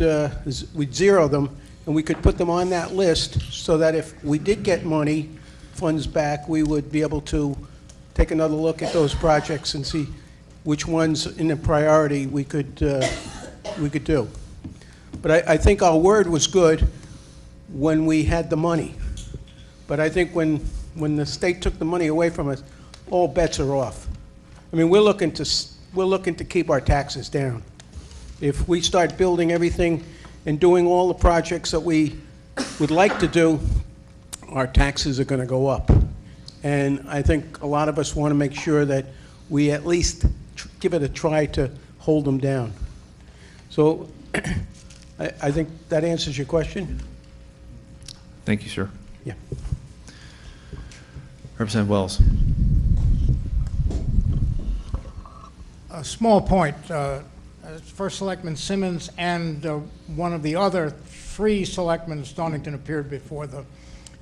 we'd zero them, and we could put them on that list so that if we did get money, funds back, we would be able to take another look at those projects and see which ones in the priority we could do. But I think our word was good when we had the money. But I think when the state took the money away from us, all bets are off. I mean, we're looking to keep our taxes down. If we start building everything and doing all the projects that we would like to do, our taxes are going to go up. And I think a lot of us want to make sure that we at least give it a try to hold them down. So I think that answers your question. Thank you, sir. Yeah. Representative Wells. A small point. First Selectman Simmons and one of the other 3 selectmen in Stonington appeared before the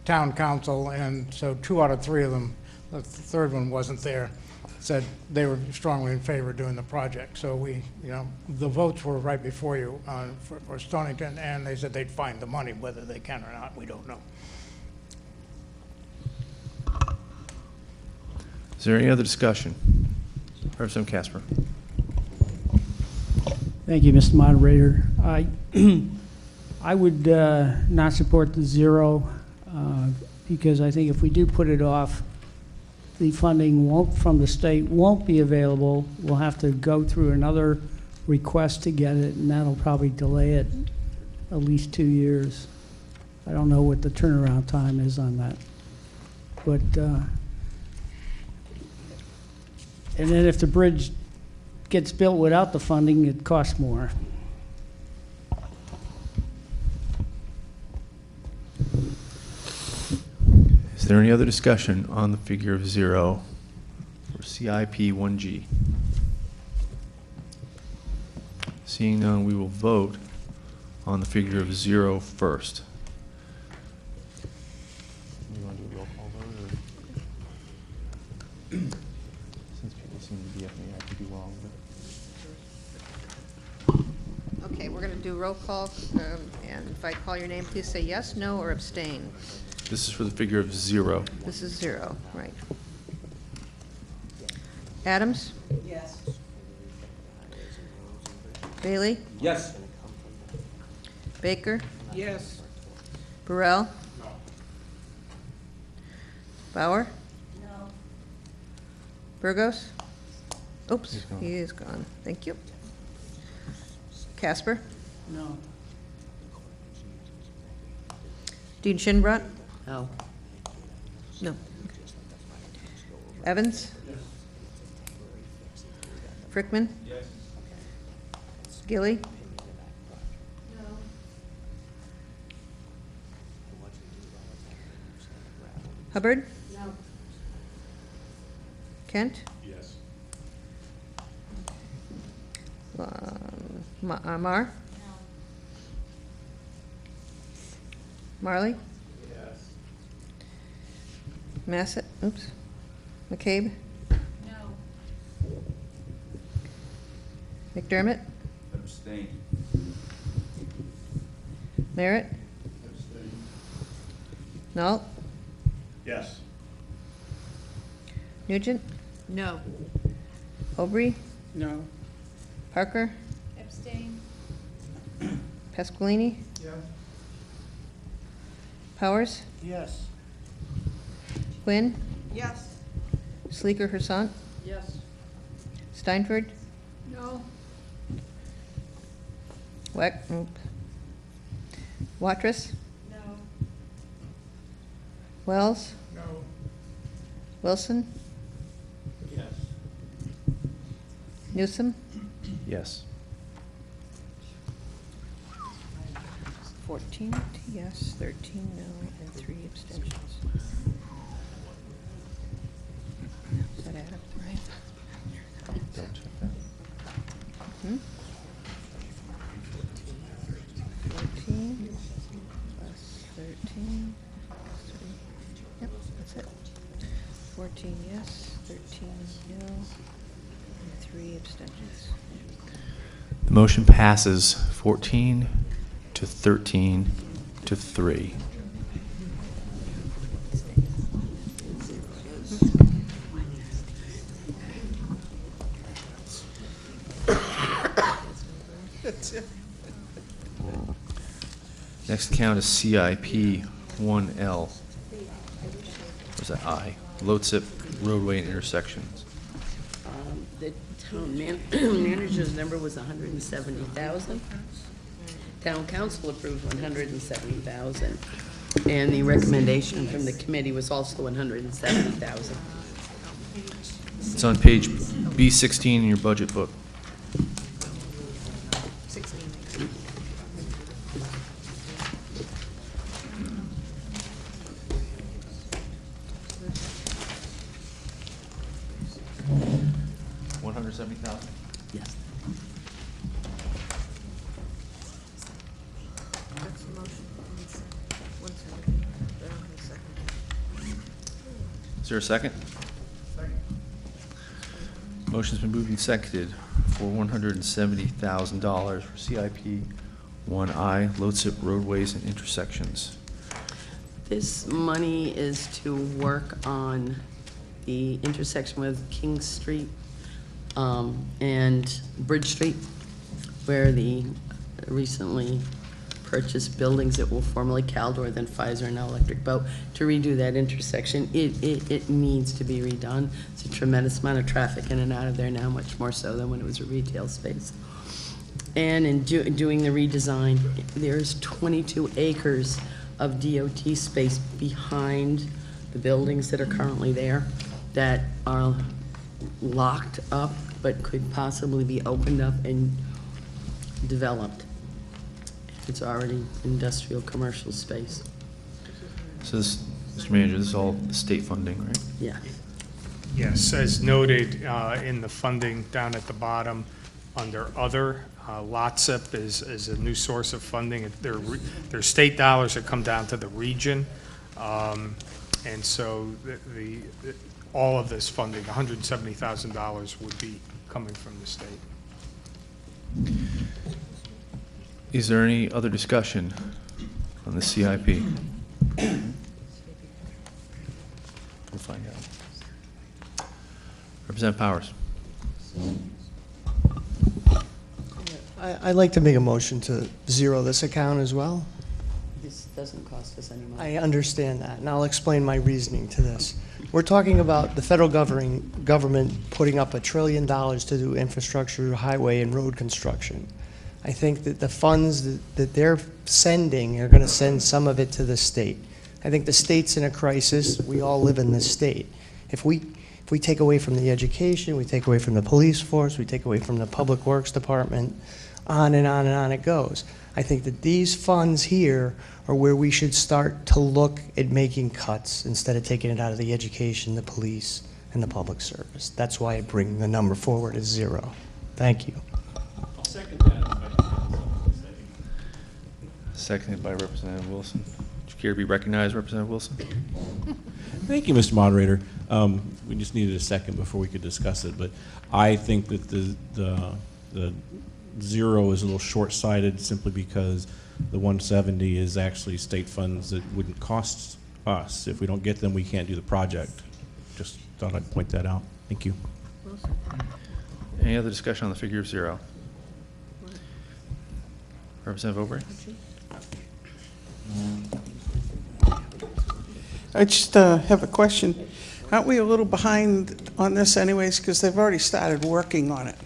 town council, and so 2 out of 3 of them, the third one wasn't there, said they were strongly in favor of doing the project. So we, you know, the votes were right before you for Stonington, and they said they'd find the money. Whether they can or not, we don't know. Is there any other discussion? Representative Casper. Thank you, Mr. Moderator. I would not support the 0 because I think if we do put it off, the funding from the state won't be available. We'll have to go through another request to get it, and that'll probably delay it at least 2 years. I don't know what the turnaround time is on that. But, and then if the bridge gets built without the funding, it costs more. Is there any other discussion on the figure of 0 for C.I.P. 1G? Seeing none, we will vote on the figure of 0 first. You want to do a roll call vote, or? Since people seem to be up in the air, I could be wrong. But. Okay, we're going to do roll call, and if I call your name, please say yes, no, or abstain. This is for the figure of 0. This is 0, right. Adams? Yes. Bailey? Yes. Baker? Yes. Burrell? Bauer? No. Burgos? Oops, he is gone. Thank you. Casper? No. Dean Shinbrot? No. No. Evans? Frickman? Yes. Gilly? Hubbard? No. Kent? Yes. Mar? Marley? Yes. Massett? Oops. McCabe? No. McDermott? Abstain. Merritt? Abstain. Nault? Yes. Nugent? No. Aubrey? No. Parker? Abstain. Pasqualini? Yeah. Powers? Yes. Quinn? Yes. Sleeker Hersant? Yes. Steinford? No. Watrous? No. Wells? No. Wilson? Yes. Newsom? Yes. 14 yes, 13 no, and 3 abstentions. Does that add up to right? Double check that. Hmm? 14 plus 13 plus 3. Yep, that's it. 14 yes, 13 no, and 3 abstentions. The motion passes 14 to 13 to 3. Next account is CIP 1L. Where's that I? Lotsip roadway and intersections. The town manager's number was 170,000. Town council approved 170,000. And the recommendation from the committee was also 170,000. It's on page B16 in your budget book. 170,000? Yes. That's the motion. 170. I don't have a second. Is there a second? Motion's been moved and seconded for $170,000 for CIP 1I, Lotsip roadways and intersections. This money is to work on the intersection with King Street and Bridge Street, where the recently purchased buildings that will formerly Caldor, then Pfizer, and now Electric Boat, to redo that intersection. It needs to be redone. It's a tremendous amount of traffic in and out of there now, much more so than when it was a retail space. And in doing the redesign, there's 22 acres of DOT space behind the buildings that are currently there that are locked up but could possibly be opened up and developed. It's already industrial commercial space. So this, Mr. Manager, this is all state funding, right? Yeah. Yes, as noted in the funding down at the bottom, under other, LOTSIP is a new source of funding. They're state dollars that come down to the region. And so all of this funding, $170,000, would be coming from the state. Is there any other discussion on the CIP? We'll find out. Representative Powers. I'd like to make a motion to zero this account as well. This doesn't cost us any money. I understand that, and I'll explain my reasoning to this. We're talking about the federal government putting up $1 trillion to do infrastructure, highway, and road construction. I think that the funds that they're sending are going to send some of it to the state. I think the state's in a crisis. We all live in this state. If we take away from the education, we take away from the police force, we take away from the public works department, on and on and on it goes. I think that these funds here are where we should start to look at making cuts instead of taking it out of the education, the police, and the public service. That's why I bring the number forward as 0. Thank you. I'll second that. Seconded by Representative Wilson. Would you care to be recognized, Representative Wilson? Thank you, Mr. Moderator. We just needed a second before we could discuss it, but I think that the 0 is a little short-sighted simply because the 170 is actually state funds that wouldn't cost us. If we don't get them, we can't do the project. Just thought I'd point that out. Thank you. Any other discussion on the figure of 0? Representative Aubrey? I just have a question. Aren't we a little behind on this anyways, because they've already started working on it?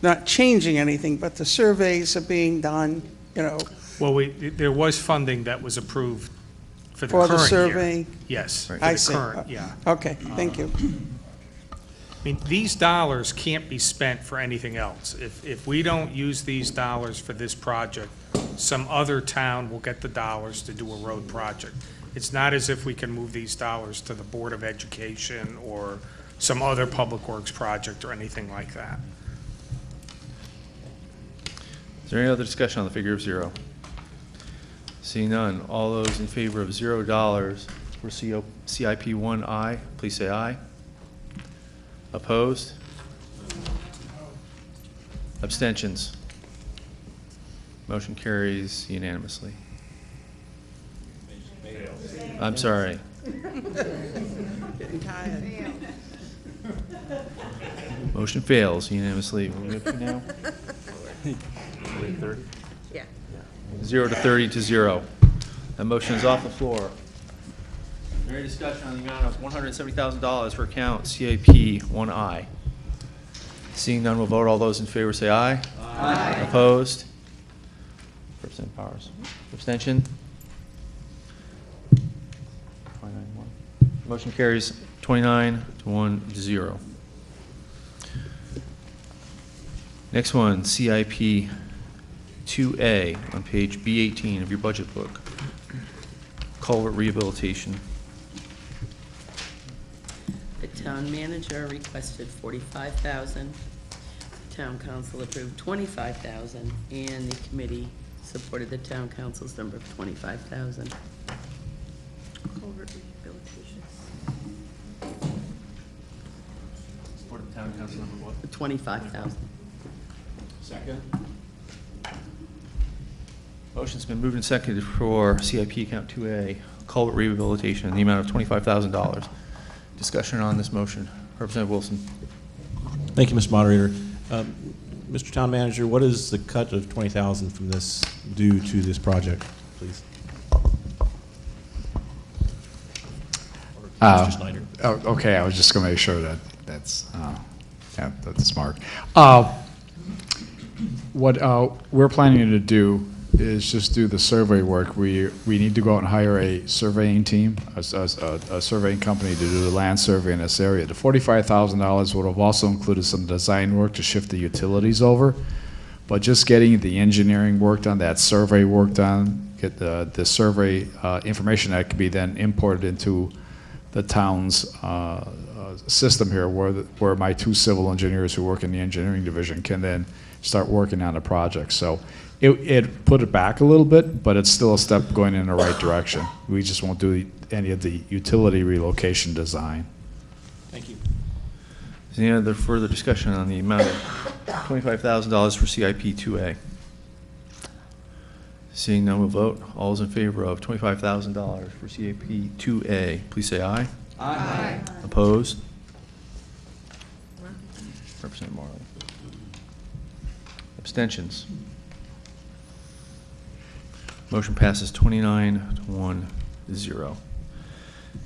Not changing anything, but the surveys are being done, you know. Well, there was funding that was approved for the For current the survey? year. Yes, for I the see. current, yeah. Okay, thank you. I mean, these dollars can't be spent for anything else. If we don't use these dollars for this project, some other town will get the dollars to do a road project. It's not as if we can move these dollars to the Board of Education or some other public works project or anything like that. Is there any other discussion on the figure of 0? Seeing none, all those in favor of $0 for CIP 1I, please say aye. Opposed? Abstentions? Motion carries unanimously. I'm sorry. Getting tired. Motion fails unanimously. What are we up to now? 30? Yeah. 0 to 30 to 0. That motion is off the floor. Is there any discussion on the amount of $170,000 for account CIP 1I? Seeing none, we'll vote. All those in favor say aye. Aye. Opposed? Representative Powers. Abstention? 29-1. Motion carries 29 to 1 to 0. Next one, CIP 2A on page B18 of your budget book. Culvert rehabilitation. The town manager requested $45,000. The town council approved $25,000, and the committee supported the town council's number of $25,000. Culvert rehabilitation. Support the town council number what? $25,000. Second. Motion's been moved and seconded for CIP account 2A, culvert rehabilitation, in the amount of $25,000. Discussion on this motion. Representative Wilson. Thank you, Mr. Moderator. Mr. Town Manager, what is the cut of $20,000 from this due to this project, please? Mr. Snyder. Okay, I was just going to make sure that that's smart. What we're planning to do is just do the survey work. We need to go out and hire a surveying team, a surveying company to do the land survey in this area. The $45,000 would have also included some design work to shift the utilities over, but just getting the engineering work done, that survey work done, get the survey information that can be then imported into the town's system here, where my 2 civil engineers who work in the engineering division can then start working on the project. So it put it back a little bit, but it's still a step going in the right direction. We just won't do any of the utility relocation design. Thank you. Is there any other further discussion on the amount of $25,000 for CIP 2A? Seeing none, we'll vote. All those in favor of $25,000 for CIP 2A, please say aye. Aye. Opposed? Representative Marley. Abstentions? Motion passes 29-1-0.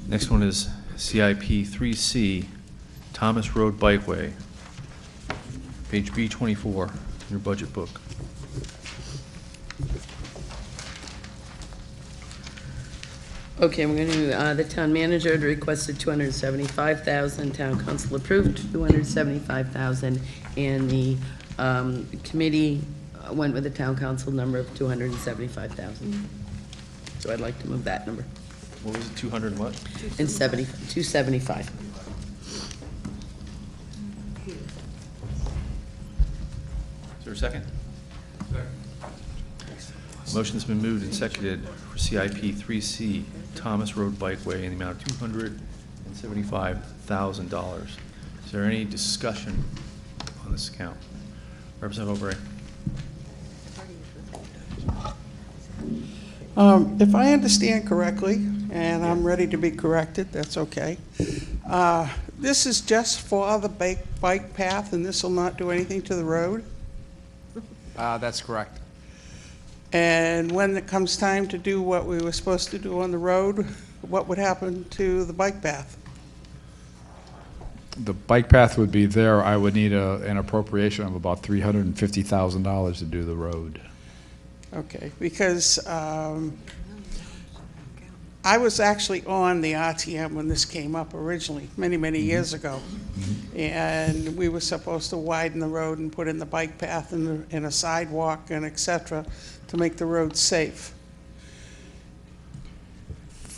Next one is C.I.P. 3C, Thomas Road Bikeway, page B24 in your budget book. Okay, we're going to, the town manager had requested 275,000, town council approved 275,000, and the committee went with the town council number of 275,000. So I'd like to move that number. What was it, 200 and what? And 275. Is there a second? Motion's been moved and seconded for C.I.P. 3C, Thomas Road Bikeway, in the amount of $275,000. Is there any discussion on this account? Representative O'Bray. If I understand correctly, and I'm ready to be corrected, that's okay. This is just for the bike path, and this will not do anything to the road? That's correct. And when it comes time to do what we were supposed to do on the road, what would happen to the bike path? The bike path would be there. I would need an appropriation of about $350,000 to do the road. Okay, because I was actually on the RTM when this came up originally, many, many years ago. And we were supposed to widen the road and put in the bike path and a sidewalk and et cetera to make the road safe.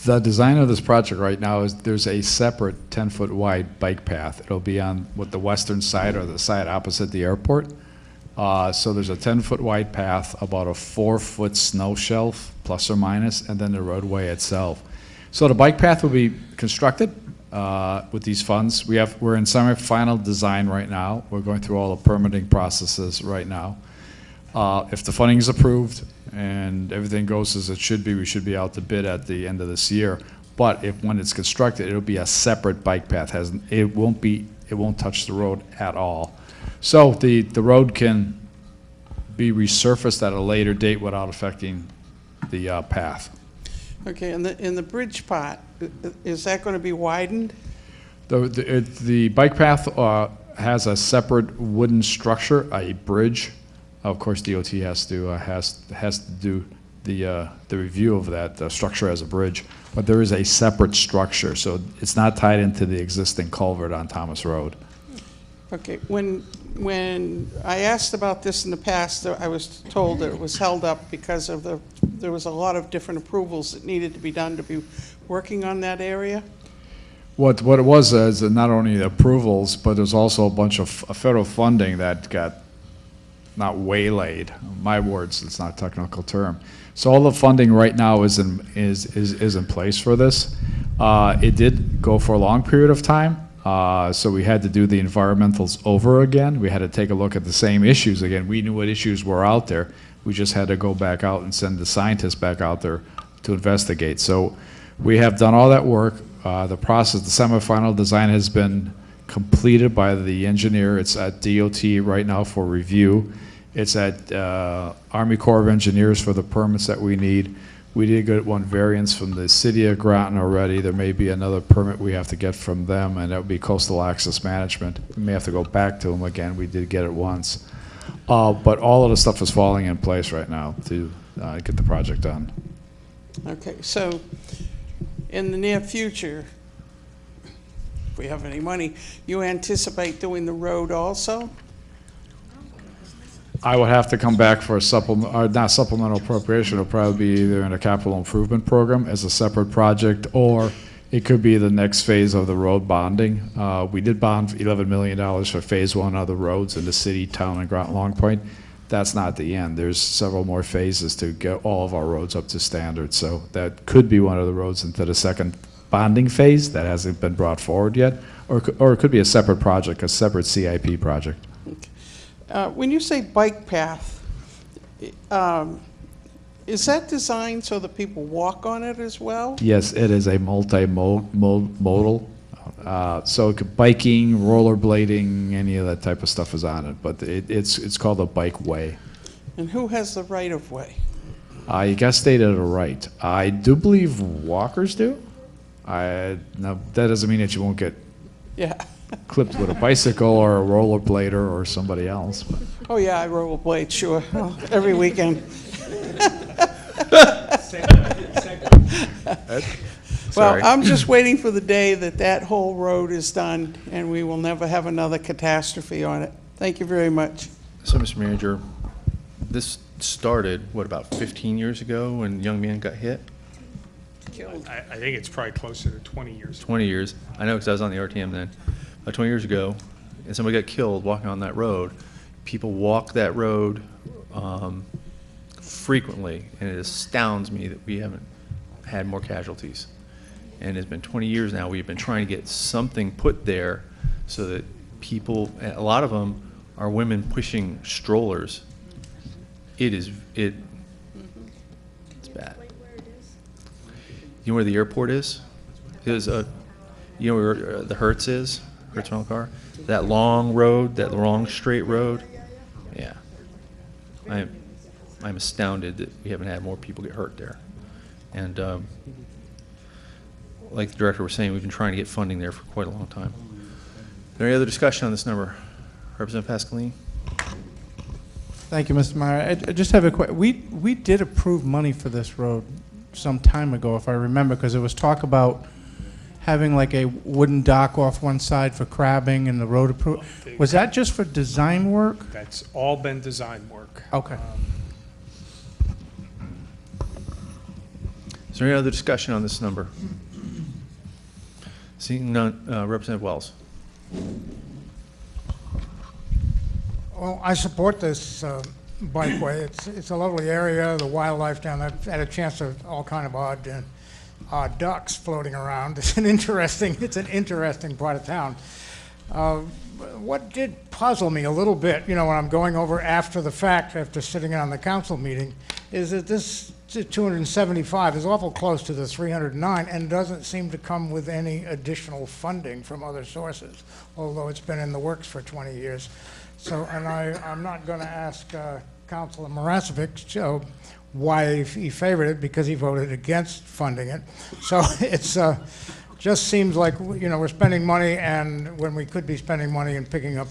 The design of this project right now is there's a separate 10-foot wide bike path. It'll be on the western side or the side opposite the airport. So there's a 10-foot wide path, about a 4-foot snow shelf, plus or minus, and then the roadway itself. So the bike path will be constructed with these funds. We're in semi-final design right now. We're going through all the permitting processes right now. If the funding is approved and everything goes as it should be, we should be out to bid at the end of this year. But when it's constructed, it'll be a separate bike path. It won't touch the road at all. So the road can be resurfaced at a later date without affecting the path. Okay, and in the bridge part, is that going to be widened? The bike path has a separate wooden structure, a bridge. Of course, DOT has to do the review of that structure as a bridge, but there is a separate structure, so it's not tied into the existing culvert on Thomas Road. Okay, when I asked about this in the past, I was told that it was held up because of there was a lot of different approvals that needed to be done to be working on that area. What it was is not only the approvals, but there's also a bunch of federal funding that got not waylaid. My words, it's not a technical term. So all the funding right now is in place for this. It did go for a long period of time. So we had to do the environmentals over again. We had to take a look at the same issues again. We knew what issues were out there. We just had to go back out and send the scientists back out there to investigate. So we have done all that work. The process, the semifinal design has been completed by the engineer. It's at DOT right now for review. It's at Army Corps of Engineers for the permits that we need. We did get one variance from the city of Groton already. There may be another permit we have to get from them, and that would be coastal access management. We may have to go back to them again. We did get it once. But all of the stuff is falling in place right now to get the project done. Okay, so in the near future, if we have any money, you anticipate doing the road also? I would have to come back for a not supplemental appropriation. It'll probably be either in a capital improvement program as a separate project, or it could be the next phase of the road bonding. We did bond $11 million for phase 1 of the roads in the city, town, and Groton Long Point. That's not the end. There's several more phases to get all of our roads up to standard. So that could be one of the roads into the second bonding phase that hasn't been brought forward yet, or it could be a separate project, a separate C.I.P. project. When you say bike path, is that designed so that people walk on it as well? Yes, it is a multimodal. So biking, rollerblading, any of that type of stuff is on it. But it's called a bike way. And who has the right of way? You guys stated it right. I do believe walkers do. Now, that doesn't mean that you won't get Yeah. clipped with a bicycle or a rollerblader or somebody else. But. Oh, yeah, I rollerblade, sure, every weekend. Well, I'm just waiting for the day that that whole road is done, and we will never have another catastrophe on it. Thank you very much. So, Mr. Manager, this started, what, about 15 years ago when a young man got hit? I think it's probably closer to 20 years. 20 years. I know because I was on the RTM then. About 20 years ago, and somebody got killed walking on that road. People walk that road frequently, and it astounds me that we haven't had more casualties. And it's been 20 years now. We've been trying to get something put there so that people, a lot of them are women pushing strollers. It's bad. You know where the airport is? You know where the Hertz is? Hertz rental car? That long road, that long straight road? Yeah. I'm astounded that we haven't had more people get hurt there. And like the director was saying, we've been trying to get funding there for quite a long time. Is there any other discussion on this number? Representative Pascalini? Thank you, Mr. Meyer. I just have a question. We did approve money for this road some time ago, if I remember, because there was talk about having like a wooden dock off one side for crabbing and the road approved. Was that just for design work? That's all been design work. Okay. Is there any other discussion on this number? Seeing none, Representative Wells. Well, I support this bikeway. It's a lovely area. The wildlife down there. I've had a chance to all kind of odd ducks floating around. It's an interesting part of town. What did puzzle me a little bit, when I'm going over after the fact, after sitting on the council meeting, is that this 275 is awful close to the 309 and doesn't seem to come with any additional funding from other sources, although it's been in the works for 20 years. So, and I'm not going to ask Councilor Marasovic why he favored it, because he voted against funding it. So it's just seems like we're spending money, and when we could be spending money and picking up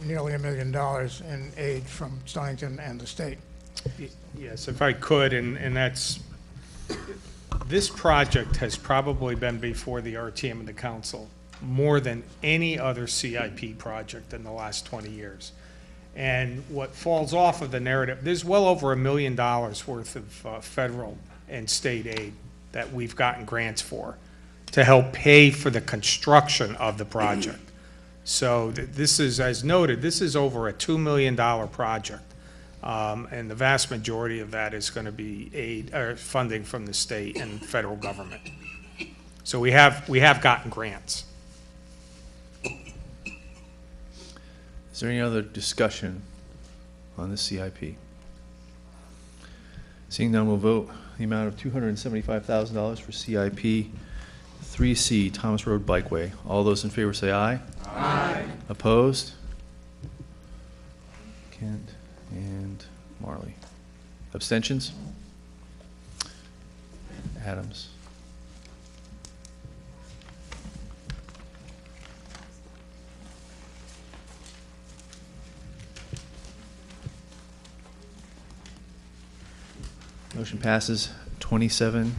nearly $1 million in aid from Stonington and the state. Yes, if I could, and this project has probably been before the RTM and the council more than any other CIP project in the last 20 years. And what falls off of the narrative, there's well over $1 million worth of federal and state aid that we've gotten grants for to help pay for the construction of the project. So this is, as noted, this is over a $2 million project. And the vast majority of that is going to be aid or funding from the state and federal government. So we have gotten grants. Is there any other discussion on the CIP? Seeing none, we'll vote the amount of $275,000 for CIP 3C Thomas Road Bikeway. All those in favor say aye. Aye. Opposed? Kent and Marley. Abstentions? Adams. Motion passes 27-2-1.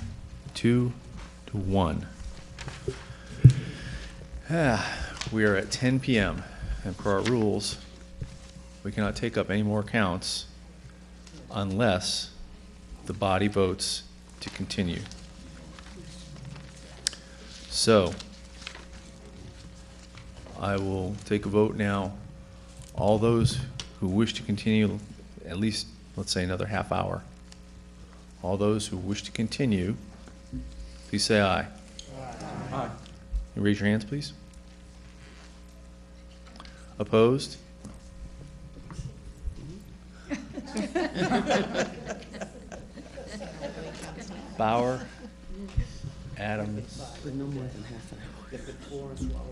We are at 10 p.m. and per our rules, we cannot take up any more counts unless the body votes to continue. So, I will take a vote now. All those who wish to continue, at least, let's say, another half hour. All those who wish to continue, please say aye. Aye. You raise your hands, please. Opposed? Bauer, Adams. No more than half an hour.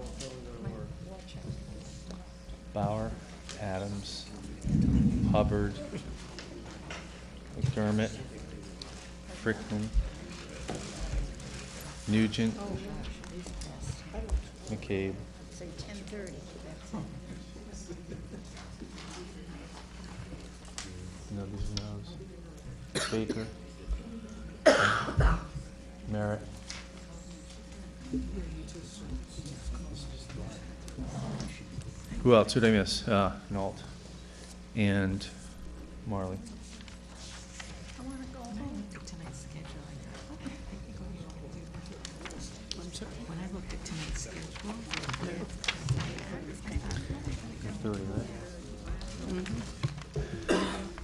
Bauer, Adams, Hubbard, McDermott, Frickman, Nugent, McCabe. Say 10:30. No, these are no's. Baker. Merritt. Who else? Who did I miss? Nault. And Marley. I want to go home. Tonight's schedule, when I looked at tonight's schedule, 30, right?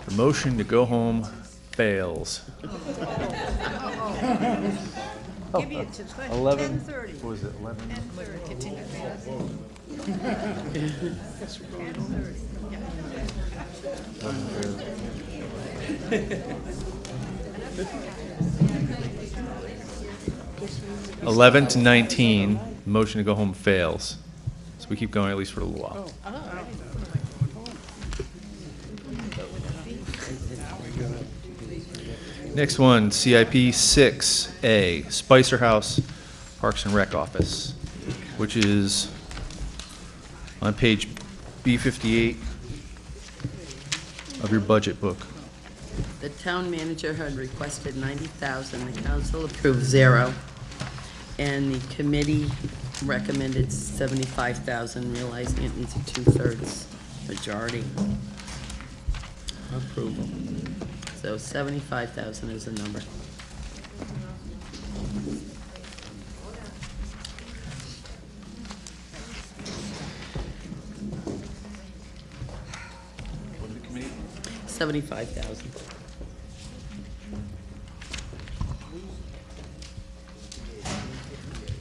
The motion to go home fails. Give you to 11. 10:30. What was it? 11. 10:30. Continue. 11 to 19. Motion to go home fails. So we keep going at least for a little while. Next one, CIP 6A, Spicer House Parks and Rec Office, which is on page B58 of your budget book. The town manager had requested 90,000, the council approved 0, and the committee recommended 75,000, realizing it needs a 2/3 majority approval. So 75,000 is the number. What did the committee? 75,000.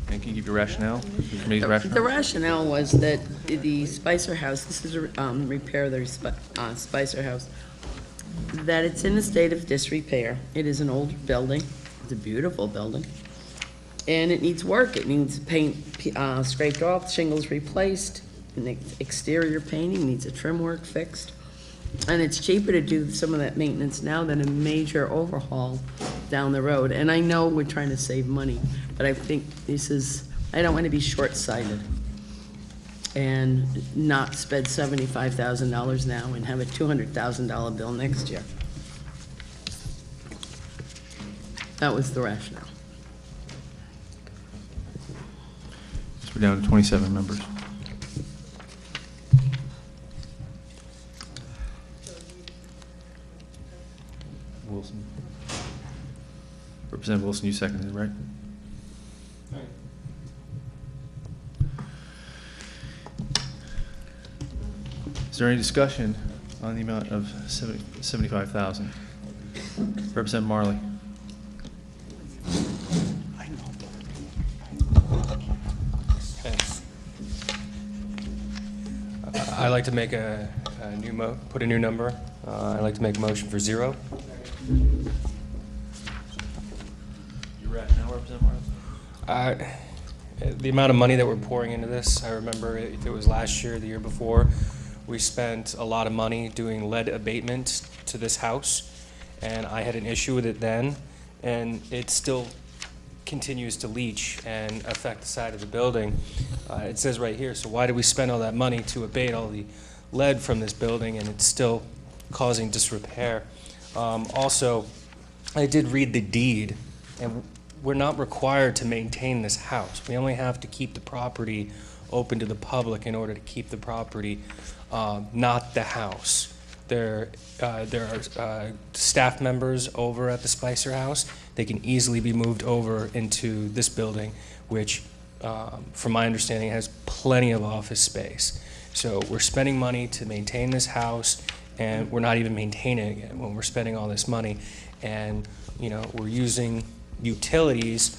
And can you give your rationale? The committee's The rationale? rationale was that the Spicer House, this is a repair of the Spicer House, that it's in a state of disrepair. It is an older building. It's a beautiful building. And it needs work. It needs paint scraped off, shingles replaced, and the exterior painting needs a trim work fixed. And it's cheaper to do some of that maintenance now than a major overhaul down the road. And I know we're trying to save money, but I think this is, I don't want to be short-sighted and not spend $75,000 now and have a $200,000 bill next year. That was the rationale. So we're down to 27 members. Wilson. Representative Wilson, you seconded, right? Is there any discussion on the amount of 75,000? Representative Marley. I'd like to make put a new number. I'd like to make a motion for 0. Your rationale, Representative Marley? The amount of money that we're pouring into this, I remember it was last year, the year before, we spent a lot of money doing lead abatement to this house, and I had an issue with it then, and it still continues to leach and affect the side of the building. It says right here, so why did we spend all that money to abate all the lead from this building, and it's still causing disrepair? Also, I did read the deed, and we're not required to maintain this house. We only have to keep the property open to the public in order to keep the property, not the house. There are staff members over at the Spicer House. They can easily be moved over into this building, which, from my understanding, has plenty of office space. So we're spending money to maintain this house, and we're not even maintaining it when we're spending all this money. And, you know, we're using utilities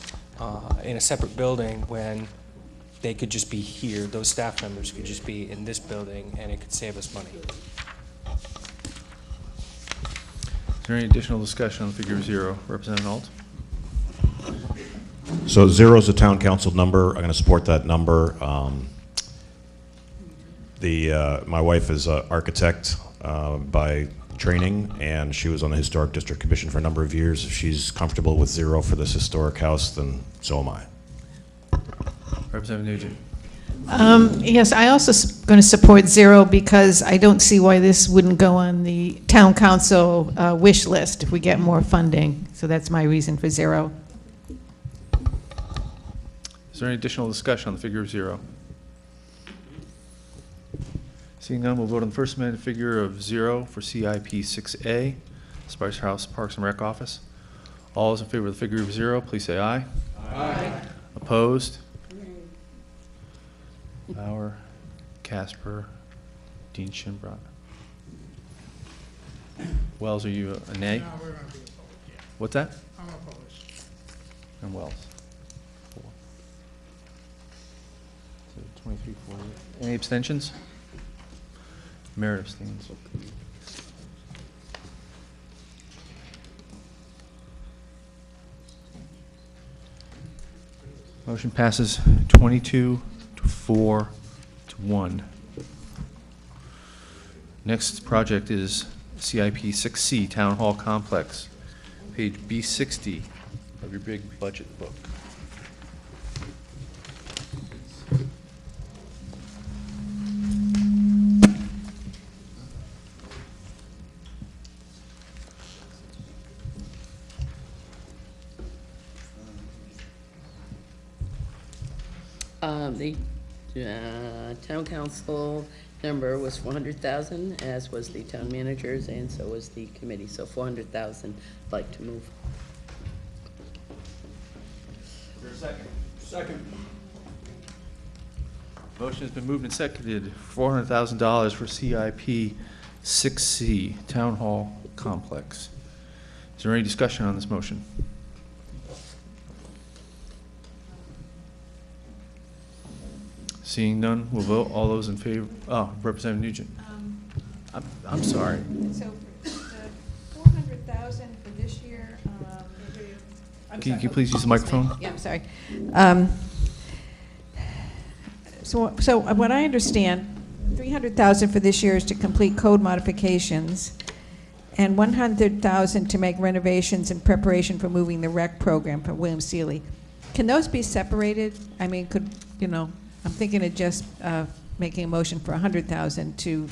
in a separate building when they could just be here. Those staff members could just be in this building, and it could save us money. Is there any additional discussion on figure 0? Representative Nault? So 0 is the town council number. I'm going to support that number. My wife is an architect by training, and she was on the Historic District Commission for a number of years. If she's comfortable with 0 for this historic house, then so am I. Representative Nugent. Yes, I also going to support 0 because I don't see why this wouldn't go on the town council wish list if we get more funding. So that's my reason for 0. Is there any additional discussion on the figure of 0? Seeing none, we'll vote on the first amended figure of 0 for CIP 6A, Spice House Parks and Rec Office. All those in favor of the figure of 0, please say aye. Aye. Opposed? Bauer, Casper, Dean Shinbrock. Wells, are you a nay? No, we're going to be opposed, yeah. What's that? I'm opposed. And Wells. 4. So 23, 40. Any abstentions? Merit abstains. Motion passes 22 to 4 to 1. Next project is CIP 6C, Town Hall Complex, page B60 of your big budget book. The town council number was 400,000, as was the town manager's, and so was the committee. So 400,000, I'd like to move. Is there a second? Second. Motion has been moved and seconded. $400,000 for CIP 6C, Town Hall Complex. Is there any discussion on this motion? Seeing none, we'll vote. All those in favor? Oh, Representative Nugent. I'm sorry. So the 400,000 for this year. Can you please use the microphone? Yeah, I'm sorry. So what I understand, 300,000 for this year is to complete code modifications, and 100,000 to make renovations in preparation for moving the rec program for William Seeley. Can those be separated? I mean, could, you know, I'm thinking of just making a motion for 100,000 to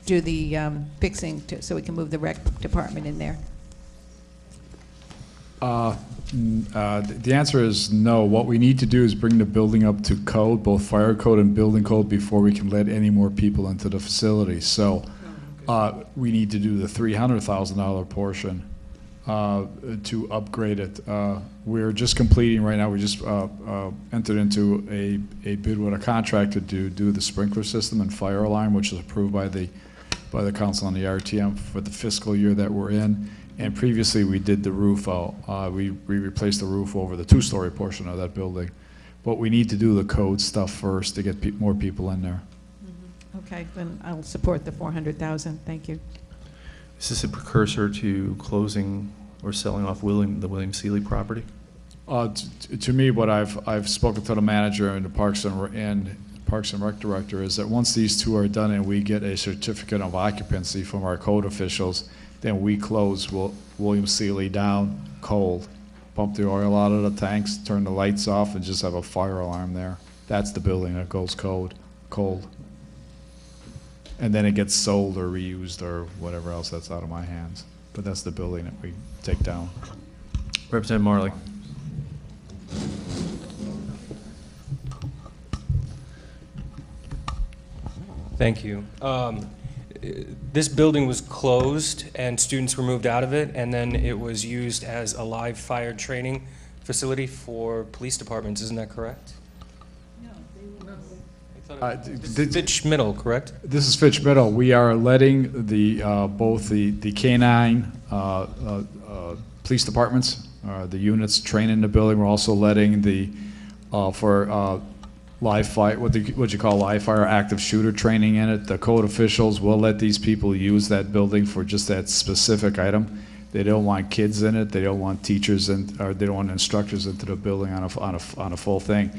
do the fixing so we can move the rec department in there. The answer is no. What we need to do is bring the building up to code, both fire code and building code, before we can let any more people into the facility. So we need to do the $300,000 portion to upgrade it. We're just completing right now. We just entered into a bid with a contractor to do the sprinkler system and fire alarm, which is approved by the council on the RTM for the fiscal year that we're in. And previously, we did the roof. We replaced the roof over the 2-story portion of that building. But we need to do the code stuff first to get more people in there. Okay, then I'll support the 400,000. Thank you. Is this a precursor to closing or selling off the William Seeley property? To me, what I've spoken to the manager and the Parks and Rec director is that once these two are done and we get a certificate of occupancy from our code officials, then we close William Seeley down cold, pump the oil out of the tanks, turn the lights off, and just have a fire alarm there. That's the building that goes cold. And then it gets sold or reused or whatever else. That's out of my hands. But that's the building that we take down. Representative Marley. Thank you. This building was closed and students were moved out of it, and then it was used as a live fire training facility for police departments. Isn't that correct? Fitch Middle, correct? This is Fitch Middle. We are letting both the K-9 police departments, the units train in the building. We're also letting for live fire, what you call live fire active shooter training in it. The code officials will let these people use that building for just that specific item. They don't want kids in it. They don't want teachers or they don't want instructors into the building on a full thing.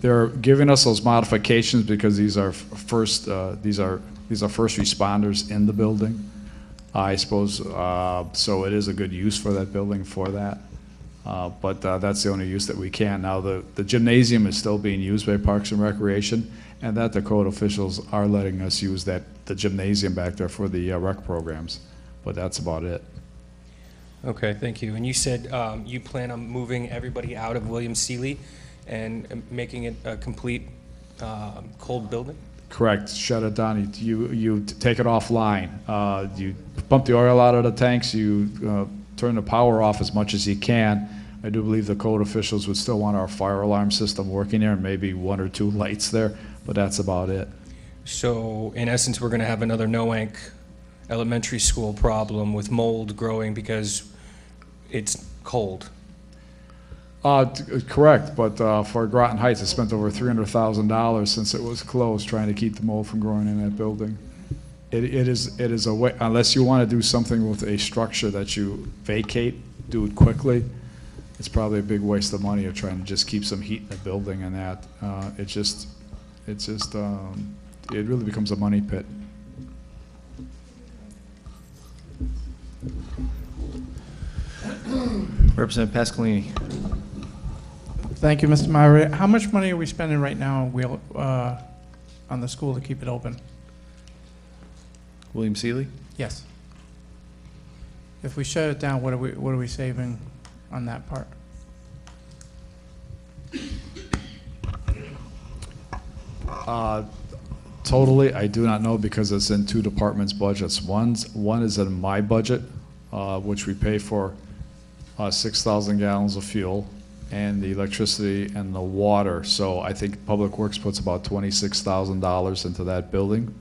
They're giving us those modifications because these are first responders in the building. I suppose, so it is a good use for that building for that. But that's the only use that we can. Now, the gymnasium is still being used by Parks and Recreation, and that the code officials are letting us use the gymnasium back there for the rec programs. But that's about it. Okay, thank you. And you said you plan on moving everybody out of William Seeley and making it a complete cold building? Correct. Shut it down. You take it offline. You pump the oil out of the tanks. You turn the power off as much as you can. I do believe the code officials would still want our fire alarm system working there and maybe 1 or 2 lights there, but that's about it. So in essence, we're going to have another Noank elementary school problem with mold growing because it's cold. Correct, but for Groton Heights, I spent over $300,000 since it was closed trying to keep the mold from growing in that building. It is a way, unless you want to do something with a structure that you vacate, do it quickly. It's probably a big waste of money of trying to just keep some heat in the building and that. It really becomes a money pit. Representative Pasqualini. Thank you, Mr. Moderator. How much money are we spending right now on the school to keep it open? William Seeley? Yes. If we shut it down, what are we saving on that part? Totally, I do not know because it's in 2 departments' budgets. One is in my budget, which we pay for 6,000 gallons of fuel and the electricity and the water. So I think Public Works puts about $26,000 into that building.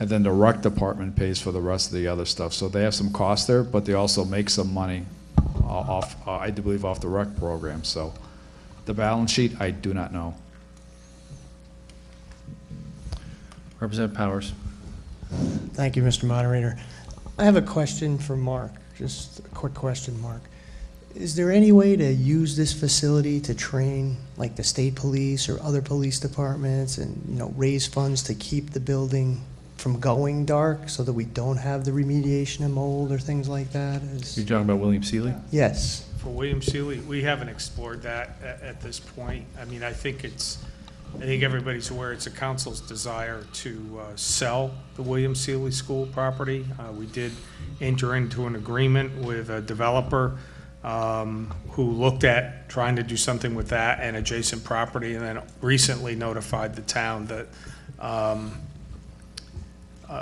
And then the rec department pays for the rest of the other stuff. So they have some costs there, but they also make some money off, I do believe, off the rec program. So the balance sheet, I do not know. Representative Powers. Thank you, Mr. Moderator. I have a question for Mark, just a quick question, Mark. Is there any way to use this facility to train like the state police or other police departments and, you know, raise funds to keep the building from going dark so that we don't have the remediation of mold or things like that? You're talking about William Seeley? Yes. For William Seeley, we haven't explored that at this point. I mean, I think everybody's aware it's a council's desire to sell the William Seeley School property. We did enter into an agreement with a developer who looked at trying to do something with that and adjacent property, and then recently notified the town that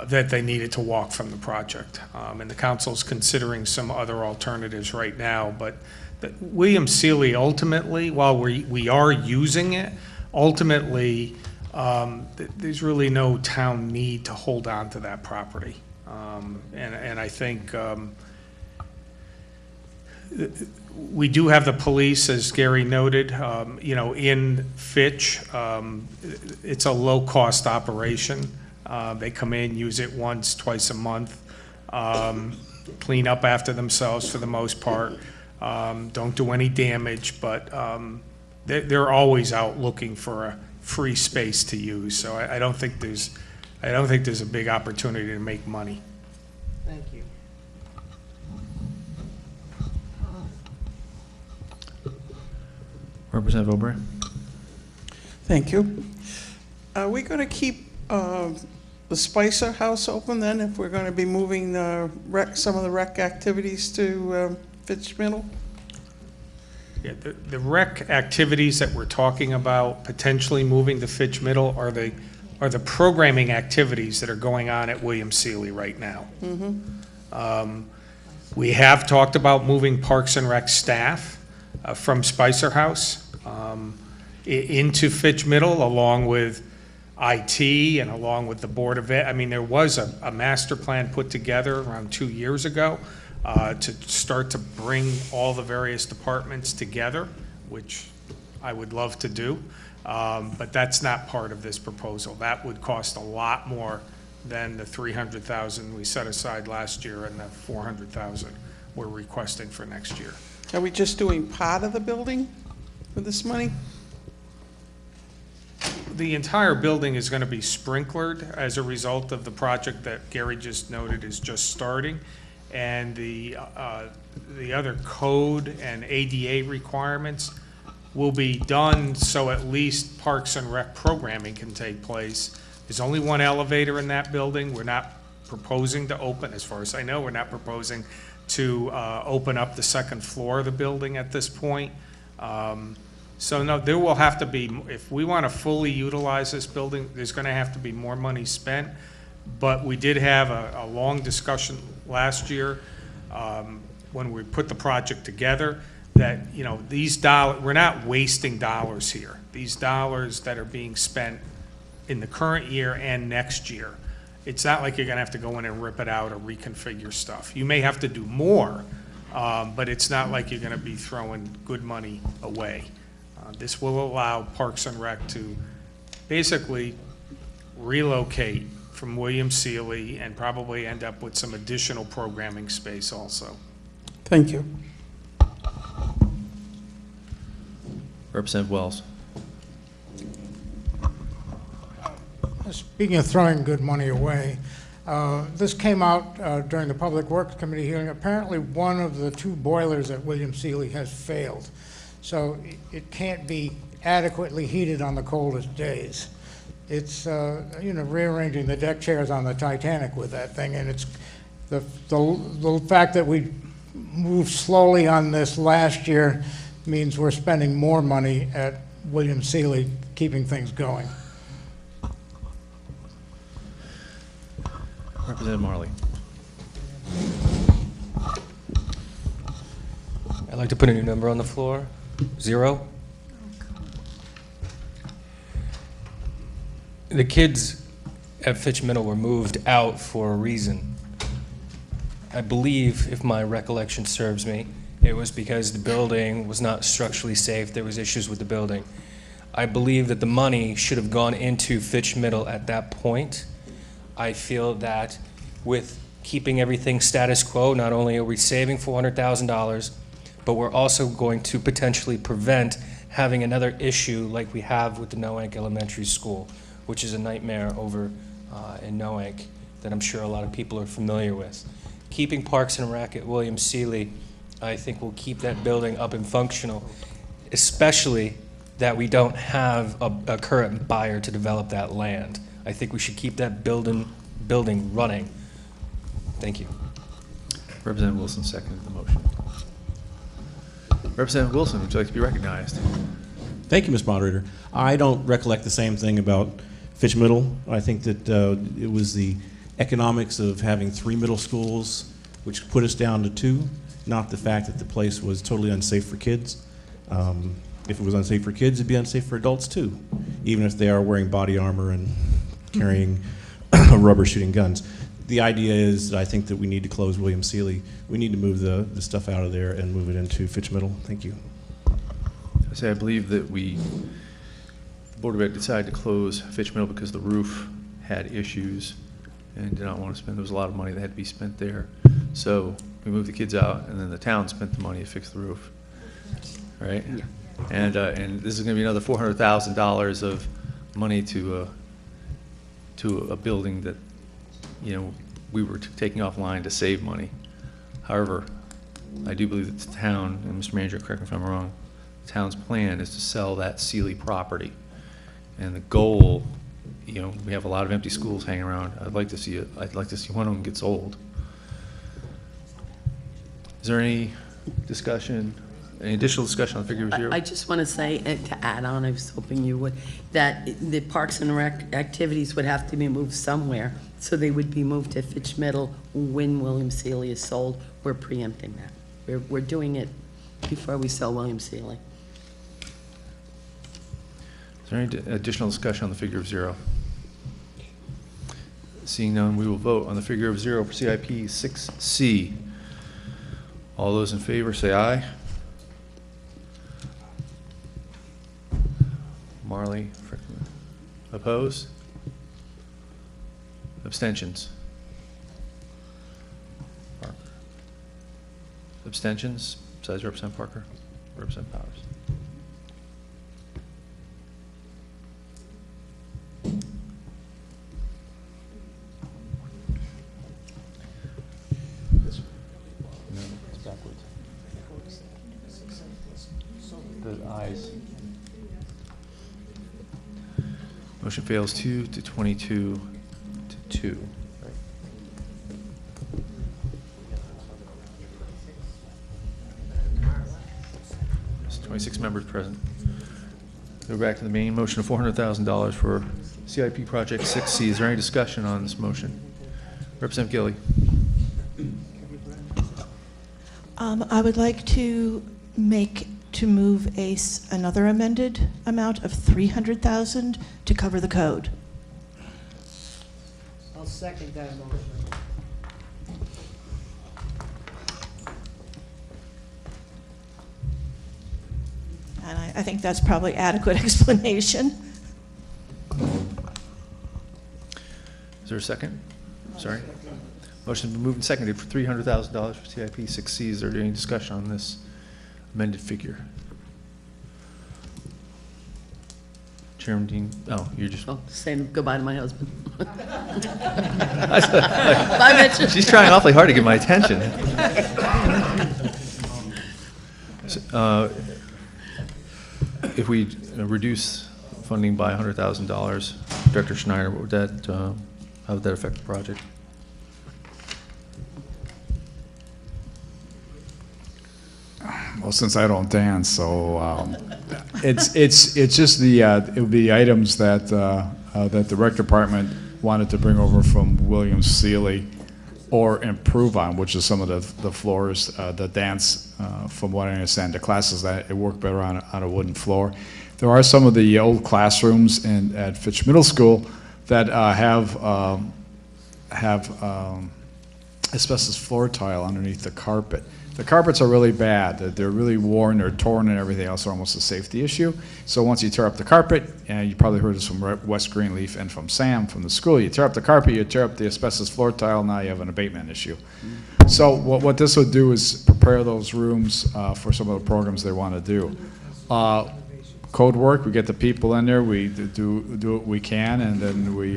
that they needed to walk from the project. And the council's considering some other alternatives right now, but William Seeley ultimately, while we are using it, ultimately, there's really no town need to hold on to that property. And I think we do have the police, as Gary noted, you know, in Fitch. It's a low-cost operation. They come in, use it once, twice a month, clean up after themselves for the most part, don't do any damage, but they're always out looking for a free space to use. So I don't think there's a big opportunity to make money. Thank you. Representative O'Brien. Thank you. Are we going to keep the Spicer House open then if we're going to be moving some of the rec activities to Fitch Middle? Yeah, the rec activities that we're talking about potentially moving to Fitch Middle are the programming activities that are going on at William Seeley right now. Mm-hmm. We have talked about moving Parks and Rec staff from Spicer House into Fitch Middle, along with IT and along with the Board of Ed. I mean, there was a master plan put together around 2 years ago to start to bring all the various departments together, which I would love to do, but that's not part of this proposal. That would cost a lot more than the $300,000 we set aside last year and the $400,000 we're requesting for next year. Are we just doing part of the building with this money? The entire building is going to be sprinklered as a result of the project that Gary just noted is just starting. and the other code and ADA requirements will be done so at least Parks and Rec programming can take place. There's only one elevator in that building. We're not proposing to open, as far as I know, we're not proposing to open up the second floor of the building at this point. So no, there will have to be, if we want to fully utilize this building, there's going to have to be more money spent. But we did have a long discussion last year when we put the project together that, you know, these dollars, we're not wasting dollars here. These dollars that are being spent in the current year and next year, it's not like you're going to have to go in and rip it out or reconfigure stuff. You may have to do more, but it's not like you're going to be throwing good money away. This will allow Parks and Rec to basically relocate from William Seeley and probably end up with some additional programming space also. Thank you. Representative Wells. Speaking of throwing good money away, this came out during the Public Works Committee hearing. Apparently one of the 2 boilers at William Seeley has failed. So it can't be adequately heated on the coldest days. It's, you know, rearranging the deck chairs on the Titanic with that thing, and it's the fact that we moved slowly on this last year means we're spending more money at William Seeley keeping things going. Representative Marley. I'd like to put a new number on the floor, 0. The kids at Fitch Middle were moved out for a reason. I believe, if my recollection serves me, it was because the building was not structurally safe. There was issues with the building. I believe that the money should have gone into Fitch Middle at that point. I feel that with keeping everything status quo, not only are we saving $400,000, but we're also going to potentially prevent having another issue like we have with the Noank Elementary School, which is a nightmare over in Noank that I'm sure a lot of people are familiar with. Keeping Parks and Rec at William Seeley, I think will keep that building up and functional, especially that we don't have a current buyer to develop that land. I think we should keep that building running. Thank you. Representative Wilson seconded the motion. Representative Wilson, would you like to be recognized? Thank you, Mr. Moderator. I don't recollect the same thing about Fitch Middle. I think that it was the economics of having 3 middle schools, which put us down to 2, not the fact that the place was totally unsafe for kids. If it was unsafe for kids, it'd be unsafe for adults too, even if they are wearing body armor and carrying rubber shooting guns. The idea is that I think that we need to close William Seeley. We need to move the stuff out of there and move it into Fitch Middle. Thank you. I believe that the Board of Ed decided to close Fitch Middle because the roof had issues and did not want to spend. There was a lot of money that had to be spent there. So we moved the kids out, and then the town spent the money to fix the roof. Right? Yeah. And this is going to be another $400,000 of money to a building that, you know, we were taking offline to save money. However, I do believe that the town, and Mr. Manager, correct me if I'm wrong, the town's plan is to sell that Seeley property. And the goal, you know, we have a lot of empty schools hanging around. I'd like to see one of them get sold. Is there any discussion, any additional discussion on the figure of 0? I just want to say, to add on, I was hoping you would, that the Parks and Rec activities would have to be moved somewhere, so they would be moved to Fitch Middle when William Seeley is sold. We're preempting that. We're doing it before we sell William Seeley. Is there any additional discussion on the figure of 0? Seeing none, we will vote on the figure of 0 for CIP 6C. All those in favor say aye. Marley, opposed? Abstentions? Parker. Abstentions? Besides Representative Parker? Representative Powers? The ayes. Motion fails 2 to 22 to 2. There's 26 members present. Go back to the main motion of $400,000 for CIP Project 6C. Is there any discussion on this motion? Representative Gilly. I would like to move another amended amount of $300,000 to cover the code. I'll second that motion. And I think that's probably adequate explanation. Is there a second? Sorry. Motion's been moved and seconded for $300,000 for CIP 6C. Is there any discussion on this amended figure? Chairman Dean, oh, you're just... Oh, saying goodbye to my husband. Bye, Mitch. She's trying awfully hard to get my attention. If we reduce funding by $100,000, Director Schneider, what would that, how would that affect the project? Well, since I don't dance, so it's just the it would be items that that the rec department wanted to bring over from William Seeley or improve on, which is some of the floors, the dance. From what I understand, the classes that it work better on a wooden floor. There are some of the old classrooms at Fitch Middle School that have asbestos floor tile underneath the carpet. The carpets are really bad. They're really worn, they're torn, and everything else are almost a safety issue. So once you tear up the carpet, and you probably heard this from Wes Greenleaf and from Sam from the school, you tear up the carpet, you tear up the asbestos floor tile, now you have an abatement issue. So what this would do is prepare those rooms for some of the programs they want to do. Code work, we get the people in there, we do what we can, and then we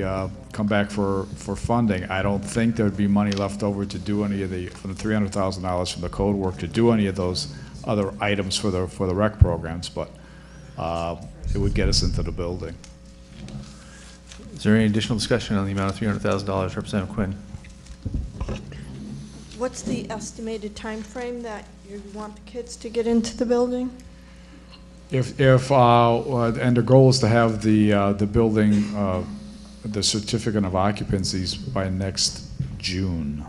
come back for funding. I don't think there would be money left over to do any of from the $300,000 from the code work to do any of those other items for the rec programs, but it would get us into the building. Is there any additional discussion on the amount of $300,000, Representative Quinn? What's the estimated time frame that you want the kids to get into the building? And the goal is to have the building, the certificate of occupancies by next June.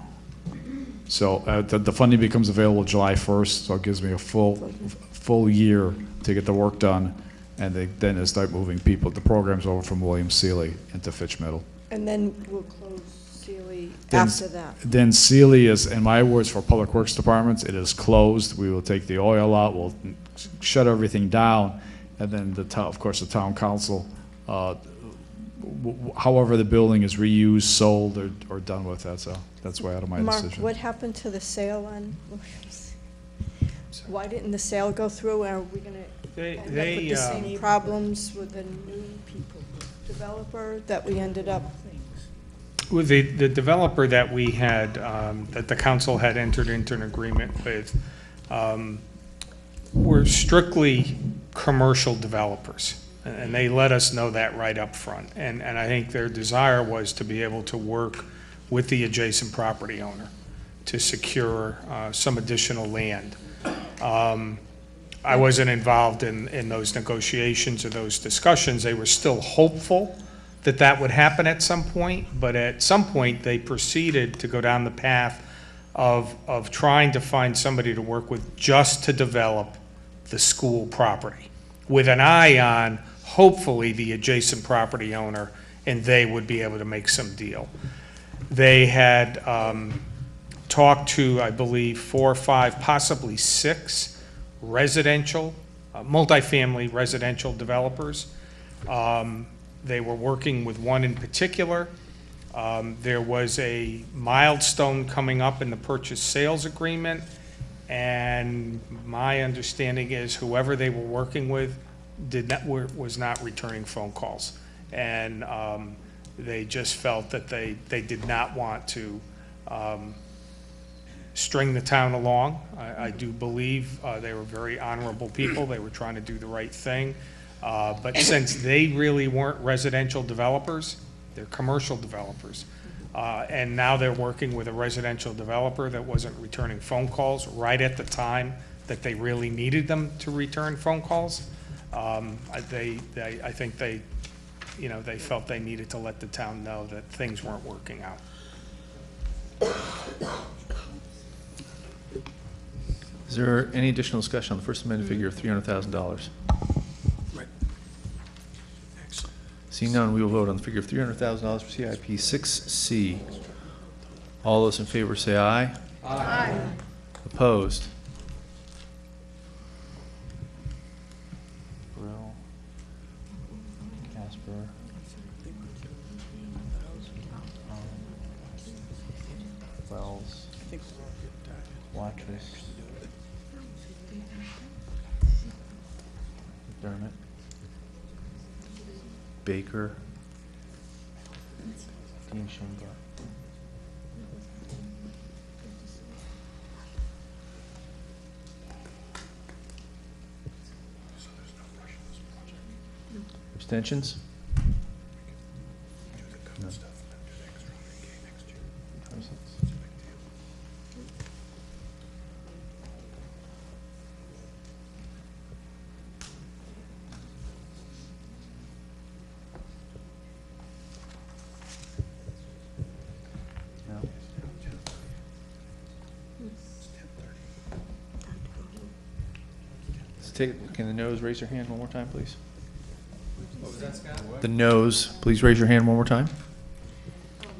So the funding becomes available July 1st, so it gives me a full year to get the work done, and then they start moving people, the programs over from William Seeley into Fitch Middle. And then we'll close Seeley after that. Then Seeley is, in my words, for Public Works departments, it is closed. We will take the oil out, we'll shut everything down, and then of course the town council, however the building is reused, sold, or done with, that's way out of my decision. Mark, what happened to the sale on Williams? Why didn't the sale go through? Are we going to end up with the same problems with the new developer that we ended up? With the developer that we had, that the council had entered into an agreement with, were strictly commercial developers, and they let us know that right up front. And I think their desire was to be able to work with the adjacent property owner to secure some additional land. I wasn't involved in those negotiations or those discussions. They were still hopeful that that would happen at some point, but at some point they proceeded to go down the path of trying to find somebody to work with just to develop the school property, with an eye on hopefully the adjacent property owner, and they would be able to make some deal. They had talked to, I believe, 4 or 5, possibly 6 residential, multifamily residential developers. They were working with one in particular. There was a milestone coming up in the purchase sales agreement, and my understanding is whoever they were working with was not returning phone calls, and they just felt that they did not want to string the town along. I do believe they were very honorable people. They were trying to do the right thing. But since they really weren't residential developers, they're commercial developers. And now they're working with a residential developer that wasn't returning phone calls right at the time that they really needed them to return phone calls. I think they, you know, they felt they needed to let the town know that things weren't working out. Is there any additional discussion on the First Amendment figure of $300,000? Seeing none, we will vote on the figure of $300,000 for CIP 6C. All those in favor say aye. Aye. Opposed? Brill, Casper, Wells, Watrous, McDermott, Baker, Dean Schengart. Abstentions? No. No. Let's take, can the noes raise your hand one more time, please? What was that, Scott? The noes, please raise your hand one more time. 1,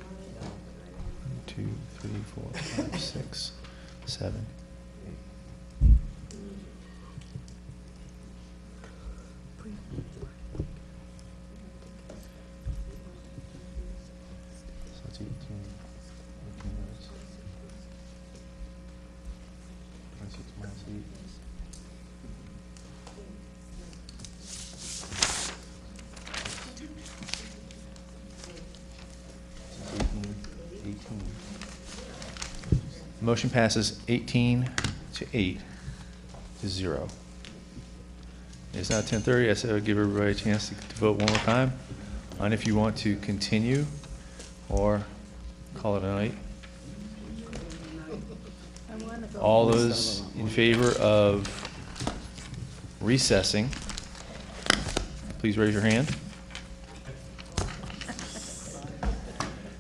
2, 3, 4, 5, 6, 7, 8. So that's 18 noes. 26 minus 8. Motion passes 18 to 8 to 0. It's now 10:30. I said I would give everybody a chance to vote one more time on if you want to continue or call it a night. All those in favor of recessing, please raise your hand.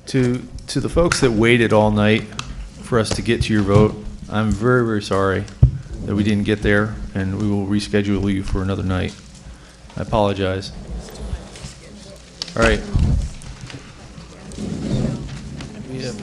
To the folks that waited all night for us to get to your vote, I'm very, very sorry that we didn't get there, and we will reschedule you for another night. I apologize. All right. We have